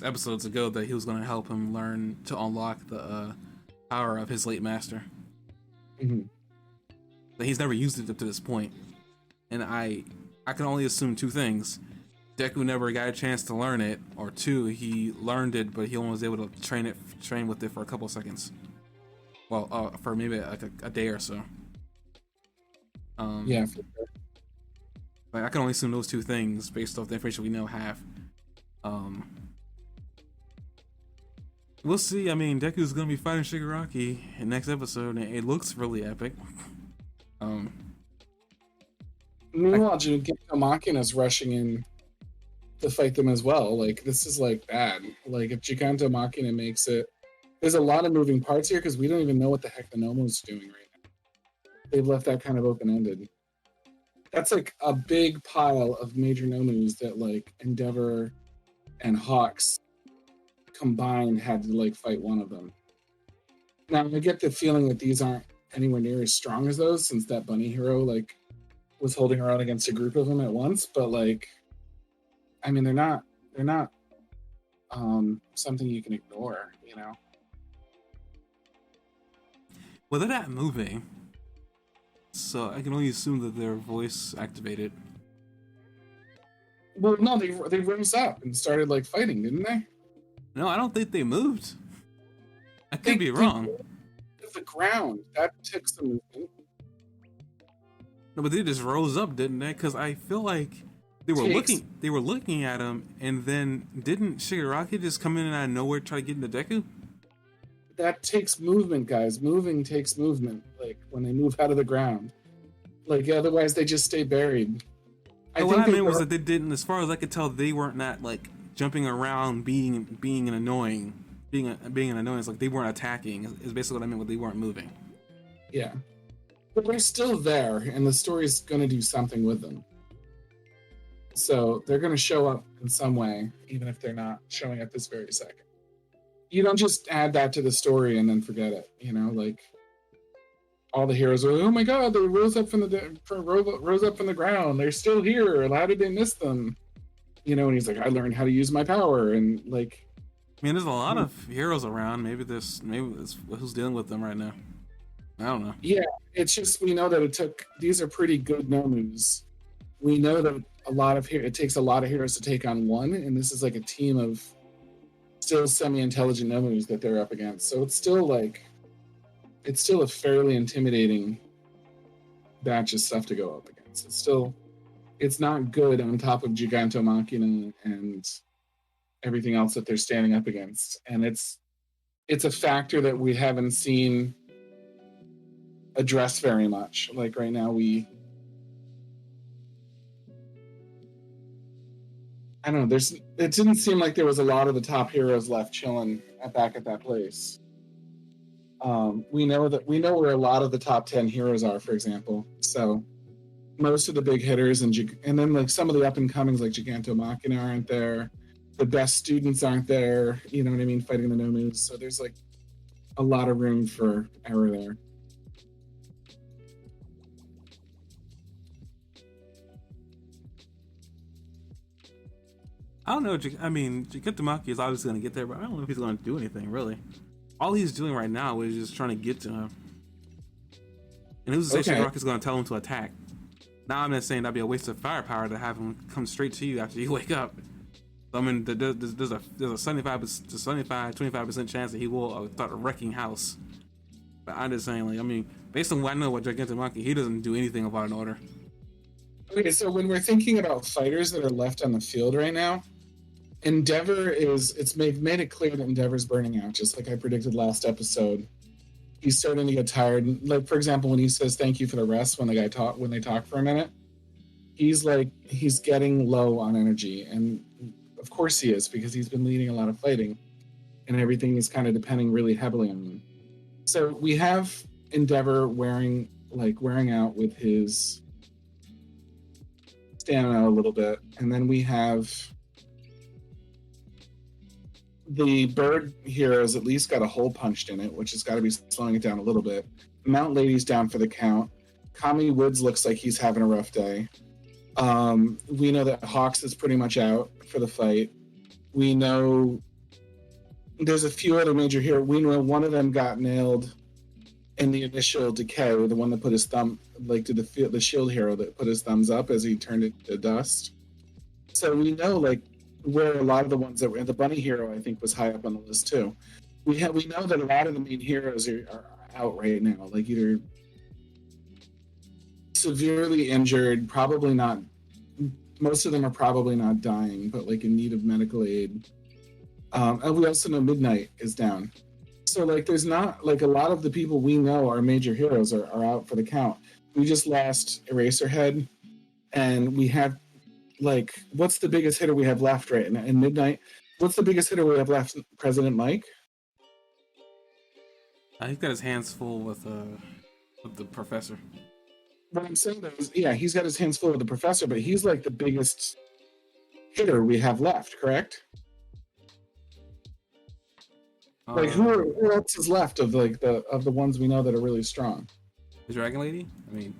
Speaker 1: episodes ago that he was going to help him learn to unlock the power of his late master.
Speaker 2: Mm-hmm.
Speaker 1: But he's never used it up to this point, and I can only assume two things: Deku never got a chance to learn it, or two, he learned it, but he only was able to train with it for a couple of seconds. Well, for maybe like a day or so.
Speaker 2: Yeah, for sure.
Speaker 1: Like I can only assume those two things based off the information we now have. We'll see. I mean, Deku's gonna be fighting Shigaraki in next episode, and it looks really epic.
Speaker 2: Meanwhile, Giganta Machina's rushing in to fight them as well. Like this is like bad. Like if Giganta Machina makes it, there's a lot of moving parts here because we don't even know what the heck the Nomo's doing right now. They've left that kind of open-ended. That's like a big pile of major Nomus that like Endeavor and Hawks combined had to like fight one of them. Now I get the feeling that these aren't anywhere near as strong as those, since that bunny hero like was holding her own against a group of them at once. But like, I mean, they're not something you can ignore, you know.
Speaker 1: Well, they're not moving, so I can only assume that they're voice activated.
Speaker 2: Well, no, they rose up and started like fighting, didn't they?
Speaker 1: No, I don't think they moved. I could be wrong.
Speaker 2: The ground that took some movement.
Speaker 1: No, but they just rose up, didn't they? Because I feel like they were looking at him, and then didn't Shigaraki just come in and out of nowhere try to get into Deku?
Speaker 2: That takes movement, guys. Moving takes movement. Like when they move out of the ground. Like otherwise, they just stay buried.
Speaker 1: What I meant was that they didn't. As far as I could tell, they weren't not like jumping around, being an annoyance. Like they weren't attacking. Is basically what I meant. When they weren't moving.
Speaker 2: Yeah, but they're still there, and the story's going to do something with them. So they're going to show up in some way, even if they're not showing up this very second. You don't just add that to the story and then forget it. You know, like all the heroes are, oh my god, they rose up from the ground. They're still here. How did they miss them? You know, and he's like, I learned how to use my power, and like,
Speaker 1: I mean, there's a lot of heroes around. Maybe it's who's dealing with them right now. I don't know.
Speaker 2: Yeah, it's just we know that these are pretty good Nomus. We know that it takes a lot of heroes to take on one, and this is like a team of still semi-intelligent Nomus that they're up against. So it's still a fairly intimidating batch of stuff to go up against. It's not good on top of Giganta Machina and everything else that they're standing up against. And it's a factor that we haven't seen address very much. Like right now, I don't know. It didn't seem like there was a lot of the top heroes left chilling back at that place. We know where a lot of the top 10 heroes are, for example. So most of the big hitters and then like some of the up and comings like Gigantomachina aren't there. The best students aren't there. You know what I mean? Fighting the Nomus. So there's like a lot of room for error there.
Speaker 1: I don't know. I mean, Gigantomachia is obviously going to get there, but I don't know if he's going to do anything really. All he's doing right now is just trying to get to him. And who's to say Shigaraki is going to tell him to attack? Now I'm not saying that'd be a waste of firepower to have him come straight to you after you wake up. So, I mean, there's a 25% chance that he will start wrecking house. But I'm just saying, like, I mean, based on what I know about Gigantomachia, he doesn't do anything about an order.
Speaker 2: Okay, so when we're thinking about fighters that are left on the field right now, Endeavor it's made it clear that Endeavor's burning out, just like I predicted last episode. He's starting to get tired. Like, for example, when he says thank you for the rest when they talk for a minute, he's getting low on energy. And of course he is, because he's been leading a lot of fighting and everything is kind of depending really heavily on him. So we have Endeavor wearing out with his stamina a little bit, and then we have the bird hero's at least got a hole punched in it, which has got to be slowing it down a little bit. Mount Lady's down for the count. Kami Woods looks like he's having a rough day. We know that Hawks is pretty much out for the fight. We know there's a few other major heroes. We know one of them got nailed in the initial decay, the one that put his thumb, like, to the shield hero that put his thumbs up as he turned it to dust. So we know, like, where a lot of the ones that were the bunny hero, I think, was high up on the list too. We know that a lot of the main heroes are out right now, like either severely injured, probably not. Most of them are probably not dying, but like in need of medical aid. And we also know Midnight is down. So like, there's not like a lot of the people we know are major heroes are out for the count. We just lost Eraserhead, and we have. Like, what's the biggest hitter we have left right now in Midnight? What's the biggest hitter we have left? President Mike?
Speaker 1: He's got his hands full with the professor.
Speaker 2: What I'm saying though is, yeah, he's got his hands full with the professor, but he's like the biggest hitter we have left, correct? Like, who else is left of like the ones we know that are really strong?
Speaker 1: The Dragon Lady? I mean,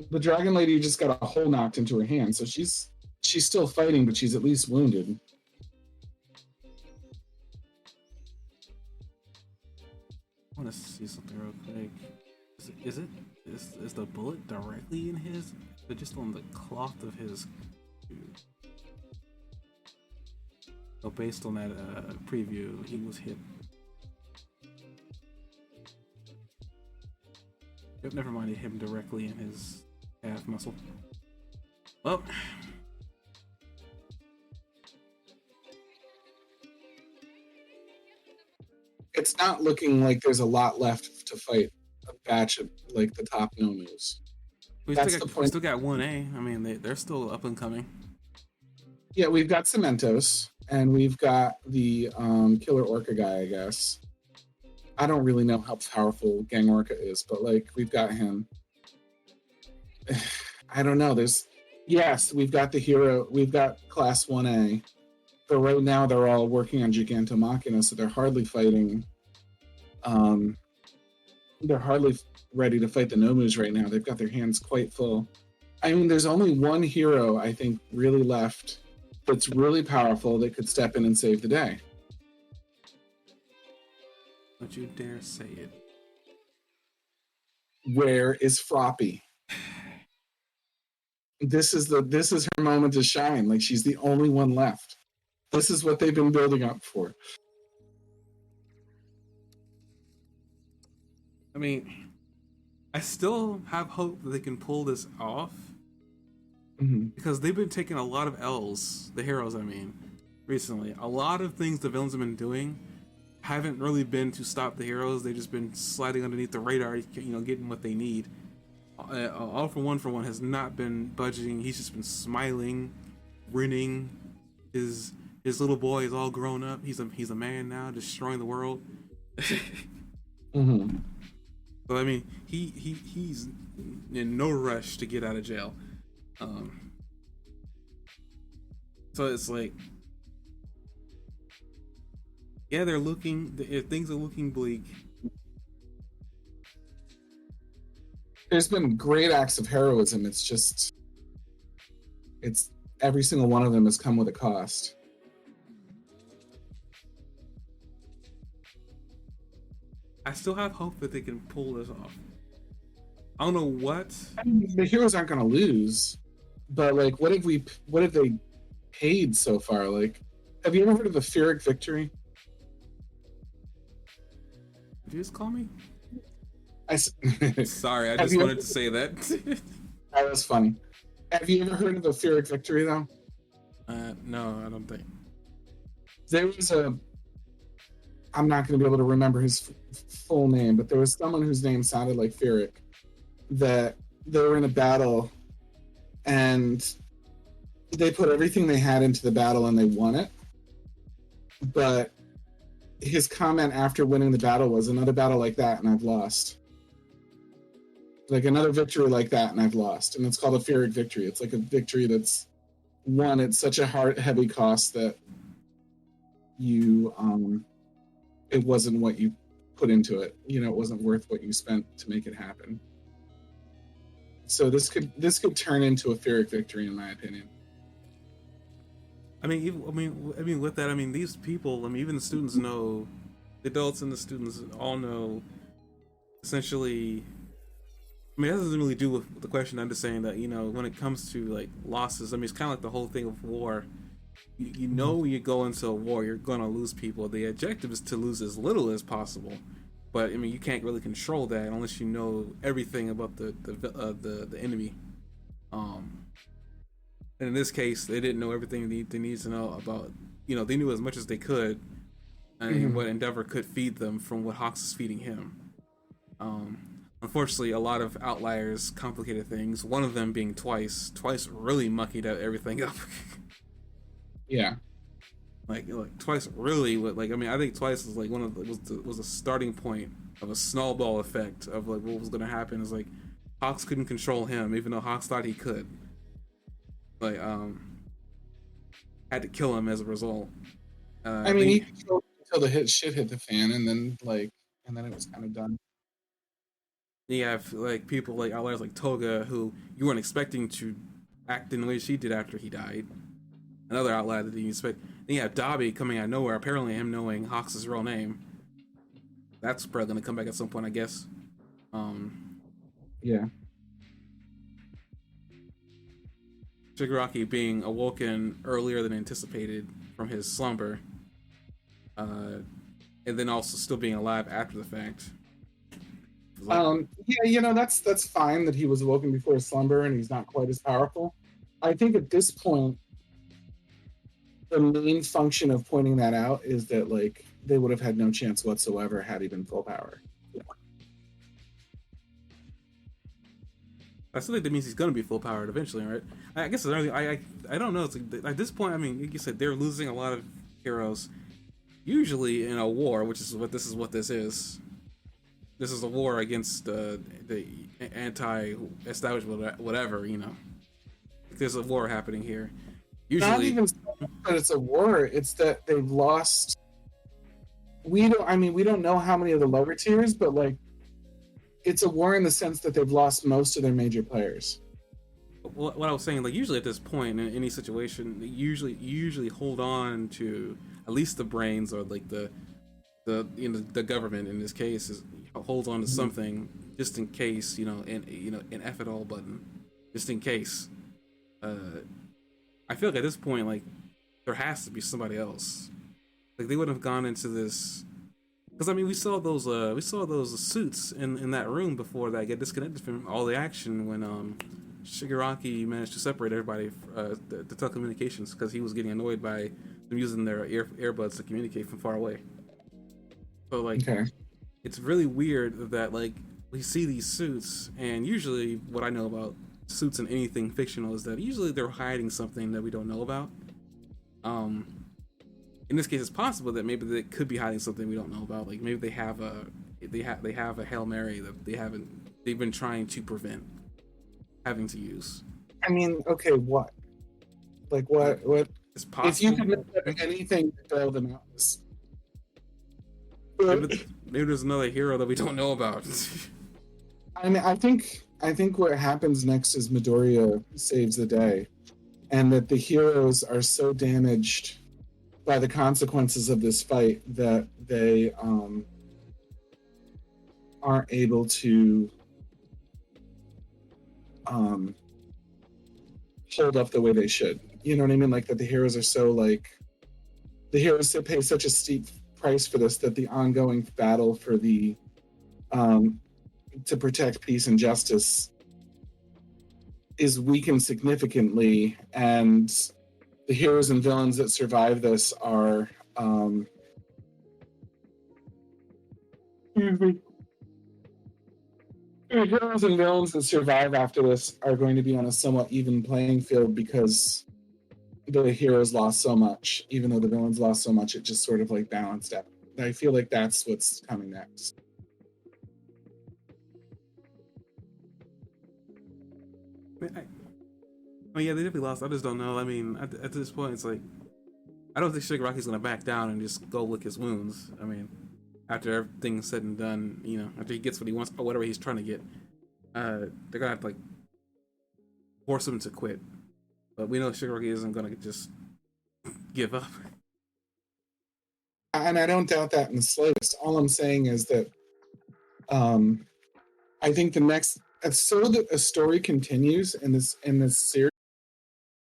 Speaker 2: the Dragon Lady just got a hole knocked into her hand, so she's still fighting, but she's at least wounded.
Speaker 1: I want to see something real quick. Is the bullet directly in his, but just on the cloth of his? So based on that preview, he was hit. Yep, never mind. It hit him directly in his calf muscle. Well,
Speaker 2: it's not looking like there's a lot left to fight a batch of like the top Nomus.
Speaker 1: We still got 1A. I mean, they're still up and coming.
Speaker 2: Yeah, we've got Cementos, and we've got the Killer Orca guy, I guess. I don't really know how powerful Gang Orca is, but like, we've got him. I don't know. We've got the hero. We've got Class 1A, but right now they're all working on Gigantomachina, so they're hardly fighting. They're hardly ready to fight the Nomus right now. They've got their hands quite full. I mean, there's only one hero I think really left that's really powerful that could step in and save the day.
Speaker 1: Don't you dare say it.
Speaker 2: Where is Froppy? This is her moment to shine. Like, she's the only one left. This is what they've been building up for.
Speaker 1: I mean, I still have hope that they can pull this off. Mm-hmm. Because they've been taking a lot of L's, the heroes, I mean, recently. A lot of things the villains have been doing haven't really been to stop the heroes. They've just been sliding underneath the radar, getting what they need. All for one has not been budging. He's just been smiling, grinning. His little boy is all grown up. He's a man now, destroying the world.
Speaker 2: Mm-hmm.
Speaker 1: So I mean, he's in no rush to get out of jail. So it's like, yeah, things are looking bleak.
Speaker 2: There's been great acts of heroism. It's every single one of them has come with a cost.
Speaker 1: I still have hope that they can pull this off. I don't know what.
Speaker 2: I mean, the heroes aren't going to lose, but like, what have they paid so far? Like, have you ever heard of the Pyrrhic victory?
Speaker 1: Did you just call me?
Speaker 2: Sorry,
Speaker 1: Sorry, I just wanted to say that.
Speaker 2: That was funny. Have you ever heard of the Pyrrhic victory, though?
Speaker 1: No, I don't think.
Speaker 2: There was I'm not going to be able to remember his full name, but there was someone whose name sounded like Pyrrhic, that they were in a battle, and they put everything they had into the battle and they won it. But his comment after winning the battle was, another battle like that and I've lost. Like, another victory like that and I've lost. And it's called a Pyrrhic victory. It's like a victory that's won at such a heavy cost that you it wasn't what you put into it. It wasn't worth what you spent to make it happen. So this could turn into a Pyrrhic victory, in my opinion.
Speaker 1: I mean, with that, these people, even the students know, the adults and the students all know, essentially. That doesn't really do with the question. I'm just saying that, when it comes to like losses, it's kind of like the whole thing of war. You know, when you go into a war, you're gonna lose people. The objective is to lose as little as possible, but you can't really control that unless you know everything about the enemy. And in this case, they didn't know everything they need to know about. They knew as much as they could, and what Endeavor could feed them from what Hawks is feeding him. Unfortunately, a lot of outliers complicated things. One of them being Twice. Twice really muckied everything up.
Speaker 2: Yeah.
Speaker 1: Like Twice really I think Twice was like was a starting point of a snowball effect of like what was going to happen. Is like Hawks couldn't control him, even though Hawks thought he could. Like had to kill him as a result.
Speaker 2: He controlled until the shit hit the fan, and then it was kind of done.
Speaker 1: You have like people like outliers like Toga, who you weren't expecting to act in the way she did after he died. Another outlier that you expect. Then you have Dobby coming out of nowhere, apparently him knowing Hawks' real name. That's probably gonna come back at some point, I guess.
Speaker 2: Yeah.
Speaker 1: Shigaraki being awoken earlier than anticipated from his slumber. And then also still being alive after the fact.
Speaker 2: That's fine that he was awoken before his slumber and he's not quite as powerful. I think at this point, the main function of pointing that out is that like they would have had no chance whatsoever had he been full power.
Speaker 1: I still think that means he's gonna be full powered eventually, right? I guess I don't know. It's like, at this point, like you said, they're losing a lot of heroes. Usually in a war, which is what this is. This is a war against the anti-establishment, whatever. There's a war happening here. Usually,
Speaker 2: not even that it's a war. It's that they've lost. We don't know how many of the lower tiers, but like, it's a war in the sense that they've lost most of their major players.
Speaker 1: What I was saying, like usually at this point in any situation, they usually hold on to at least the brains or like the government in this case holds on to something just in case, an F it all button, just in case. I feel like at this point, like there has to be somebody else. Like they wouldn't have gone into this because we saw those suits in that room before that get disconnected from all the action when Shigaraki managed to separate everybody the telecommunications because he was getting annoyed by them using their earbuds to communicate from far away. So like,
Speaker 2: Okay.
Speaker 1: it's really weird that like we see these suits, and usually what I know about suits in anything fictional is that usually they're hiding something that we don't know about. Um, in this case, it's possible that maybe they could be hiding something we don't know about. Like maybe they have a Hail Mary that they've been trying to prevent having to use.
Speaker 2: I mean, okay, what? Like,
Speaker 1: Uh,
Speaker 2: what?
Speaker 1: it's
Speaker 2: If you
Speaker 1: possible.
Speaker 2: could make up anything to bail them out,
Speaker 1: Maybe, maybe there's another hero that we don't know about.
Speaker 2: I mean, I think what happens next is Midoriya saves the day, and that the heroes are so damaged by the consequences of this fight that they aren't able to um, hold up the way they should. You know what I mean? Like that the heroes are so like the heroes pay such a steep price for this that the ongoing battle for the um, to protect peace and justice is weakened significantly, and the heroes and villains that survive this are excuse me. The heroes and villains that survive after this are going to be on a somewhat even playing field because the heroes lost so much, even though the villains lost so much, it just sort of like balanced out. I feel like that's what's coming next.
Speaker 1: I mean, yeah, they definitely lost. I just don't know. I mean, at this point, it's like I don't think Shigaraki's gonna back down and just go lick his wounds. I mean, after everything's said and done, you know, after he gets what he wants or whatever he's trying to get, they're gonna have to like force him to quit. But we know Shigaraki isn't gonna just give up.
Speaker 2: And I don't doubt that in the slightest. All I'm saying is that um, I think the next, so that a story continues in this series.